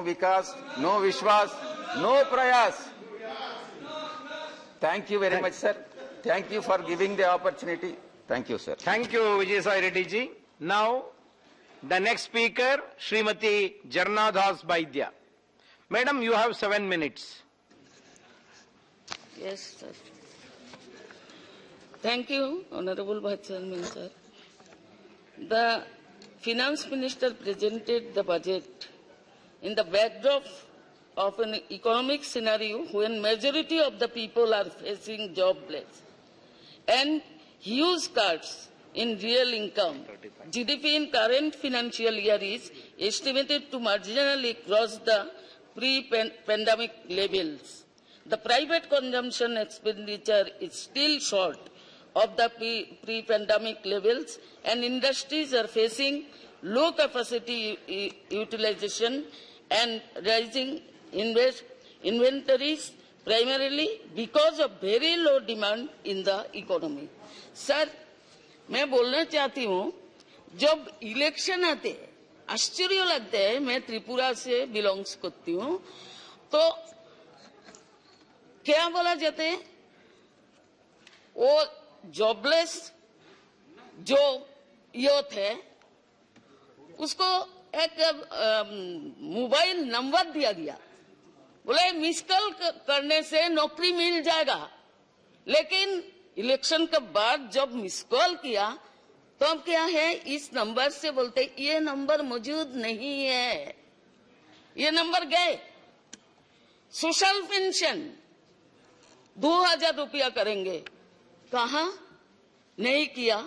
Vikas, no Vishwas, no prayas. Thank you very much, sir. Thank you for giving the opportunity. Thank you, sir. Thank you, Vijay Reddy ji. Now, the next speaker, Srimati Jarna Das Baidya. Madam, you have 7 minutes. Yes, sir. Thank you, Honorable Vice Chairman, sir. The Finance Minister presented the budget in the backdrop of an economic scenario when majority of the people are facing jobless and huge cuts in real income. GDP in current financial year is estimated to marginally cross the pre-pandemic levels. The private consumption expenditure is still short of the pre-pandemic levels, and industries are facing low capacity utilization and rising inventories primarily because of very low demand in the economy. Sir, मैं बोलना चाहती हूँ, जब election आते हैं, आश्चर्य लगता है, मैं त्रिपुरा से बिलोंग्स करती हूँ, तो क्या बोला जाता है, वो जॉबलेस जो यूथ है, उसको एक मोबाइल नंबर दिया गया, बोले मिस कॉल करने से नौकरी मिल जाएगा, लेकिन इलेक्शन के बाद जब मिस कॉल किया तो अब क्या है, इस नंबर से बोलते ये नंबर मौजूद नहीं है, ये नंबर गए। सोशल पेंशन 2000 रुपया करेंगे, कहा नहीं किया,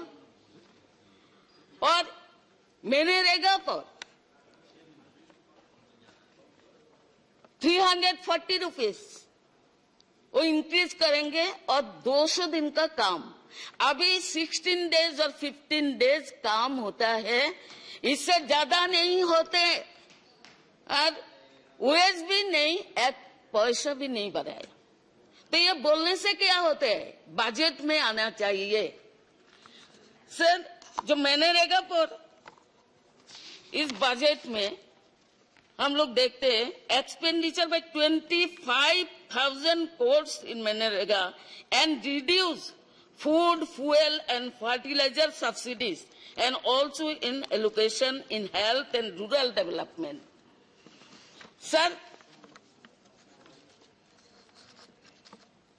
और मनरेगा पर 340 रुपीज वो इंक्रीज करेंगे, और 200 दिन का काम, अभी 16 डेज और 15 डेज काम होता है, इससे ज्यादा नहीं होते, और वेज भी नहीं, एक पैसा भी नहीं बढ़ाया। तो ये बोलने से क्या होते है, बजट में आना चाहिए। सर, जो मनरेगा पर इस बजट में हम लोग देखते हैं expenditure bye 25,000 crores in MNREGA and reduce food, fuel and fertilizer subsidies, and also in allocation in health and rural development. Sir,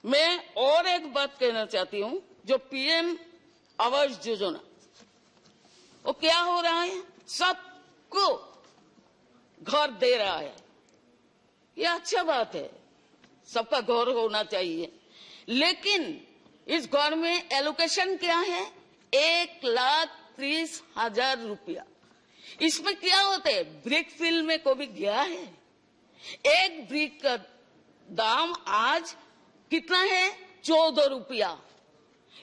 मैं और एक बात कहना चाहती हूँ, जो पीएम आवास योजना, वो क्या हो रहा है, सबको घर दे रहा है, ये अच्छा बात है, सबका घर होना चाहिए, लेकिन इस घर में एलोकेशन क्या है, 1,30,000 रुपया। इसमें क्या होता है, ब्रिक फिल में कोई भी गया है, एक ब्रिक का दाम आज कितना है, 14 रुपया।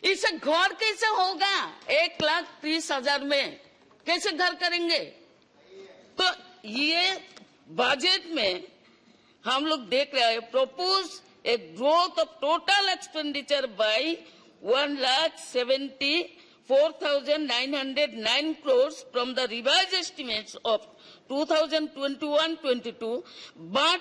इससे घर कैसे होगा, 1,30,000 में कैसे घर करेंगे। तो ये बजट में हम लोग देख रहे हैं, propose a growth of total expenditure by 1,74,909 crores from the revised estimates of 2021-22, but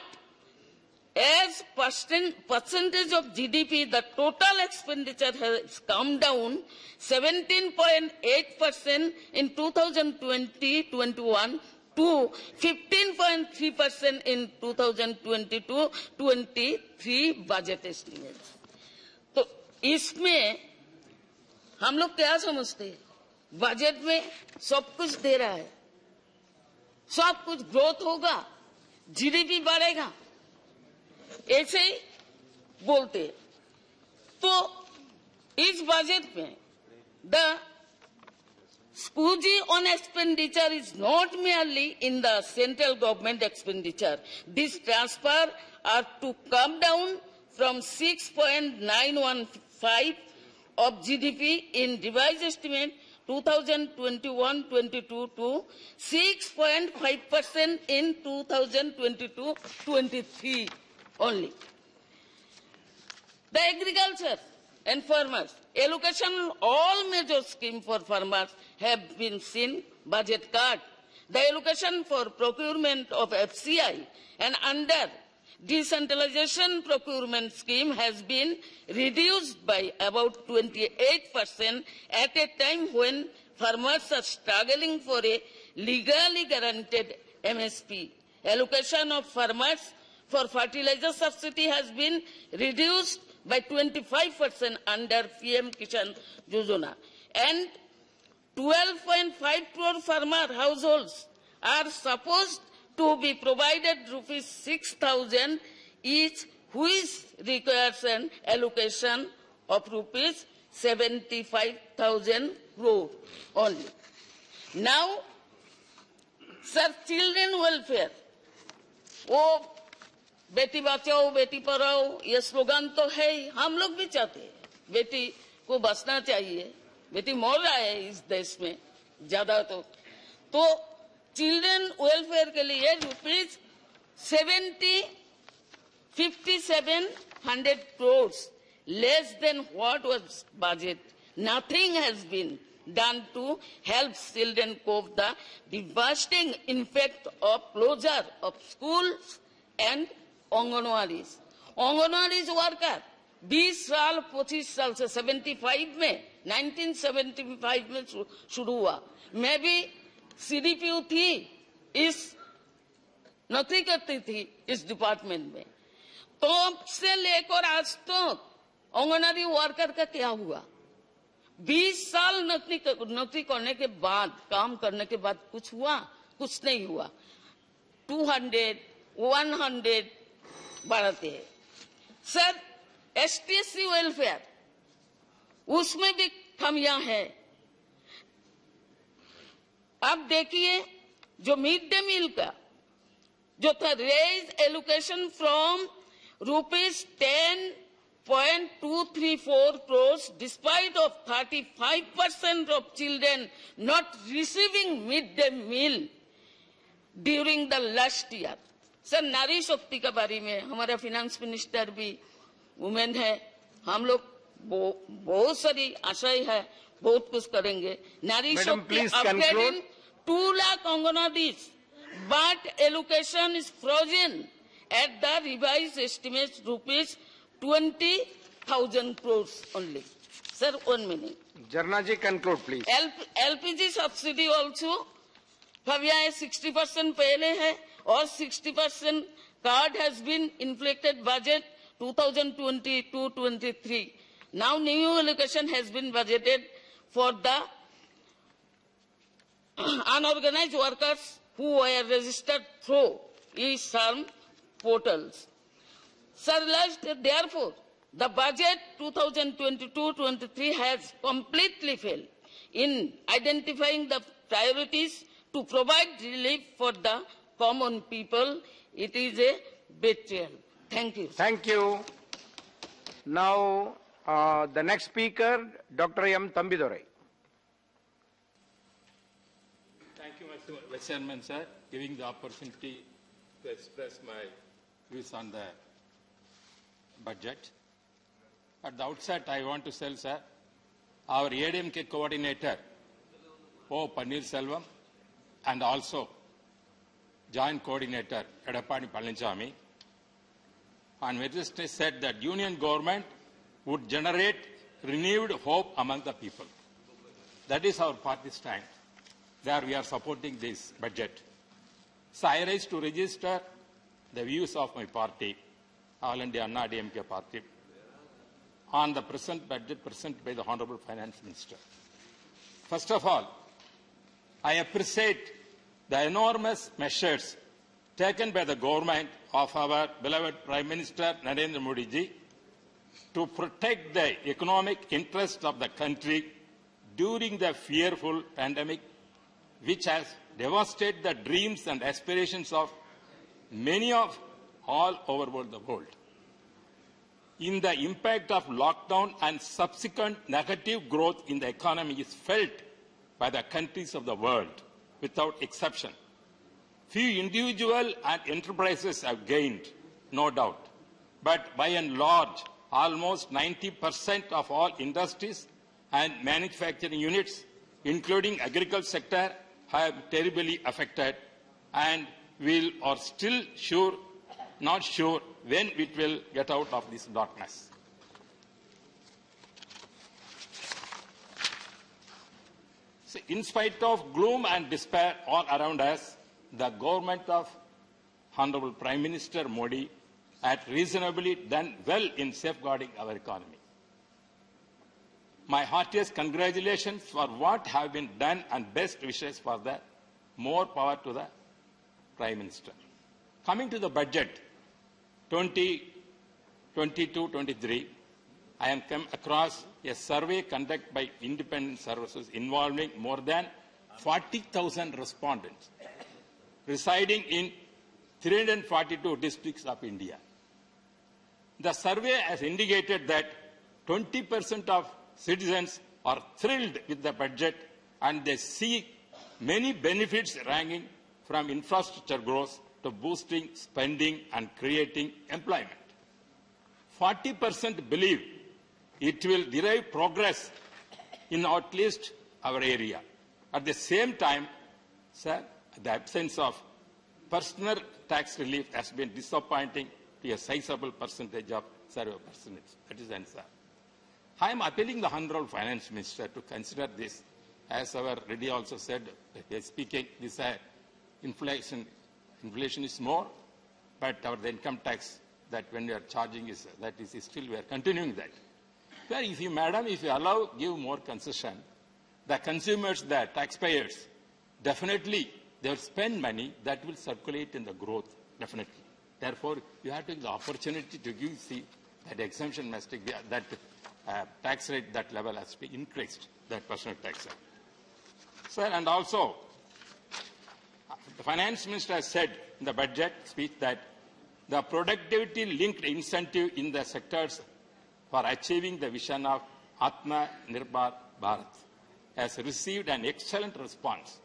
as percentage of GDP, the total expenditure has come down 17.8% in 2020-21 to 15.3% in 2022-23 budget estimates. तो इसमें हम लोग क्या समझते हैं, बजट में सब कुछ दे रहा है, सब कुछ ग्रोथ होगा, जीडीपी बढ़ेगा, ऐसे ही बोलते हैं। तो इस बजट में the squeegee on expenditure is not merely in the central government expenditure. This transfer are to come down from 6.915 of GDP in revised estimate 2021-22 to 6.5% in 2022-23 only. The agriculture and farmers, allocation on all major schemes for farmers have been seen budget cut. The allocation for procurement of FCI and under decentralization procurement scheme has been reduced by about 28% at a time when farmers are struggling for a legally guaranteed MSP. Allocation of farmers for fertilizer subsidy has been reduced by 25% under PM Kisan Yojana, and 12.5 crore farmer households are supposed to be provided rupees 6,000 each, which requires an allocation of rupees 75,000 crore only. Now, sir, children welfare, वो बेटी बचाओ बेटी पढ़ाओ ये slogan तो है ही, हम लोग भी चाहते हैं बेटी को बचना चाहिए, बेटी मर रहा है इस देश में ज्यादा, तो चिल्ड्रन वेलफेयर के लिए rupees 5700 crores less than what was budget. Nothing has been done to help children cope the devastating impact of closure of schools and Anganwadis. Anganwadis worker 20 साल 25 साल से 75 में 1975 में शुरू हुआ, मैं भी CDPO थी, इस नौकरी करती थी इस डिपार्टमेंट में, तो से लेकर आज तक आंगनवाड़ी वर्कर का क्या हुआ? 20 साल नौकरी करने के बाद, काम करने के बाद कुछ हुआ? कुछ नहीं हुआ। 200, 100 बढ़ाते हैं। सर, STSC वेलफेयर, उसमें भी खामियां हैं। आप देखिए, जो मिड डे मील का जो था, raise allocation from rupees 10.234 crores despite of 35% of children not receiving midday meal during the last year. Sir, नारी शक्ति के बारे में हमारा फाइनेंस मिनिस्टर भी वुमेन है, हम लोग बहुत सारी आशाएं है, बहुत कुछ करेंगे। नारी शक्ति upgrading 2 lakh Anganwadis, but allocation is frozen at the revised estimates rupees 20,000 crores only. Sir, 1 minute. Jarna ji, conclude please. LPG subsidy also, Bhavya 60% पहले है और 60% card has been inflated budget 2022-23. Now new allocation has been budgeted for the unorganized workers who were registered through e-SARM portals. Sir, therefore, the budget 2022-23 has completely failed in identifying the priorities to provide relief for the common people. It is a betrayal. Thank you. Thank you. Now, the next speaker, Dr. M. Tambidurai. Thank you, Mr. Vice Chairman, sir, giving the opportunity to express my views on the budget. At the outset, I want to tell, sir, our ADMK coordinator, O. Pannirselvam, and also Joint Coordinator, Edappadi Palaniswamy, on Wednesday said that Union government would generate renewed hope among the people. That is our party's stand. There we are supporting this budget. So I rise to register the views of my party, All India Anna DMK party, on the present budget presented by the Honorable Finance Minister. First of all, I appreciate the enormous measures taken by the government of our beloved Prime Minister Narendra Modi ji to protect the economic interest of the country during the fearful pandemic, which has devastated the dreams and aspirations of many of all over the world. In the impact of lockdown and subsequent negative growth in the economy is felt by the countries of the world without exception. Few individuals and enterprises have gained, no doubt, but by and large, almost 90% of all industries and manufacturing units, including agriculture sector, have terribly affected, and we are still not sure when it will get out of this darkness. So, in spite of gloom and despair all around us, the government of Honorable Prime Minister Modi had reasonably done well in safeguarding our economy. My heartiest congratulations for what have been done and best wishes for the more power to the Prime Minister. Coming to the budget 2022-23, I have come across a survey conducted by independent services involving more than 40,000 respondents residing in 342 districts of India. The survey has indicated that 20% of citizens are thrilled with the budget and they see many benefits ranging from infrastructure growth to boosting spending and creating employment. 40% believe it will derive progress in at least our area. At the same time, sir, the absence of personal tax relief has been disappointing to a sizable percentage of survey percentage. That is the answer. I am appealing the Honorable Finance Minister to consider this. As our Reddy also said, speaking, this inflation is more, but our the income tax that when we are charging is that is still we are continuing that. Well, if you, madam, if you allow, give more concession, the consumers, the taxpayers, definitely they will spend money that will circulate in the growth, definitely. Therefore, you have to give the opportunity to give, see, that exemption must be, that tax rate, that level has to be increased, that personal tax rate. Sir, and also, the Finance Minister has said in the budget speech that the productivity-linked incentive in the sectors for achieving the vision of Atma Nirbhar Bharat has received an excellent response.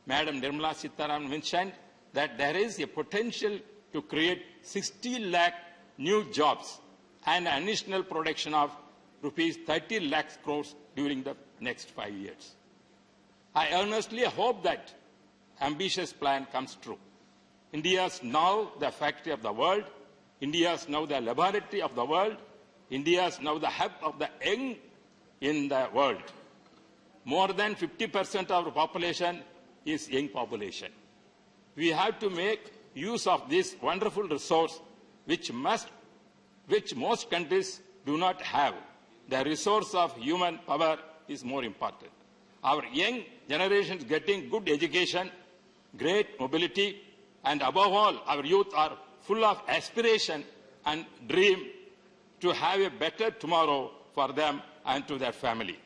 Madam Nirmala Sitaraman mentioned that there is a potential to create 60 lakh new jobs and an additional production of rupees 30 lakh crores during the next 5 years. I earnestly hope that ambitious plan comes true. India is now the factory of the world. India is now the laboratory of the world. India is now the hub of the young in the world. More than 50% of the population is young population. We have to make use of this wonderful resource which most countries do not have. The resource of human power is more important. Our young generation is getting good education, great mobility, and above all, our youth are full of aspiration and dream to have a better tomorrow for them and to their family.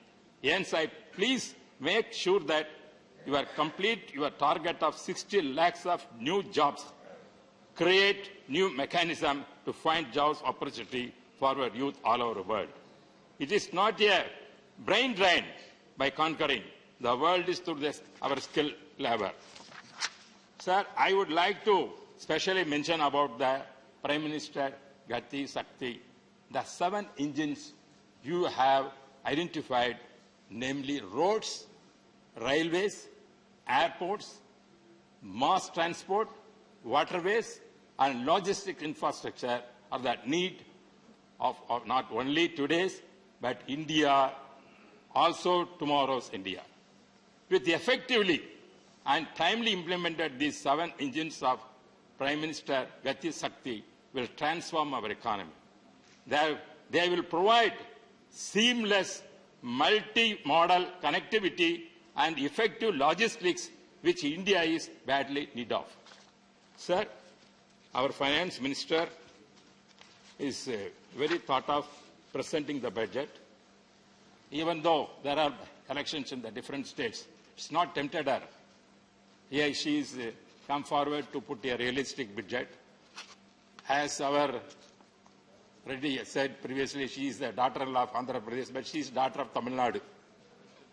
Hence, I please make sure that you are complete your target of 60 lakhs of new jobs. Create new mechanism to find jobs opportunity for our youth all over the world. It is not a brain drain by conquering. The world is through this, our skill labor. Sir, I would like to specially mention about the Prime Minister Gati Shakti, the 7 engines you have identified, namely roads, railways, airports, mass transport, waterways, and logistic infrastructure are the need of not only today's, but India, also tomorrow's India. With effectively and timely implemented, these 7 engines of Prime Minister Gati Shakti will transform our economy. They will provide seamless, multi-modal connectivity and effective logistics, which India is badly need of. Sir, our Finance Minister is very thought of presenting the budget. Even though there are elections in the different states, it's not tempted her. Here she is come forward to put a realistic budget. As our Reddy said previously, she is the daughter-in-law of Andhra Pradesh, but she is daughter of Tamil Nadu.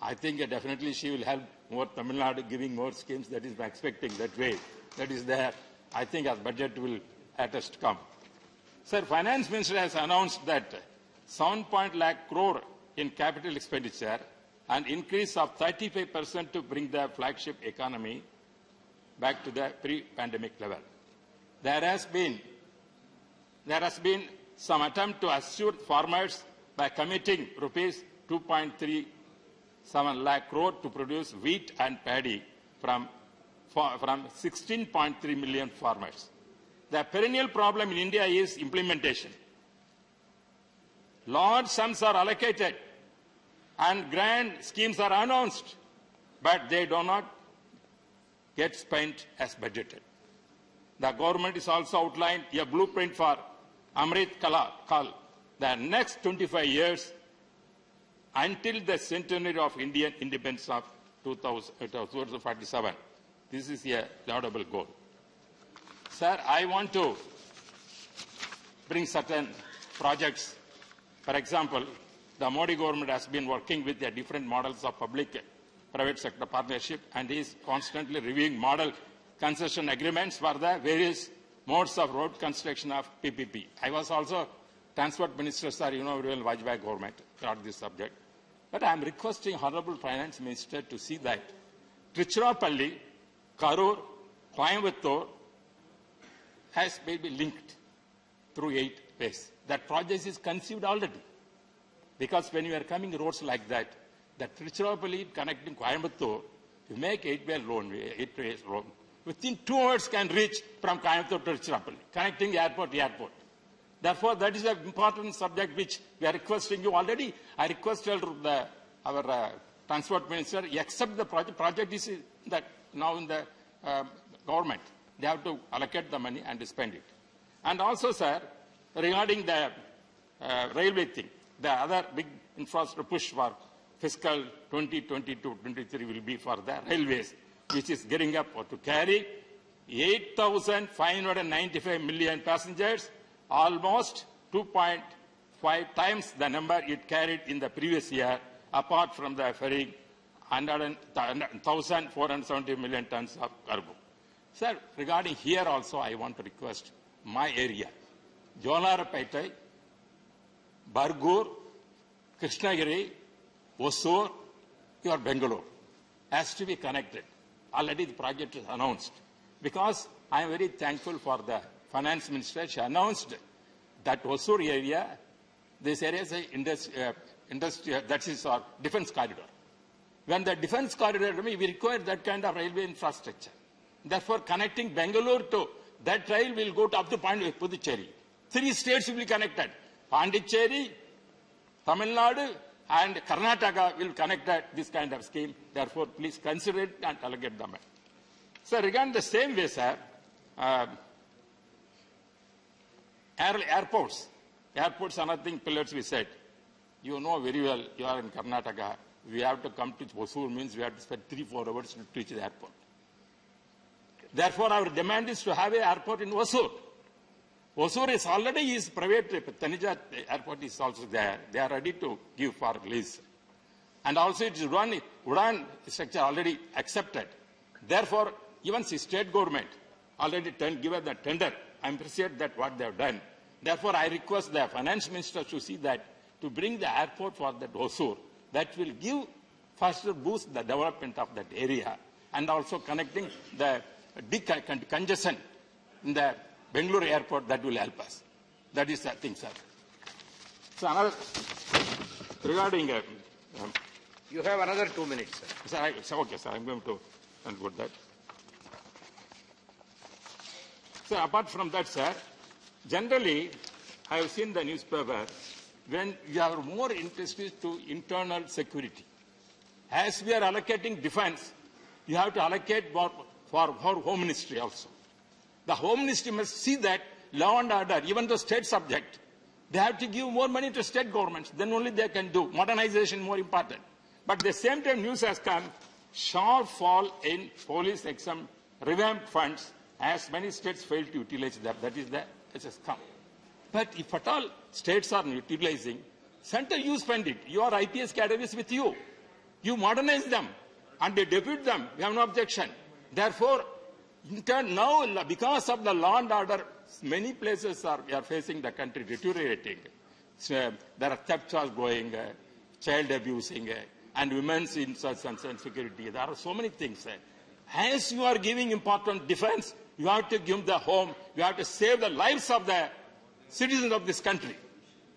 I think definitely she will help more Tamil Nadu, giving more schemes. That is, expecting that way. That is there. I think our budget will at us come. Sir, Finance Minister has announced that 7.1 lakh crore in capital expenditure, an increase of 35% to bring the flagship economy back to the pre-pandemic level. There has been some attempt to assure farmers by committing rupees 2.37 lakh crore to produce wheat and paddy from 16.3 million farmers. The perennial problem in India is implementation. Large sums are allocated and grand schemes are announced, but they do not get spent as budgeted. The government is also outlined a blueprint for Amrit Kal, the next 25 years until the centenary of Indian independence of 2047. This is a laudable goal. Sir, I want to bring certain projects. For example, the Modi government has been working with the different models of public-private sector partnership and is constantly reviewing model concession agreements for the various modes of road construction of PPP. I was also Transport Minister, sir, you know, Vajpayee government on this subject. But I am requesting Honorable Finance Minister to see that Tiruchirappalli, Karur, Coimbatore has maybe linked through 8 ways. That project is conceived already. Because when you are coming roads like that, the Tiruchirappalli connecting Coimbatore, you make 8-way road. Within 2 hours can reach from Coimbatore to Tiruchirappalli, connecting airport to airport. Therefore, that is an important subject which we are requesting you already. I requested our Transport Minister accept the project. Project is that now in the government. They have to allocate the money and spend it. And also, sir, regarding the railway thing, the other big infrastructure push for fiscal 2022-23 will be for the railways, which is getting up to carry 8,595 million passengers, almost 2.5 times the number it carried in the previous year, apart from the ferrying 1,470 million tons of cargo. Sir, regarding here also, I want to request my area, Jolarapete, Bargur, Krishnagiri, Hosur, your Bangalore, has to be connected. Already the project is announced. Because I am very thankful for the Finance Minister. She announced that Hosur area, this area is an industry, that is our defense corridor. When the defense corridor, we require that kind of railway infrastructure. Therefore, connecting Bangalore to that rail will go to up to Puducherry. 3 states will be connected. Pondicherry, Tamil Nadu, and Karnataka will connect this kind of scheme. Therefore, please consider it and allocate the money. So, regarding the same way, sir, airports. Airports are nothing pillars, we said. You know very well, you are in Karnataka. We have to come to Hosur, means we have to spend 3-4 hours to reach the airport. Therefore, our demand is to have an airport in Hosur. Hosur is already private. Tanija airport is also there. They are ready to give for lease. And also it is Udan structure already accepted. Therefore, even the state government already given the tender. I appreciate that what they have done. Therefore, I request the Finance Minister to see that to bring the airport for that Hosur, that will give faster boost the development of that area and also connecting the decongestion in the Bangalore airport, that will help us. That is the thing, sir. So another, regarding... you have another 2 minutes, sir. Okay, sir, I'm going to conclude that. So apart from that, sir, generally, I have seen the newspaper, when you are more interested to internal security. As we are allocating defense, you have to allocate for Home Ministry also. The Home Ministry must see that law and order, even the state subject, they have to give more money to state governments. Then only they can do. Modernization more important. But at the same time, news has come, sharp fall in police exam revamped funds, as many states fail to utilize them. That is the come. But if at all states are utilizing, center you spend it. Your IPS cadre is with you. You modernize them and you depute them. We have no objection. Therefore, in turn, now, because of the law and order, many places we are facing the country deteriorating. So, there are thefts are going, child abusing, and women's insurgence and security. There are so many things. As you are giving important defense, you have to give the home, you have to save the lives of the citizens of this country.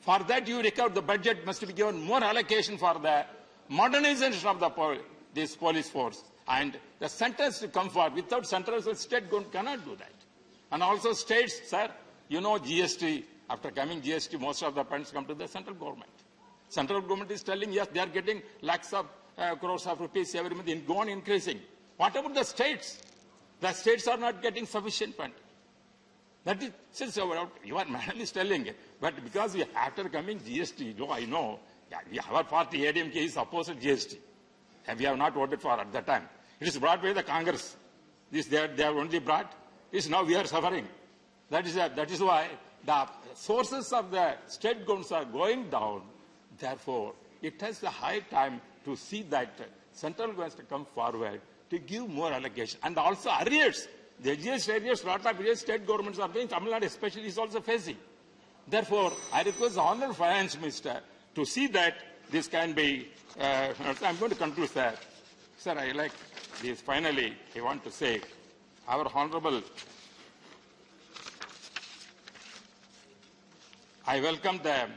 For that, you require the budget must be given more allocation for the modernization of this police force. And the centers to come forward. Without centers, the state cannot do that. And also states, sir, you know GST, after coming GST, most of the funds come to the central government. Central government is telling, yes, they are getting lakhs of crores of rupees every month, go on increasing. What about the states? The states are not getting sufficient fund. That is, since your madam is telling, but because we, after coming GST, I know, our party, ADMK, is opposed to GST. And we have not voted for at that time. It is brought by the Congress. This they have only brought. This now we are suffering. That is why the sources of the state governments are going down. Therefore, it has the high time to see that central governments to come forward to give more allocation. And also arrears. The GST arrears, lot of arrears state governments are doing. Tamil Nadu especially is also facing. Therefore, I request the Honourable Finance Minister to see that this can be, I'm going to conclude, sir. Sir, I like this. Finally, I want to say, our Honourable, I welcome the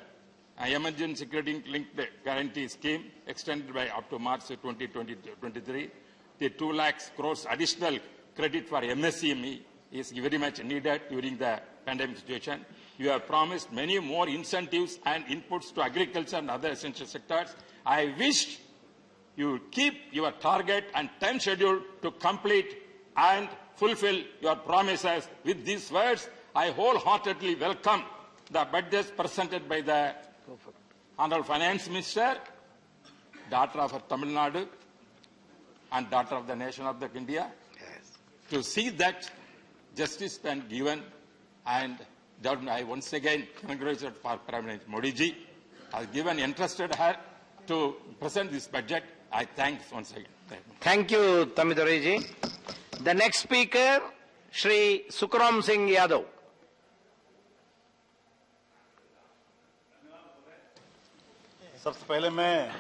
emergency credit linked guarantee scheme extended by up to March 2023. The 2 lakh crores additional credit for MSME is very much needed during the pandemic situation. You have promised many more incentives and inputs to agriculture and other essential sectors. I wish you keep your target and time schedule to complete and fulfill your promises. With these words, I wholeheartedly welcome the budgets presented by the Honourable Finance Minister, daughter of Tamil Nadu and daughter of the nation of India, to see that justice been given. And I once again congratulate for Prime Minister Modi ji has given entrusted her to present this budget. I thank once again. Thank you, Tamidore ji. The next speaker, Shri Sukram Singh Yadav. सबसे पहले मैं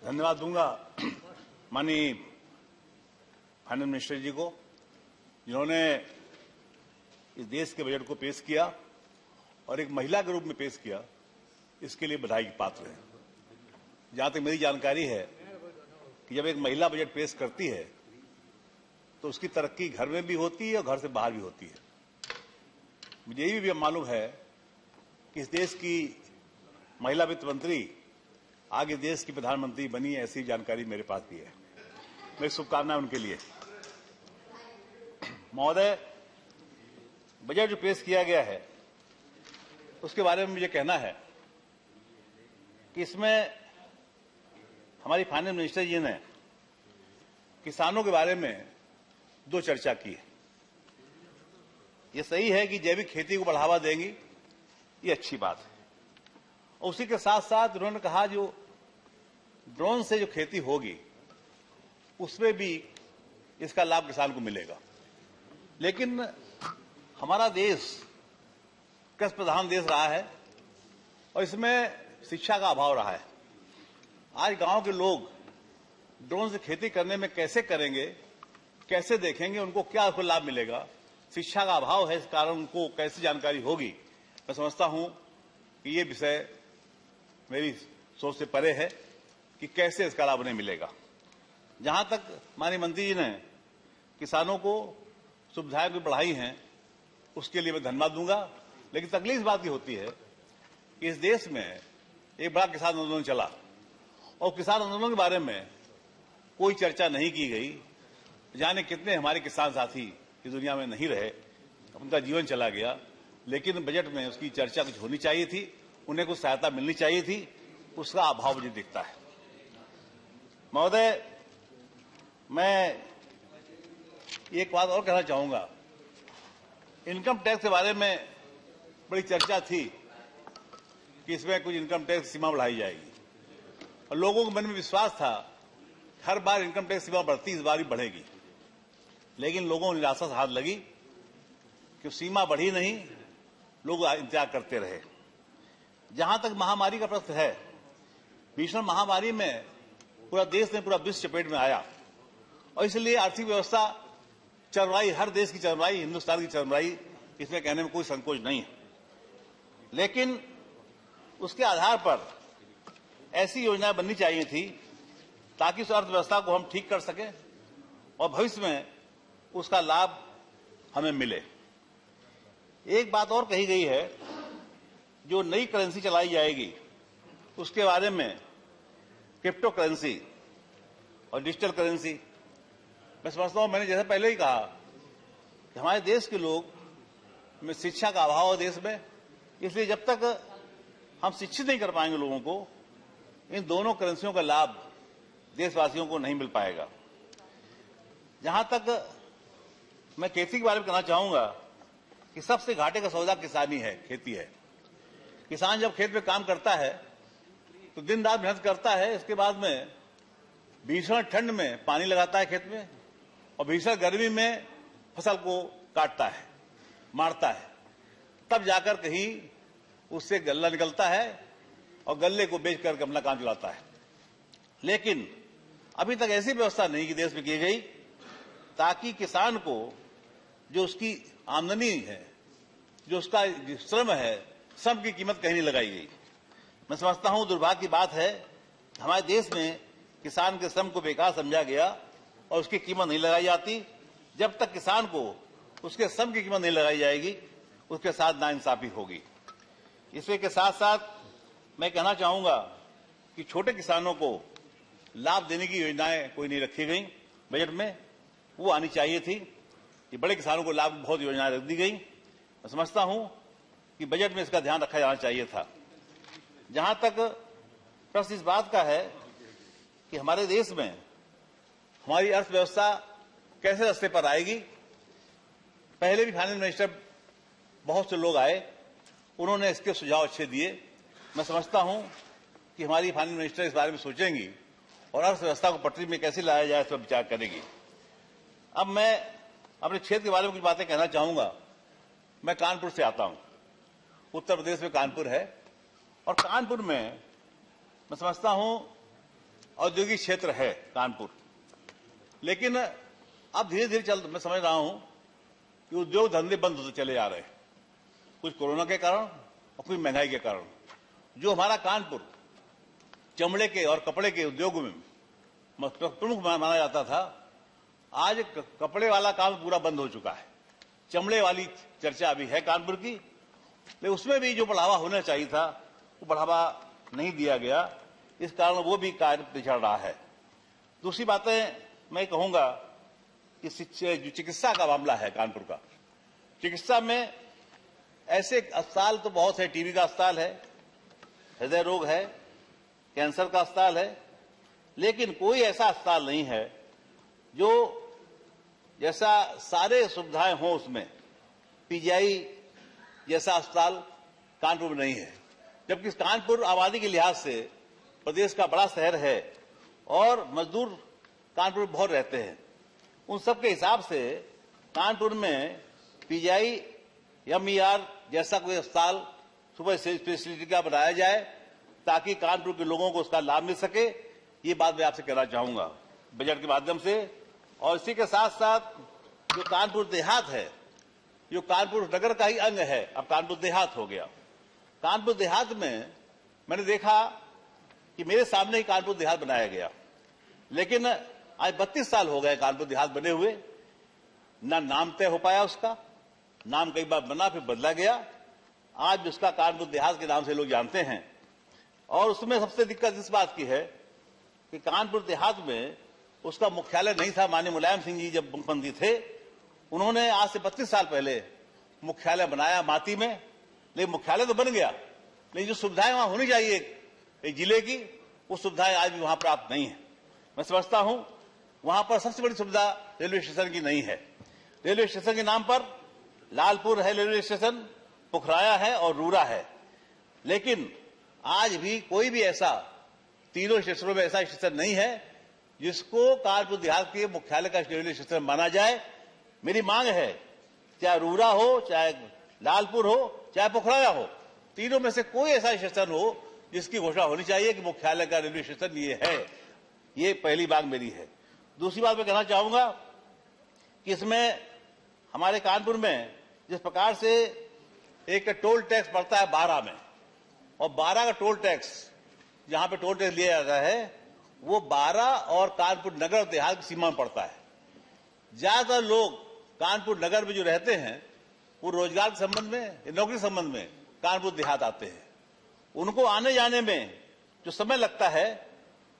धन्यवाद दूंगा माननीय finance minister जी को, जिन्होंने इस देश के बजट को पेश किया और एक महिला के रूप में पेश किया। इसके लिए बधाई के पात्र हैं। जहां तक मेरी जानकारी है कि जब एक महिला बजट पेश करती है तो उसकी तरक्की घर में भी होती है और घर से बाहर भी होती है। मुझे ये भी मालूम है कि इस देश की महिला वित्त मंत्री आगे देश की प्रधानमंत्री बनी, ऐसी जानकारी मेरे पास भी है। मेरी शुभकामनाएं उनके लिए। महोदय, बजट जो पेश किया गया है उसके बारे में मुझे कहना है कि इसमें हमारी फाइनेंस मिनिस्टर जी ने किसानों के बारे में 2 चर्चा की है। ये सही है कि जैविक खेती को बढ़ावा देंगी, ये अच्छी बात है। और उसी के साथ साथ उन्होंने कहा जो ड्रोन से जो खेती होगी उसमें भी इसका लाभ किसान को मिलेगा। लेकिन हमारा देश कृषि प्रधान देश रहा है और इसमें शिक्षा का अभाव रहा है। आज गांव के लोग ड्रोन से खेती करने में कैसे करेंगे, कैसे देखेंगे, उनको क्या लाभ मिलेगा, शिक्षा का अभाव है। इस कारण उनको कैसे जानकारी होगी। मैं समझता हूं कि ये विषय मेरी सोच से परे है कि कैसे इसका लाभ उन्हें मिलेगा। जहां तक माननीय मंत्री जी ने किसानों को सुविधाएं भी बढ़ाई हैं, उसके लिए मैं धन्यवाद दूंगा। लेकिन तकलीफ इस बात की होती है कि इस देश में एक बड़ा किसान आंदोलन चला और किसान आंदोलन के बारे में कोई चर्चा नहीं की गई। जाने कितने हमारे किसान साथी इस दुनिया में नहीं रहे, उनका जीवन चला गया। लेकिन बजट में उसकी चर्चा कुछ होनी चाहिए थी, उन्हें कुछ सहायता मिलनी चाहिए थी, उसका अभाव मुझे दिखता है। महोदय, मैं एक बात और कहना चाहूंगा। इनकम टैक्स के बारे में बड़ी चर्चा थी कि इसमें कुछ इनकम टैक्स सीमा बढ़ाई जाएगी। और लोगों के मन में विश्वास था हर बार इनकम टैक्स सीमा बढ़ती, इस बार भी बढ़ेगी। लेकिन लोगों को निराशा से हाथ लगी कि सीमा बढ़ी नहीं, लोग इंतजार करते रहे। जहां तक महामारी का प्रश्न है, भीषण महामारी में पूरा देश ने, पूरा विश्व चपेट में आया और इसलिए आर्थिक व्यवस्था चरमराई, हर देश की चरमराई, हिंदुस्तान की चरमराई, इसमें कहने में कोई संकोच नहीं है। लेकिन उसके आधार पर ऐसी योजनाएं बननी चाहिए थी ताकि उस अर्थव्यवस्था को हम ठीक कर सकें और भविष्य में उसका लाभ हमें मिले। एक बात और कही गई है, जो नई करेंसी चलाई जाएगी उसके बारे में, क्रिप्टो करेंसी और डिजिटल करेंसी। मैं समझता हूं, मैंने जैसे पहले ही कहा कि हमारे देश के लोग में शिक्षा का अभाव है देश में, इसलिए जब तक हम शिक्षित नहीं कर पाएंगे लोगों को, इन दोनों करेंसियों का लाभ देशवासियों को नहीं मिल पाएगा। जहां तक मैं खेती के बारे में कहना चाहूंगा कि सबसे घाटे का सौदा किसानी है, खेती है। किसान जब खेत में काम करता है तो दिन रात मेहनत करता है, इसके बाद में भीषण ठंड में पानी लगाता है खेत में और भीषण गर्मी में फसल को काटता है, मारता है, तब जाकर कहीं उससे गल्ला निकलता है और गल्ले को बेच करके अपना काम चलाता है। लेकिन अभी तक ऐसी व्यवस्था नहीं कि देश में की गई ताकि किसान को जो उसकी आमदनी है, जो उसका श्रम है, श्रम की कीमत कहीं नहीं लगाई गई। मैं समझता हूं दुर्भाग्य की बात है, हमारे देश में किसान के श्रम को बेकार समझा गया और उसकी कीमत नहीं लगाई जाती। जब तक किसान को उसके श्रम की कीमत नहीं लगाई जाएगी, उसके साथ नाइंसाफी होगी। इसके के साथ साथ मैं कहना चाहूंगा कि छोटे किसानों को लाभ देने की योजनाएं कोई नहीं रखी गई बजट में, वो आनी चाहिए थी। कि बड़े किसानों को लाभ बहुत योजनाएं रख दी गई। मैं समझता हूं कि बजट में इसका ध्यान रखा जाना चाहिए था। जहां तक प्रश्न इस बात का है कि हमारे देश में हमारी अर्थव्यवस्था कैसे रास्ते पर आएगी, पहले भी फाइनेंस मिनिस्टर बहुत से लोग आए, उन्होंने इसके सुझाव अच्छे दिए। मैं समझता हूं कि हमारी फाइनेंस मिनिस्टर इस बारे में सोचेंगी और अर्थव्यवस्था को पटरी में कैसे लाया जाए इस पर विचार करेगी। अब मैं अपने क्षेत्र के बारे में कुछ बातें कहना चाहूंगा। मैं कानपुर से आता हूं, उत्तर प्रदेश में कानपुर है, और कानपुर में मैं समझता हूं औद्योगिक क्षेत्र है कानपुर, लेकिन अब धीरे धीरे मैं समझ रहा हूं कि उद्योग धंधे बंद होते चले जा रहे हैं, कुछ कोरोना के कारण और कुछ महंगाई के कारण। जो हमारा कानपुर चमड़े के और कपड़े के उद्योग में प्रमुख माना जाता था, आज कपड़े वाला काम पूरा बंद हो चुका है। चमड़े वाली चर्चा अभी है कानपुर की, लेकिन उसमें भी जो बढ़ावा होना चाहिए था वो बढ़ावा नहीं दिया गया, इस कारण वो भी कार्य पिछड़ रहा है। दूसरी बातें मैं कहूंगा कि जो चिकित्सा का मामला है कानपुर का, चिकित्सा में ऐसे अस्पताल तो बहुत है, टीबी का अस्पताल है, हृदय रोग है, कैंसर का अस्पताल है, लेकिन कोई ऐसा अस्पताल नहीं है जो जैसा सारे सुविधाएं हो उसमें पीजीआई जैसा अस्पताल कानपुर में नहीं है। जबकि कानपुर आबादी के लिहाज से प्रदेश का बड़ा शहर है और मजदूर कानपुर में बहुत रहते हैं। उन सब के हिसाब से कानपुर में पीजीआई एमईआर जैसा कोई अस्पताल सुपर स्पेशलिटी का बनाया जाए ताकि कानपुर के लोगों को उसका लाभ मिल सके। ये बात मैं आपसे कहना चाहूंगा बजट के माध्यम से। और इसी के साथ साथ जो कानपुर देहात है, जो कानपुर नगर का ही अंग है, अब कानपुर देहात हो गया। कानपुर देहात में मैंने देखा कि मेरे सामने ही कानपुर देहात बनाया गया, लेकिन आज 32 साल हो गए कानपुर देहात बने हुए, ना नाम तय हो पाया उसका। नाम कई बार बना फिर बदला गया, आज उसका कानपुर देहात के नाम से लोग जानते हैं। और उसमें सबसे दिक्कत इस बात की है कि कानपुर देहात में उसका मुख्यालय नहीं था। माननीय मुलायम सिंह जी जब मुख्यमंत्री थे, उन्होंने आज से 32 साल पहले मुख्यालय बनाया माती में, लेकिन मुख्यालय तो बन गया, लेकिन जो सुविधाएं वहां होनी चाहिए एक जिले की, वो सुविधाएं आज भी वहां प्राप्त नहीं है। मैं समझता हूं वहां पर सबसे बड़ी सुविधा रेलवे स्टेशन की नहीं है। रेलवे स्टेशन के नाम पर लालपुर है रेलवे स्टेशन, पुखराया है और रूरा है, लेकिन आज भी कोई भी ऐसा तीनों स्टेशनों में ऐसा स्टेशन नहीं है जिसको कानपुर देहात के मुख्यालय का रेलवे स्टेशन माना जाए। मेरी मांग है, चाहे रूरा हो, चाहे लालपुर हो, चाहे पोखराया हो, तीनों में से कोई ऐसा स्टेशन हो जिसकी घोषणा होनी चाहिए कि मुख्यालय का रेलवे स्टेशन ये है। ये पहली बात मेरी है। दूसरी बात मैं कहना चाहूंगा कि इसमें हमारे कानपुर में जिस प्रकार से एक टोल टैक्स पड़ता है 12 में, और 12 का टोल टैक्स जहां पे टोल टैक्स लिया जाता है वो 12 और कानपुर नगर और देहात की सीमा में पड़ता है। ज्यादातर लोग कानपुर नगर में जो रहते हैं वो रोजगार के संबंध में, नौकरी के संबंध में कानपुर देहात आते हैं। उनको आने जाने में जो समय लगता है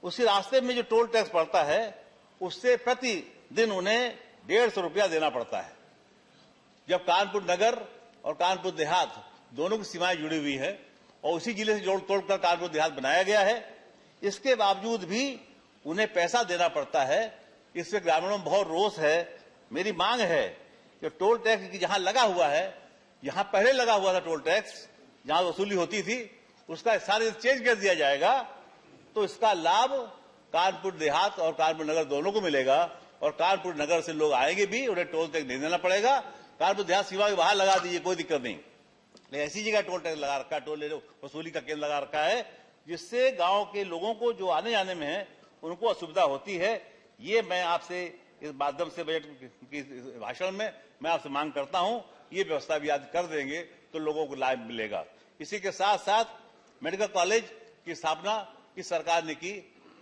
उसी रास्ते में जो टोल टैक्स पड़ता है उससे प्रति दिन उन्हें 150 रुपया देना पड़ता है। जब कानपुर नगर और कानपुर देहात दोनों की सीमाएं जुड़ी हुई है और उसी जिले से जोड़ तोड़कर कानपुर देहात बनाया गया है, इसके बावजूद भी उन्हें पैसा देना पड़ता है। इससे ग्रामीणों में बहुत रोष है। मेरी मांग है कि टोल टैक्स जहां लगा हुआ है, जहां पहले लगा हुआ था टोल टैक्स, जहां वसूली होती थी, उसका सारे चेंज कर दिया जाएगा तो इसका लाभ कानपुर देहात और कानपुर नगर दोनों को मिलेगा। और कानपुर नगर से लोग आएंगे भी, उन्हें टोल टैक्स नहीं देना पड़ेगा। कानपुर देहात सीमा के बाहर लगा दीजिए, कोई दिक्कत नहीं, लेकिन ऐसी जगह टोल टैक्स लगा रखा है, टोल वसूली का केंद्र लगा रखा है, जिससे गांव के लोगों को जो आने जाने में है उनको असुविधा होती है। ये मैं आपसे इस माध्यम से बजट की भाषण में मैं आपसे मांग करता हूं, ये व्यवस्था भी आज कर देंगे तो लोगों को लाभ मिलेगा। इसी के साथ साथ मेडिकल कॉलेज की स्थापना इस सरकार ने की,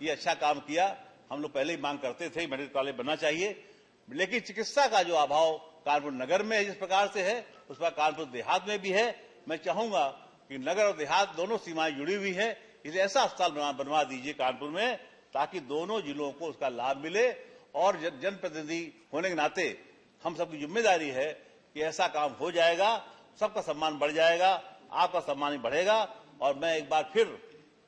ये अच्छा काम किया। हम लोग पहले ही मांग करते थे मेडिकल कॉलेज बनना चाहिए, लेकिन चिकित्सा का जो अभाव कानपुर नगर में जिस प्रकार से है उस पर कानपुर देहात में भी है। मैं चाहूंगा कि नगर और देहात दोनों सीमाएं जुड़ी हुई है, इसे ऐसा अस्पताल बनवा दीजिए कानपुर में ताकि दोनों जिलों को उसका लाभ मिले। और जनप्रतिनिधि होने के नाते हम सबकी जिम्मेदारी है कि ऐसा काम हो जाएगा, सबका सम्मान बढ़ जाएगा, आपका सम्मान ही बढ़ेगा। और मैं एक बार फिर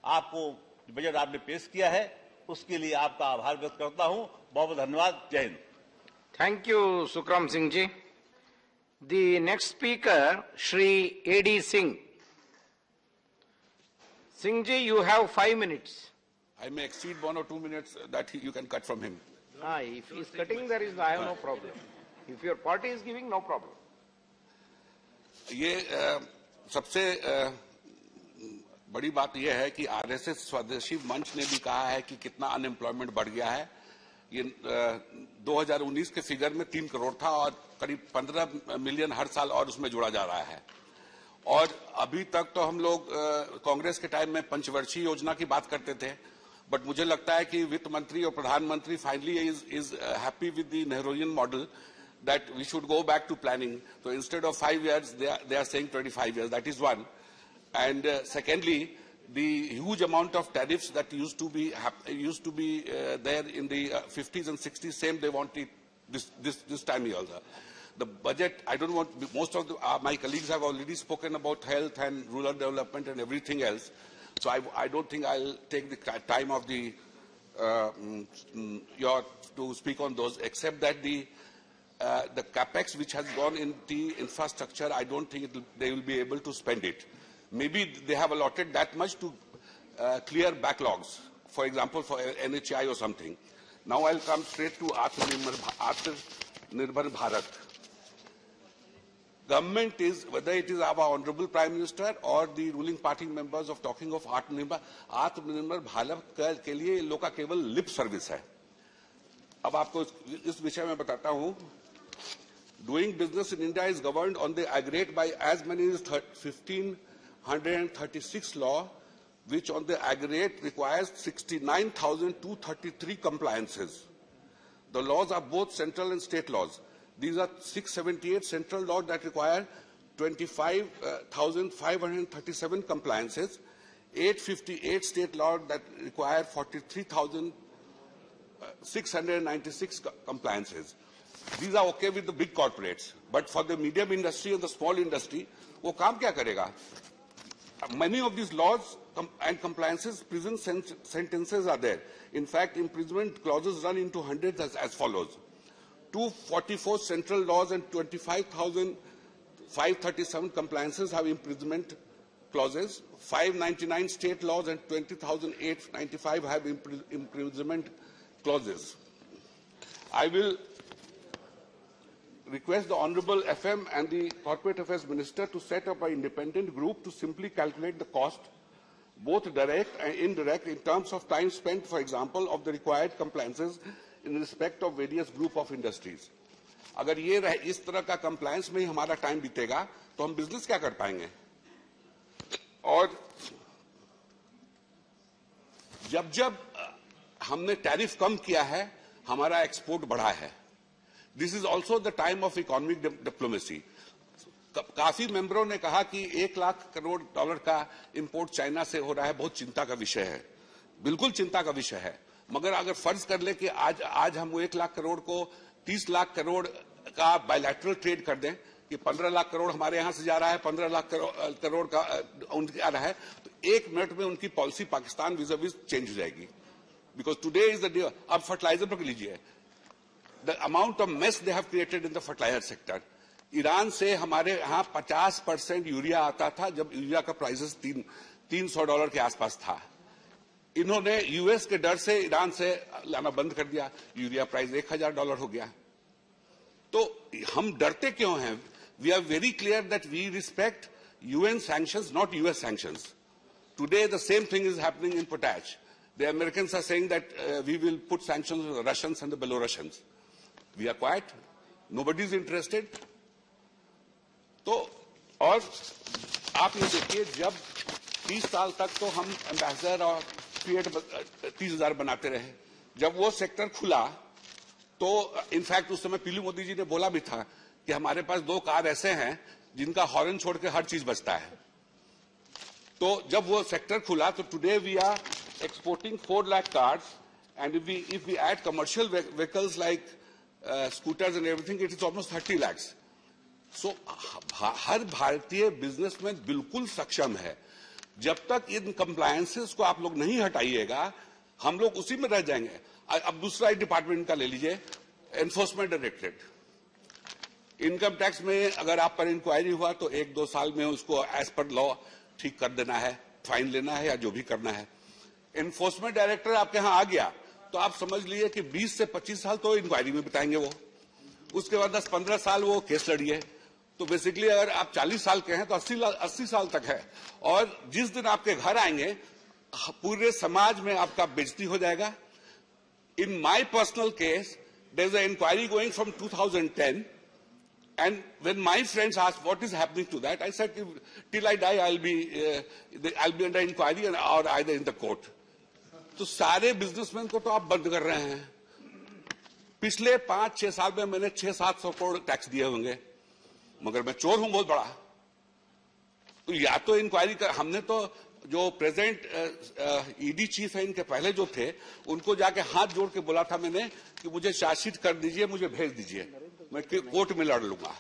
आपको बजट आपने पेश किया है उसके लिए आपका आभार व्यक्त करता हूं। बहुत बहुत धन्यवाद। जय Hind. Thank you, Sukram Singh ji. The next speaker, Shri A.D. Singh. Singh ji, you have 5 minutes. I may exceed 1 or 2 minutes that you can cut from him. If he is cutting, I have no problem. If your party is giving, no problem. ये सबसे बड़ी बात यह है कि RSS स्वदेशी मंच ने भी कहा है कि कितना अनएम्प्लॉयमेंट बढ़ गया है। ये 2019 के फिगर में 3 करोड़ था और करीब 15 मिलियन हर साल और उसमें जोड़ा जा रहा है। और अभी तक तो हम लोग कांग्रेस के टाइम में पंचवर्षीय योजना की बात करते थे, बट मुझे लगता है कि वित्त मंत्री और प्रधानमंत्री finally is happy with the Nehruvian model that we should go back to planning. So instead of 5 years, they are saying 25 years. That is one. And secondly, the huge amount of tariffs that used to be there in the 50s and 60s, same they want it this time here also. The budget, I don't want, most of my colleagues have already spoken about health and rural development and everything else. So I don't think I'll take the time of the to speak on those, except that the capex which has gone in the infrastructure, I don't think they will be able to spend it. Maybe they have allotted that much to clear backlogs, for example, for NHI or something. Now I'll come straight to Atmanirbhar Bharat. Government is, whether it is our Honorable Prime Minister or the ruling party members of talking of Atmanirbhar Bharat के लिए लोग का केवल lip service है। अब आपको इस विषय में बताता हूँ। Doing business in India is governed on the aggregate by as many as 1536 law, which on the aggregate requires 69,233 compliances. The laws are both central and state laws. These are 678 central laws that require 25,537 compliances, 858 state laws that require 43,696 compliances. These are okay with the big corporates, but for the medium industry and the small industry, वो काम क्या करेगा? Many of these laws and compliances, prison sentences are there. In fact, imprisonment clauses run into hundreds as follows: 244 central laws and 25,537 compliances have imprisonment clauses, 599 state laws and 20,895 have imprisonment clauses. I will request the Honorable FM and the Corporate Affairs Minister to set up an independent group to simply calculate the cost, both direct and indirect, in terms of time spent, for example, of the required compliances in respect of various group of industries. अगर ये इस तरह का compliance में ही हमारा time बीतेगा, तो हम business क्या कर पाएंगे? और जब हमने टैरिफ कम किया है, हमारा एक्सपोर्ट बढ़ा है. This is also the time of economic diplomacy. काफी मेंबरों ने कहा कि 1 लाख करोड़ डॉलर का इंपोर्ट चाइना से हो रहा है, बहुत चिंता का विषय है. बिल्कुल चिंता का विषय है. मगर अगर फर्ज कर ले कि आज हम 1 लाख करोड़ को 30 लाख करोड़ का बायलैटरल ट्रेड कर दें, कि 15 लाख करोड़ हमारे यहां से जा रहा है, 15 लाख करोड़ का उनके आ रहा है, तो 1 मिनट में उनकी पॉलिसी पाकिस्तान विज़ चेंज हो जाएगी. Because today is the day. अब फर्टिलाइजर पर लीजिए, the amount of mess they have created in the fertilizer sector. Iran से हमारे यहाँ 50% यूरिया आता था जब यूरिया का प्राइसेस $300 के आसपास था. इन्होंने यूएस के डर से ईरान से लाना बंद कर दिया, यूरिया प्राइस $1000 हो गया. तो हम डरते क्यों हैं? We are very clear that we respect UN sanctions, not US sanctions. Today the same thing is happening in potash. The Americans are saying that we will put sanctions on the Russians and the Belarusians. We are quiet. Nobody is interested. तो और आप ये देखिए, जब 30 साल तक तो हम एम्बेसडर और क्रिएट 30,000 बनाते रहे. जब वो सेक्टर खुला तो इनफैक्ट उस समय पीलू मोदी जी ने बोला भी था कि हमारे पास 2 कार ऐसे हैं जिनका हॉर्न छोड़ के हर चीज बजता है. तो जब वो सेक्टर खुला तो today we are exporting 4 lakh cars, and if we add commercial vehicles like scooters and everything, it is almost 30 lakhs. So हर भारतीय बिजनेसमैन बिल्कुल सक्षम है. जब तक इन कंप्लायंसेस को आप लोग नहीं हटाइएगा, हम लोग उसी में रह जाएंगे. अब दूसरा डिपार्टमेंट का ले लीजिए, एनफोर्समेंट डायरेक्टरेट. इनकम टैक्स में अगर आप पर इंक्वायरी हुआ तो 1-2 साल में उसको एज पर लॉ ठीक कर देना है, फाइन लेना है या जो भी करना है. एनफोर्समेंट डायरेक्टर आपके यहां आ गया तो आप समझ लीजिए कि 20 से 25 साल तो इंक्वायरी में बिताएंगे वो. उसके बाद 10-15 साल वो केस लड़िए. तो बेसिकली अगर आप 40 साल के हैं तो 80 साल तक है. और जिस दिन आपके घर आएंगे पूरे समाज में आपका बेइज्जती हो जाएगा. In my personal case there is a inquiry going from 2010, and when my friends asked what is happening to that, I said till I die I'll be under inquiry or either in the court. तो सारे businessman को तो आप बंद कर रहे हैं. पिछले 5-6 साल में मैंने 600-700 करोड़ टैक्स दिए होंगे, मगर मैं चोर हूं बहुत बड़ा. तो या तो इंक्वायरी कर, हमने तो जो प्रेजेंट ईडी चीफ है इनके पहले जो थे उनको जाके हाथ जोड़ के बोला था मैंने कि मुझे चार्जशीट कर दीजिए, मुझे भेज दीजिए, मैं कोर्ट में लड़ लूंगा.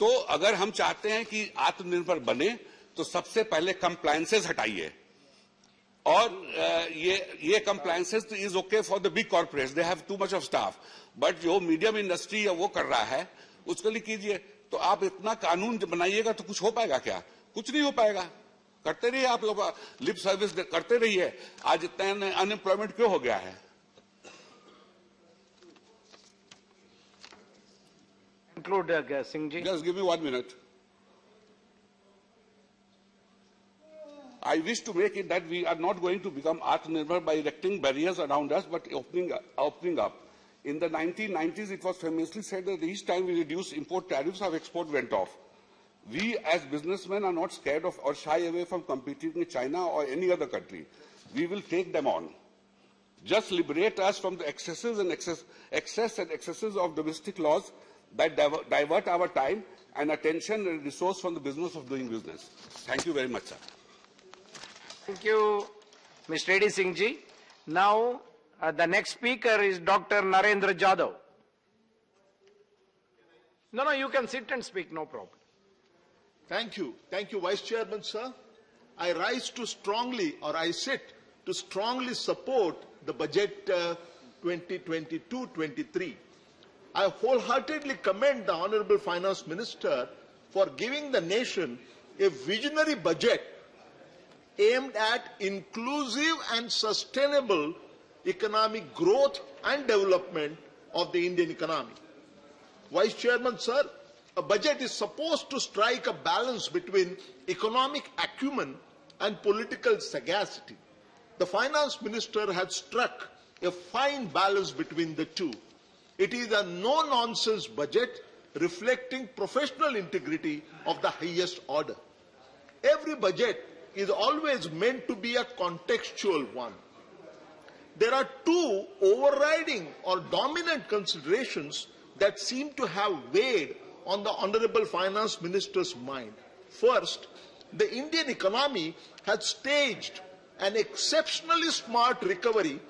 तो अगर हम चाहते हैं कि आत्मनिर्भर बने तो सबसे पहले कंप्लायंसेस हटाइए. और ये compliances is okay for the big corporates, they have too much of staff. But जो मीडियम इंडस्ट्री है वो कर रहा है उसके लिए कीजिए. तो आप इतना कानून बनाइएगा तो कुछ हो पाएगा क्या? कुछ नहीं हो पाएगा. करते रहिए आप लोग, लिप सर्विस करते रहिए. आज इतना अनएम्प्लॉयमेंट क्यों हो गया है? Conclude, Singh ji. Just give me 1 minute. I wish to make it that we are not going to become Atmanirbhar by erecting barriers around us, but opening up. In the 1990s, it was famously said that each time we reduced import tariffs, our export went off. We as businessmen are not scared of or shy away from competing with China or any other country. We will take them on. Just liberate us from the excess and excesses of domestic laws that divert our time and attention and resource from the business of doing business. Thank you very much, sir. Thank you, Mr. A.D. Singh ji. Now, the next speaker is Dr. Narendra Jadhav. No, you can sit and speak, no problem. Thank you. Thank you, Vice Chairman, sir. I rise to strongly, or I sit to strongly support the budget 2022-23. I wholeheartedly commend the Honorable Finance Minister for giving the nation a visionary budget aimed at inclusive and sustainable economic growth and development of the Indian economy. Vice Chairman, sir, a budget is supposed to strike a balance between economic acumen and political sagacity. The Finance Minister has struck a fine balance between the two. It is a no-nonsense budget reflecting professional integrity of the highest order. Every budget is always meant to be a contextual one. There are two overriding or dominant considerations that seem to have weighed on the Honorable Finance Minister's mind. First, the Indian economy has staged an exceptionally smart recovery,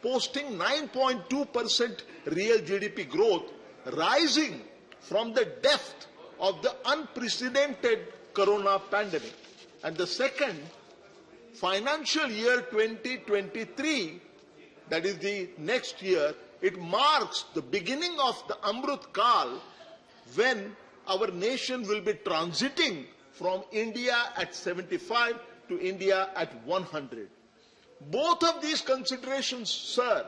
posting 9.2% real GDP growth, rising from the depth of the unprecedented corona pandemic. And the second, financial year 2023, that is the next year, it marks the beginning of the Amrut Kal, when our nation will be transiting from India at 75 to India at 100. Both of these considerations, sir,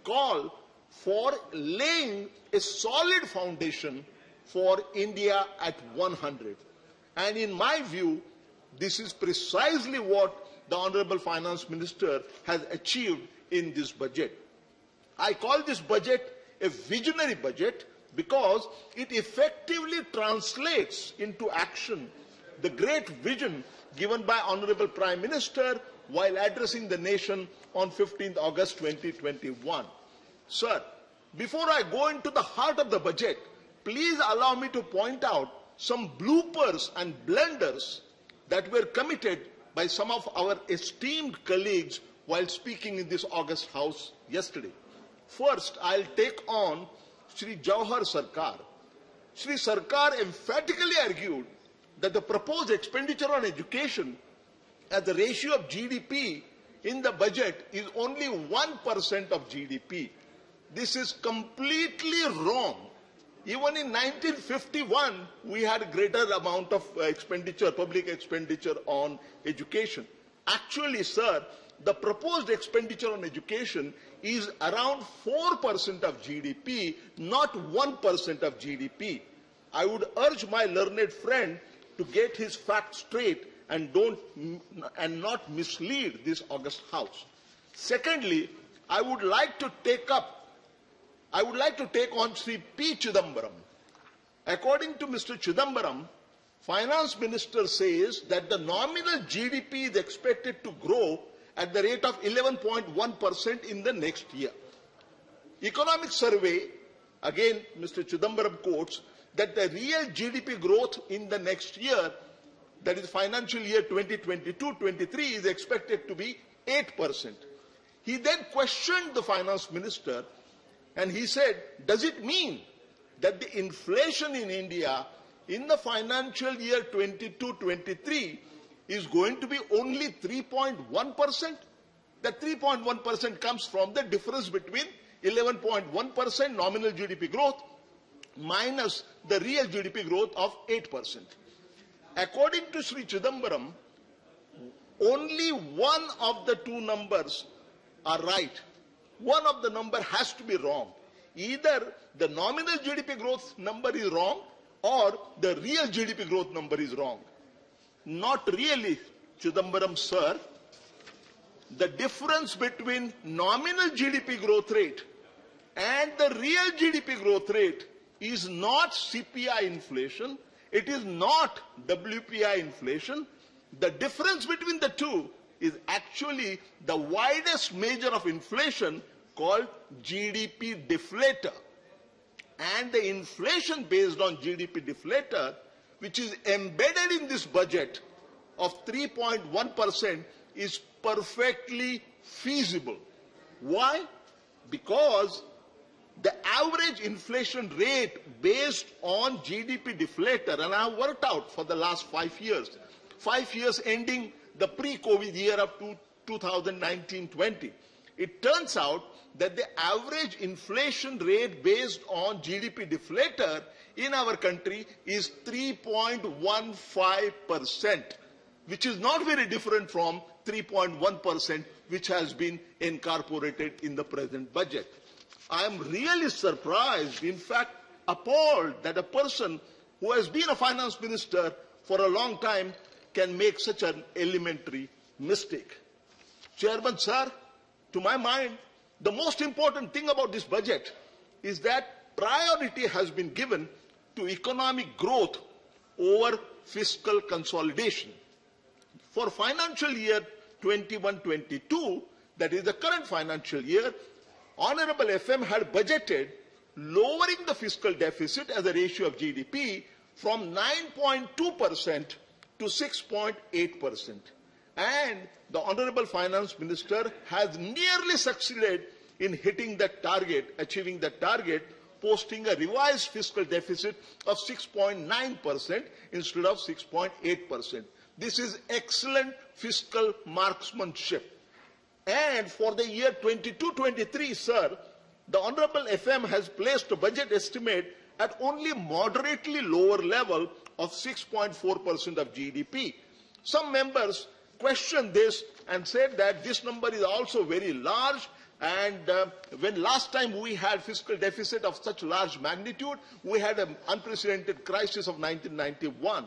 call for laying a solid foundation for India at 100. And in my view, this is precisely what the Honorable Finance Minister has achieved in this budget. I call this budget a visionary budget because it effectively translates into action the great vision given by Honorable Prime Minister while addressing the nation on 15th August 2021. Sir, before I go into the heart of the budget, please allow me to point out some bloopers and blunders that were committed by some of our esteemed colleagues while speaking in this August House yesterday. First, I'll take on Shri Jawahar Sarkar. Shri Sarkar emphatically argued that the proposed expenditure on education as a ratio of GDP in the budget is only 1% of GDP. This is completely wrong. Even in 1951, we had a greater amount of expenditure, public expenditure on education. Actually, sir, the proposed expenditure on education is around 4% of GDP, not 1% of GDP. I would urge my learned friend to get his facts straight and not mislead this August House. Secondly, I would like to take on Sri P. Chidambaram. According to Mr. Chidambaram, Finance Minister says that the nominal GDP is expected to grow at the rate of 11.1% in the next year. Economic survey, again Mr. Chidambaram quotes, that the real GDP growth in the next year, that is financial year 2022-23, is expected to be 8%. He then questioned the Finance Minister and he said, does it mean that the inflation in India in the financial year 22-23 is going to be only 3.1%? That 3.1% comes from the difference between 11.1% nominal GDP growth minus the real GDP growth of 8%. According to Sri Chidambaram, only one of the two numbers are right. One of the number has to be wrong. Either the nominal GDP growth number is wrong or the real GDP growth number is wrong. Not really, Chidambaram sir. The difference between nominal GDP growth rate and the real GDP growth rate is not CPI inflation, it is not WPI inflation. The difference between the two is actually the widest measure of inflation called GDP deflator. And the inflation based on GDP deflator, which is embedded in this budget of 3.1%, is perfectly feasible. Why? Because the average inflation rate based on GDP deflator, and I have worked out for the last 5 years ending the pre-COVID year of 2019-20, it turns out that the average inflation rate based on GDP deflator in our country is 3.15%, which is not very different from 3.1%, which has been incorporated in the present budget. I am really surprised, in fact appalled, that a person who has been a finance minister for a long time can make such an elementary mistake. Chairman, sir, to my mind, the most important thing about this budget is that priority has been given to economic growth over fiscal consolidation. For financial year 21-22, that is the current financial year, Honorable FM had budgeted lowering the fiscal deficit as a ratio of GDP from 9.2% to 6.8%. And the Honorable Finance Minister has nearly succeeded in hitting that target, achieving that target, posting a revised fiscal deficit of 6.9% instead of 6.8%. This is excellent fiscal marksmanship. And for the year 22-23, sir, the Honorable FM has placed a budget estimate at only moderately lower level of 6.4% of GDP. Some members questioned this and said that this number is also very large, and when last time we had fiscal deficit of such large magnitude, we had an unprecedented crisis of 1991.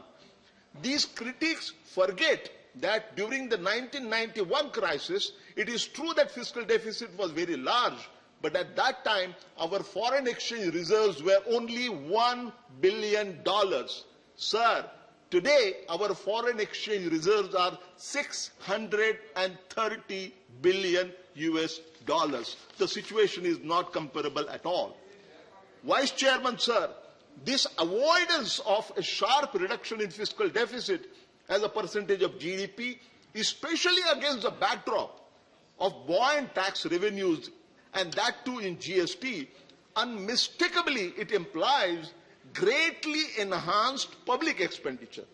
These critics forget that during the 1991 crisis, it is true that fiscal deficit was very large, but at that time, our foreign exchange reserves were only $1 billion. Sir, today, our foreign exchange reserves are $630 billion US. The situation is not comparable at all. Vice Chairman, sir, this avoidance of a sharp reduction in fiscal deficit as a percentage of GDP, especially against the backdrop of buoyant tax revenues, and that too in GST, unmistakably it implies greatly enhanced public expenditure.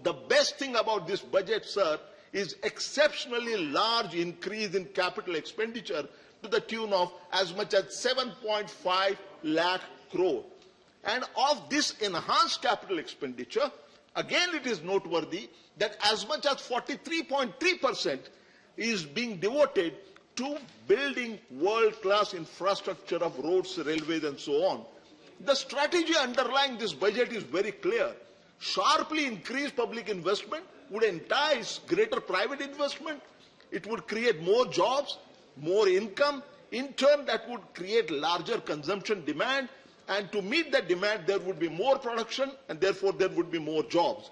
The best thing about this budget, sir, is exceptionally large increase in capital expenditure to the tune of as much as 7.5 lakh crore. And of this enhanced capital expenditure, again it is noteworthy that as much as 43.3% is being devoted to building world-class infrastructure of roads, railways and so on. The strategy underlying this budget is very clear. Sharply increase public investment would entice greater private investment. It would create more jobs, more income. In turn, that would create larger consumption demand. And to meet that demand, there would be more production, and therefore there would be more jobs.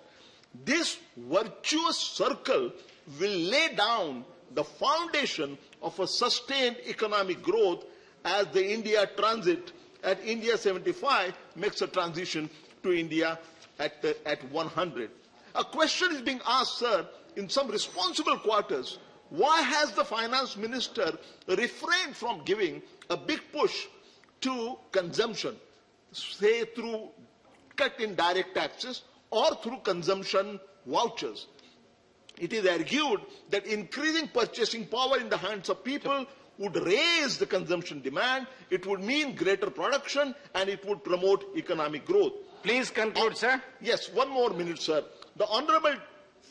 This virtuous circle will lay down the foundation of a sustained economic growth as the India transit at India 75 makes a transition to India at 100. A question is being asked, sir, in some responsible quarters, why has the finance minister refrained from giving a big push to consumption, say through cut in direct taxes or through consumption vouchers? It is argued that increasing purchasing power in the hands of people would raise the consumption demand, it would mean greater production, and it would promote economic growth. Please conclude, sir. Yes, one more minute, sir. The Honorable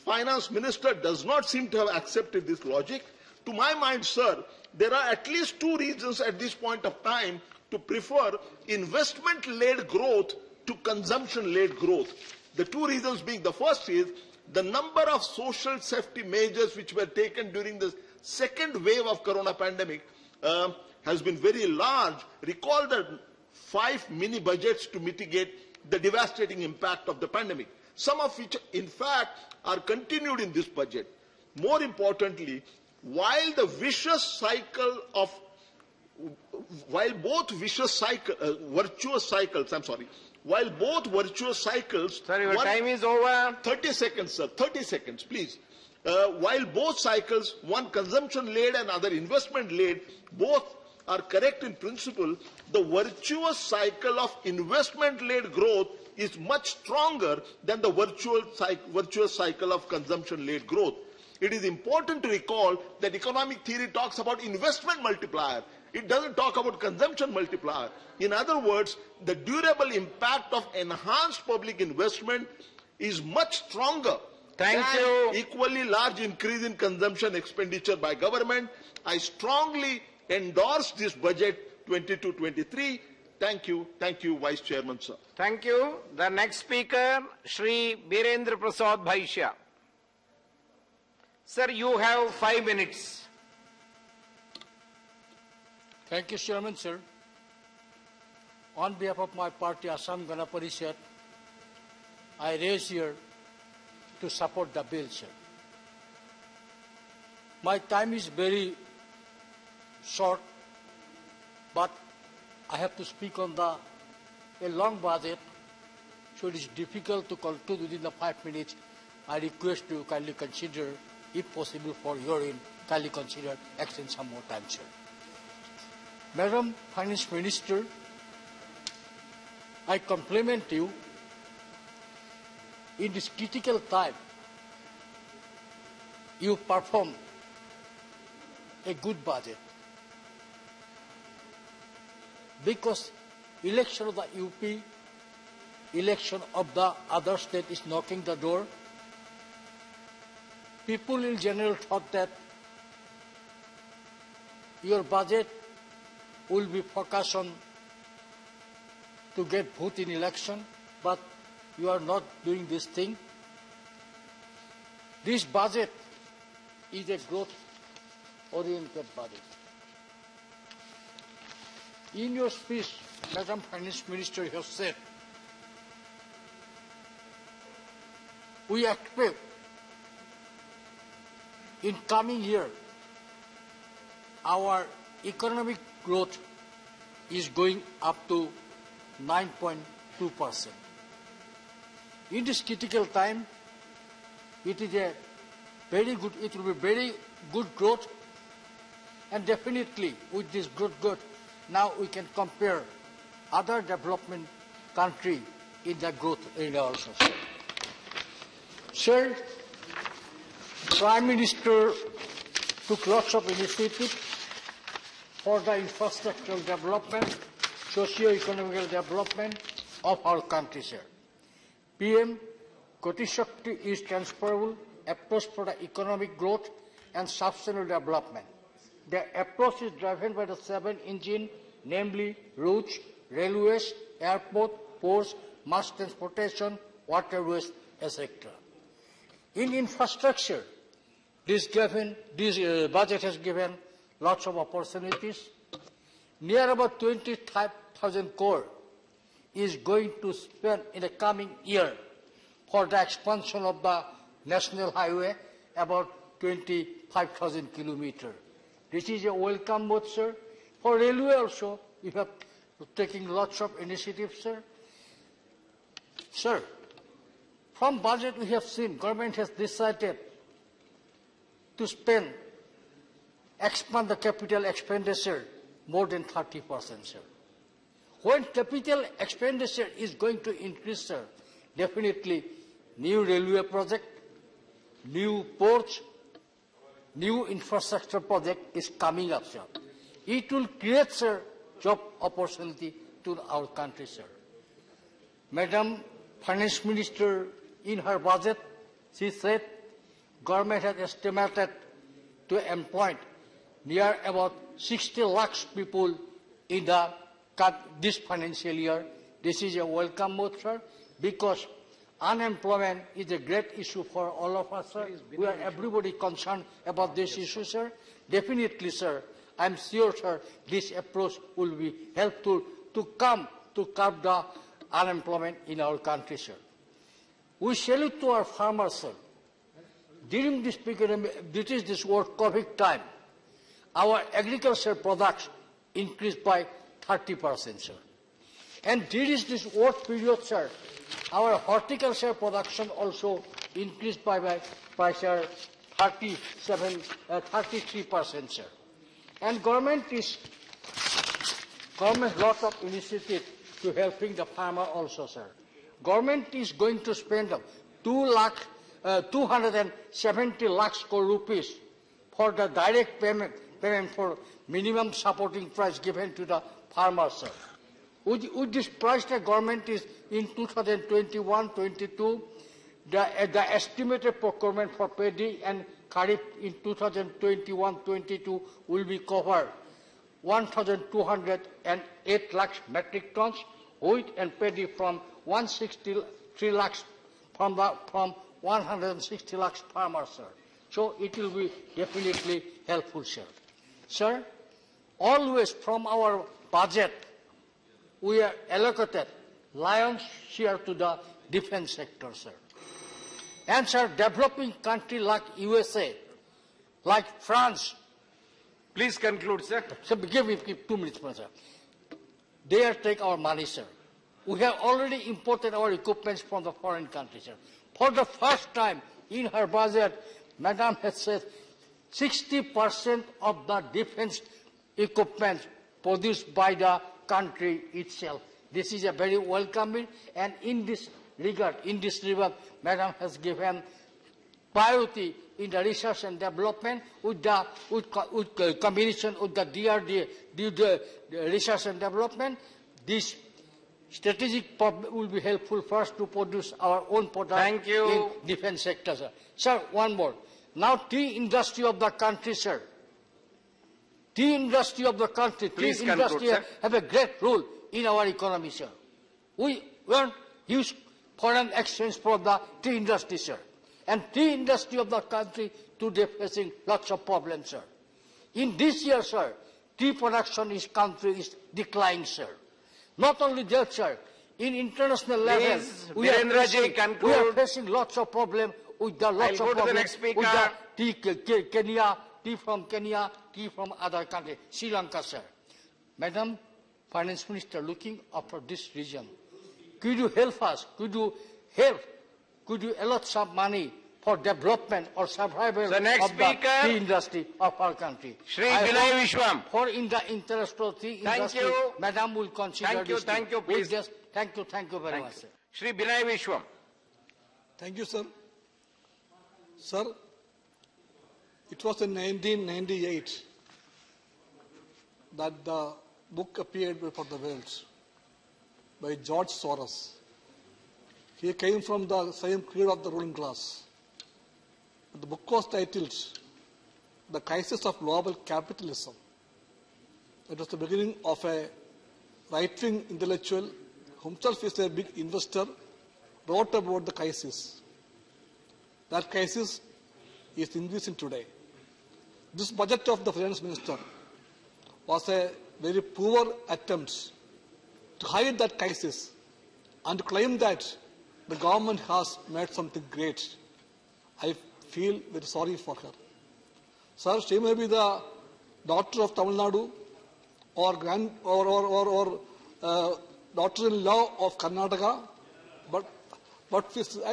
Finance Minister does not seem to have accepted this logic. To my mind, sir, there are at least two reasons at this point of time to prefer investment-led growth to consumption-led growth. The two reasons being, the first is the number of social safety measures which were taken during the second wave of corona pandemic has been very large. Recall the 5 mini budgets to mitigate the devastating impact of the pandemic, some of which in fact are continued in this budget. More importantly, while both virtuous cycles, Sir, your time is over. 30 seconds, sir. 30 seconds, please. While both cycles, one consumption-led and other investment-led, both are correct in principle, the virtuous cycle of investment-led growth is much stronger than the virtuous cycle of consumption-led growth. It is important to recall that economic theory talks about investment multiplier, It doesn't talk about consumption multiplier. In other words, the durable impact of enhanced public investment is much stronger than equally large increase in consumption expenditure by government. I strongly endorse this budget 22-23. Thank you, Vice Chairman, sir. Thank you. The next speaker, Shri Birendra Prasad Bhaisya. Sir, you have 5 minutes. Thank you, Chairman, sir. On behalf of my party, Assam Gana Parishad, I raise here to support the bill, sir. My time is very short, but I have to speak on a long budget, so it is difficult to conclude within the 5 minutes. I request you kindly consider, if possible for your end, kindly consider extend some more time, sir. Madam Finance Minister, I compliment you. In this critical time, you perform a good budget. Because election of the UP, election of the other state is knocking the door, people in general thought that your budget will be focused on to get vote in election, but you are not doing this thing. This budget is a growth-oriented budget. In your speech, Madam Finance Minister has said, we expect in coming year, our economic growth is going up to 9.2%. In this critical time, it is a very good, it will be very good growth, and definitely with this good growth, now we can compare other development country in the growth area also. Sir, Prime Minister took lots of initiatives for the infrastructural development, socio-economic development of our country, sir. PM Gati Shakti is transferable approach for the economic growth and sustainable development. The approach is driven by the 7 engines, namely roads, railways, airport, ports, mass transportation, waterways, etc. In infrastructure, this budget has given lots of opportunities. Near about 25,000 crore is going to spend in the coming year for the expansion of the national highway, about 25,000 kilometers. This is a welcome move, sir. For railway also, we have taken lots of initiatives, sir. Sir, from budget we have seen government has decided to expand the capital expenditure more than 30%, sir. When capital expenditure is going to increase, sir, definitely new railway project, new ports, new infrastructure project is coming up, sir. It will create, sir, job opportunity to our country, sir. Madam Finance Minister, in her budget, she said government has estimated to employ near about 60 lakhs people in this financial year. This is a welcome move, sir, because unemployment is a great issue for all of us, sir. We are everybody concerned about this issue, sir. Definitely, sir. I am sure, sir, this approach will be helpful to curb the unemployment in our country, sir. We salute to our farmers, sir. During this period, this COVID time, our agricultural products increased by 30%, sir. And during this work period, sir, our horticultural production also increased by 33%, sir. And government lots of initiative to helping the farmer also, sir. Government is going to spend 270 lakhs crore rupees for the direct payment, payment for minimum supporting price given to the farmers, sir. With this price, the government is in 2021-22, the estimated procurement for paddy and kharif in 2021-22 will be covered 1,208 lakhs metric tons, wheat and paddy from 163 lakhs from 160 lakhs farmers, sir. So it will be definitely helpful, sir. Sir, always from our budget, we are allocated lion's share to the defense sector, sir. And sir, developing country like USA, like France. Please conclude, sir. Sir, give me 2 minutes, sir. They are take our money, sir. We have already imported our equipment from the foreign countries, sir. For the first time in her budget, Madam has said 60% of the defense equipment produced by the country itself. This is a very welcoming, and in this regard, Madam has given priority in the research and development with combination with the DRDA, the research and development. This strategic will be helpful for us to produce our own products in defense sector, sir. Sir, one more. Now, tea industry of the country, sir. Tea industry of the country, Please tea conclude, industry sir. have a great role in our economy, sir. We earn huge foreign exchange from the tea industry, sir. And tea industry of the country today facing lots of problems, sir. In this year, sir, tea production in country is declining, sir. Not only that, sir, in international level, we are facing lots of problems with the lots of problems with the tea, Kenya, tea from Kenya, tea from other countries, Sri Lanka, sir. Madam Finance Minister, looking after this region, could you help us? Could you allot some money for development or survival of the tea industry of our country? Shri Vinay Vishwam. For in the interest of tea industry, Madam will consider this. Thank you, please. Thank you very much, sir. Shri Vinay Vishwam. Thank you, sir. Sir, it was in 1998 that the book appeared for the world by George Soros. He came from the same creed of the ruling class. The book was titled The Crisis of Global Capitalism. It was the beginning of a right-wing intellectual, himself is a big investor, wrote about the crisis. That crisis is increasing today. This budget of the finance minister was a very poor attempt to hide that crisis and claim that the government has made something great. I feel very sorry for her. Sir, she may be the daughter of Tamil Nadu or daughter-in-law of Karnataka, but I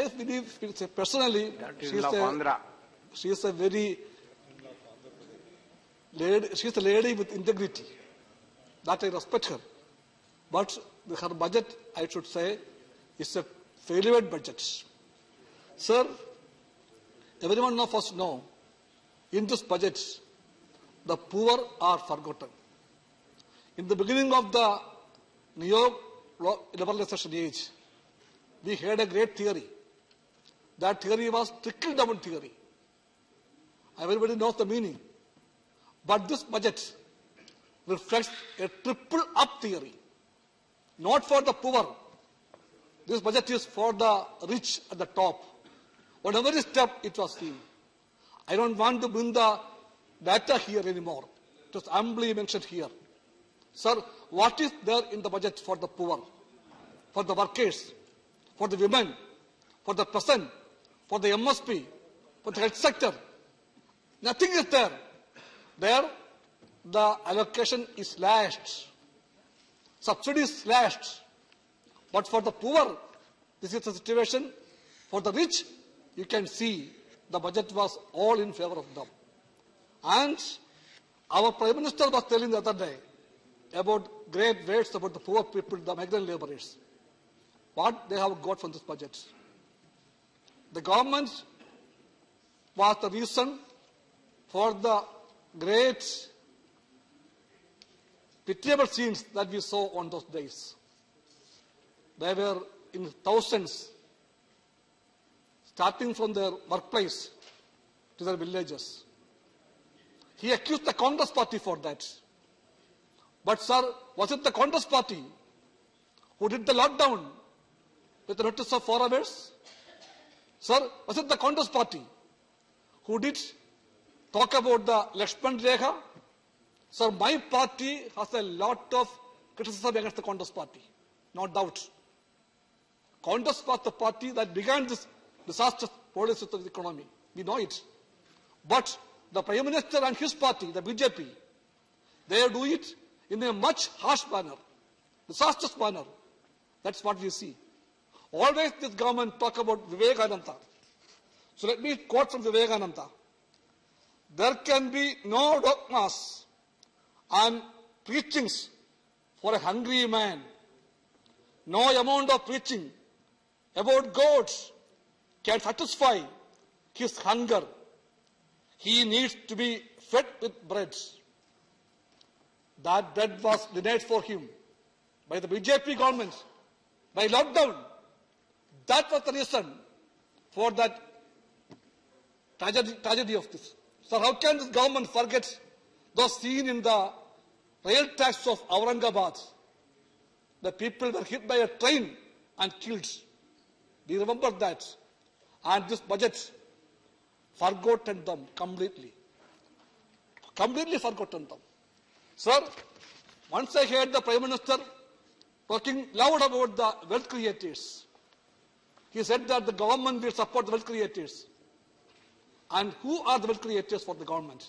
believe personally she is a lady with integrity. That I respect her. But her budget, I should say, is a failure budget. Sir, everyone of us know, in this budget, the poor are forgotten. In the beginning of the neo-liberalization age, we had a great theory. That theory was trickle-down theory. Everybody knows the meaning. But this budget reflects a triple-up theory. Not for the poor. This budget is for the rich at the top. Whatever step it was seen. I don't want to bring the data here anymore. It was amply mentioned here. Sir, what is there in the budget for the poor, for the workers, for the women, for the peasant, for the MSP, for the health sector? Nothing is there. There, the allocation is slashed. Subsidies slashed. But for the poor, this is the situation. For the rich, you can see the budget was all in favor of them. And our Prime Minister was telling the other day about great weights about the poor people, the migrant laborers. What they have got from this budget. The government was the reason for the great pitiable scenes that we saw on those days. They were in thousands, starting from their workplace to their villages. He accused the Congress party for that. But sir, was it the Congress party who did the lockdown with the notice of 4 hours? Sir, was it the Congress party who did talk about the Lakshman Rekha? Sir, my party has a lot of criticism against the Congress party, no doubt. Congress was the party that began this disastrous policy of the economy. We know it. But the Prime Minister and his party, the BJP, they do it in a much harsh manner, disastrous manner. That's what we see. Always this government talk about Vivekananda. So let me quote from Vivekananda. There can be no dogmas and preachings for a hungry man. No amount of preaching about gods can satisfy his hunger. He needs to be fed with bread. That bread was denied for him by the BJP government, by lockdown. That was the reason for that tragedy of this. So how can this government forget those seen in the rail tracks of Aurangabad? The people were hit by a train and killed. Do you remember that? And this budget forgotten them completely. Completely forgotten them. Sir, once I heard the Prime Minister talking loud about the wealth creators. He said that the government will support the wealth creators. And who are the wealth creators for the government?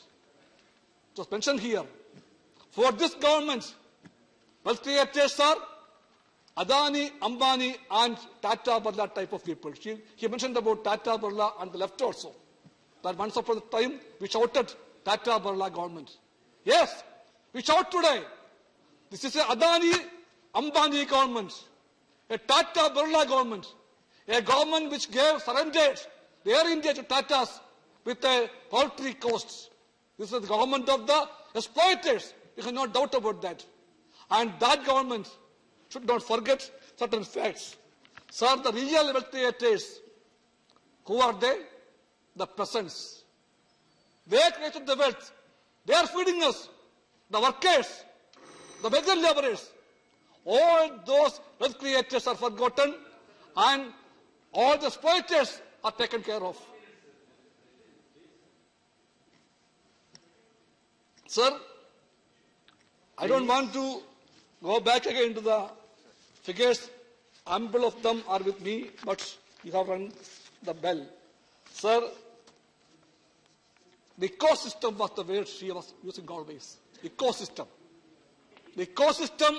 It was mentioned here. For this government, wealth creators are Adani, Ambani and Tata Birla type of people. He mentioned about Tata Birla and the left also. That once upon a time we shouted Tata Birla government. Yes, we shout today. This is a Adani, Ambani government, a Tata Birla government, a government which surrendered the Air India to Tatas with a paltry cost. This is the government of the exploiters. You have no doubt about that. And that government should not forget certain facts. Sir, the real wealth creators, who are they? The peasants. They created the wealth. They are feeding us. The workers, the beggar laborers. All those wealth creators are forgotten and all the exploiters are taken care of. Sir, I don't want to go back again to the figures. Ample of them are with me, but you have rung the bell. Sir, the ecosystem was the word she was using always. Ecosystem. The ecosystem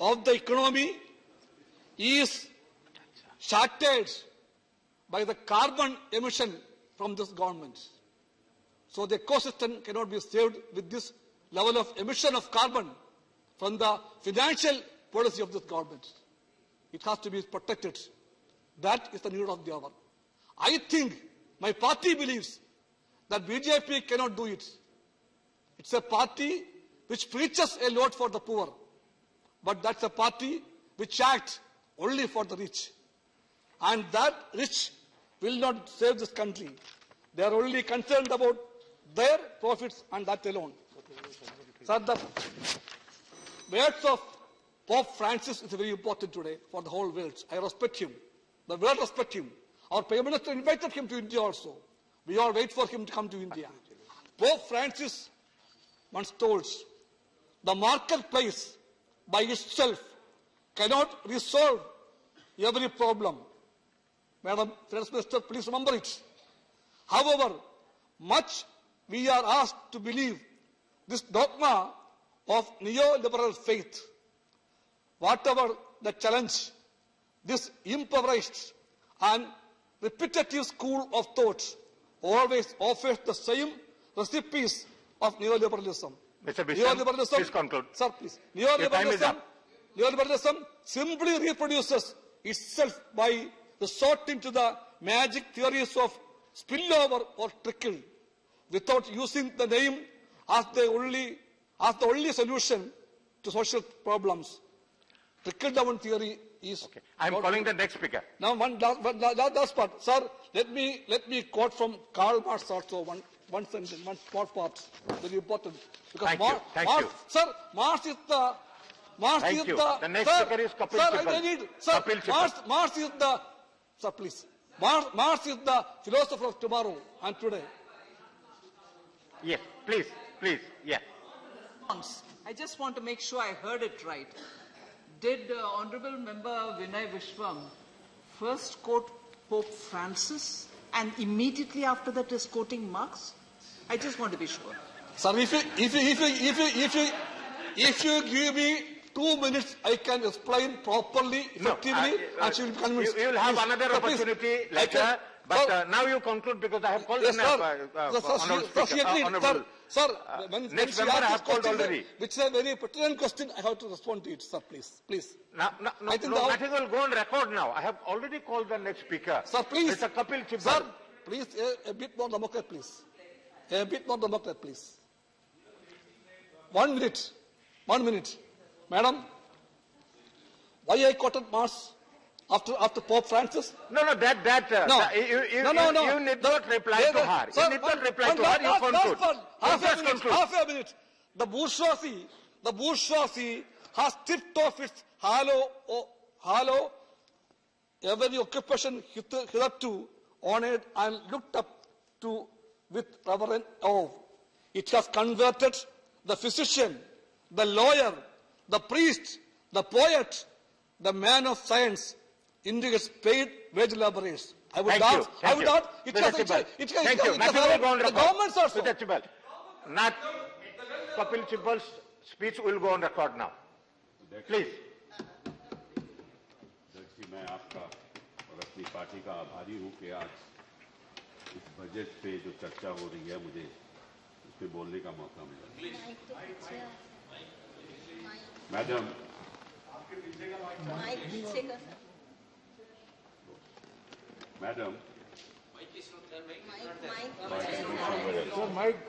of the economy is shattered by the carbon emission from this government. So the ecosystem cannot be saved with this level of emission of carbon from the financial policy of this government. It has to be protected. That is the need of the hour. I think my party believes that BJP cannot do it. It's a party which preaches a lot for the poor, but that's a party which acts only for the rich. And that rich will not save this country. They are only concerned about their profits and that alone. Sir, the words of Pope Francis is very important today for the whole world. I respect him. The world respects him. Our Prime Minister invited him to India also. We all wait for him to come to India. Pope Francis once told, the marketplace by itself cannot resolve every problem. Madam Finance Minister, please remember it. However, much we are asked to believe this dogma of neoliberal faith. Whatever the challenge, this impoverished and repetitive school of thought always offers the same recipes of neoliberalism. Mr. Bishop, please conclude. Sir, please. Your time is up. Neoliberalism simply reproduces itself by resorting to the magic theories of spillover or trickle, without using the name as the only solution to social problems. Trickle-down theory is... Okay. I'm calling the next speaker. Now, one last part. Sir, let me quote from Karl Marx also, one sentence, one part, very important. Because Thank you. Sir, Marx is the... Thank you. The next speaker is Kapil Sibal. Marx is the... Sir, please. Marx is the philosopher of tomorrow and today. Yes, please, yeah. I just want to make sure I heard it right. Did Honorable Member Vinay Vishwam first quote Pope Francis and immediately after that is quoting Marx? I just want to be sure. Sir, if you give me 2 minutes, I can explain properly, effectively, and she will be convinced. You will have another opportunity later, but now you conclude because I have called yes, Sir, when next member I have called already. Which is a very pertinent question, I have to respond to it, sir, please. Nothing will go on record now. I have already called the next speaker. Sir, please. Mr. Kapil Sibal. Sir, please, a bit more democrat, please. A bit more democrat, please. 1 minute. 1 minute. Madam, why I quoted Marx after Pope Francis? No. You need not reply to her. You need not reply to her. You conclude. Half a minute. The bourgeoisie has stripped off its hollow every occupation hitherto honored and looked up to with reverent awe. It has converted the physician, the lawyer, the priest, the poet, the man of science into its paid wage laborers. I would add, it has the governments also. Not Kapil Sibal's speech will go on record now. Please. मैं आपका और अपनी party का आभारी हूं कि आज इस बजट पे जो चर्चा हो रही है मुझे उस पे बोलने का मौका मिला। Madam madam Sir, Mike.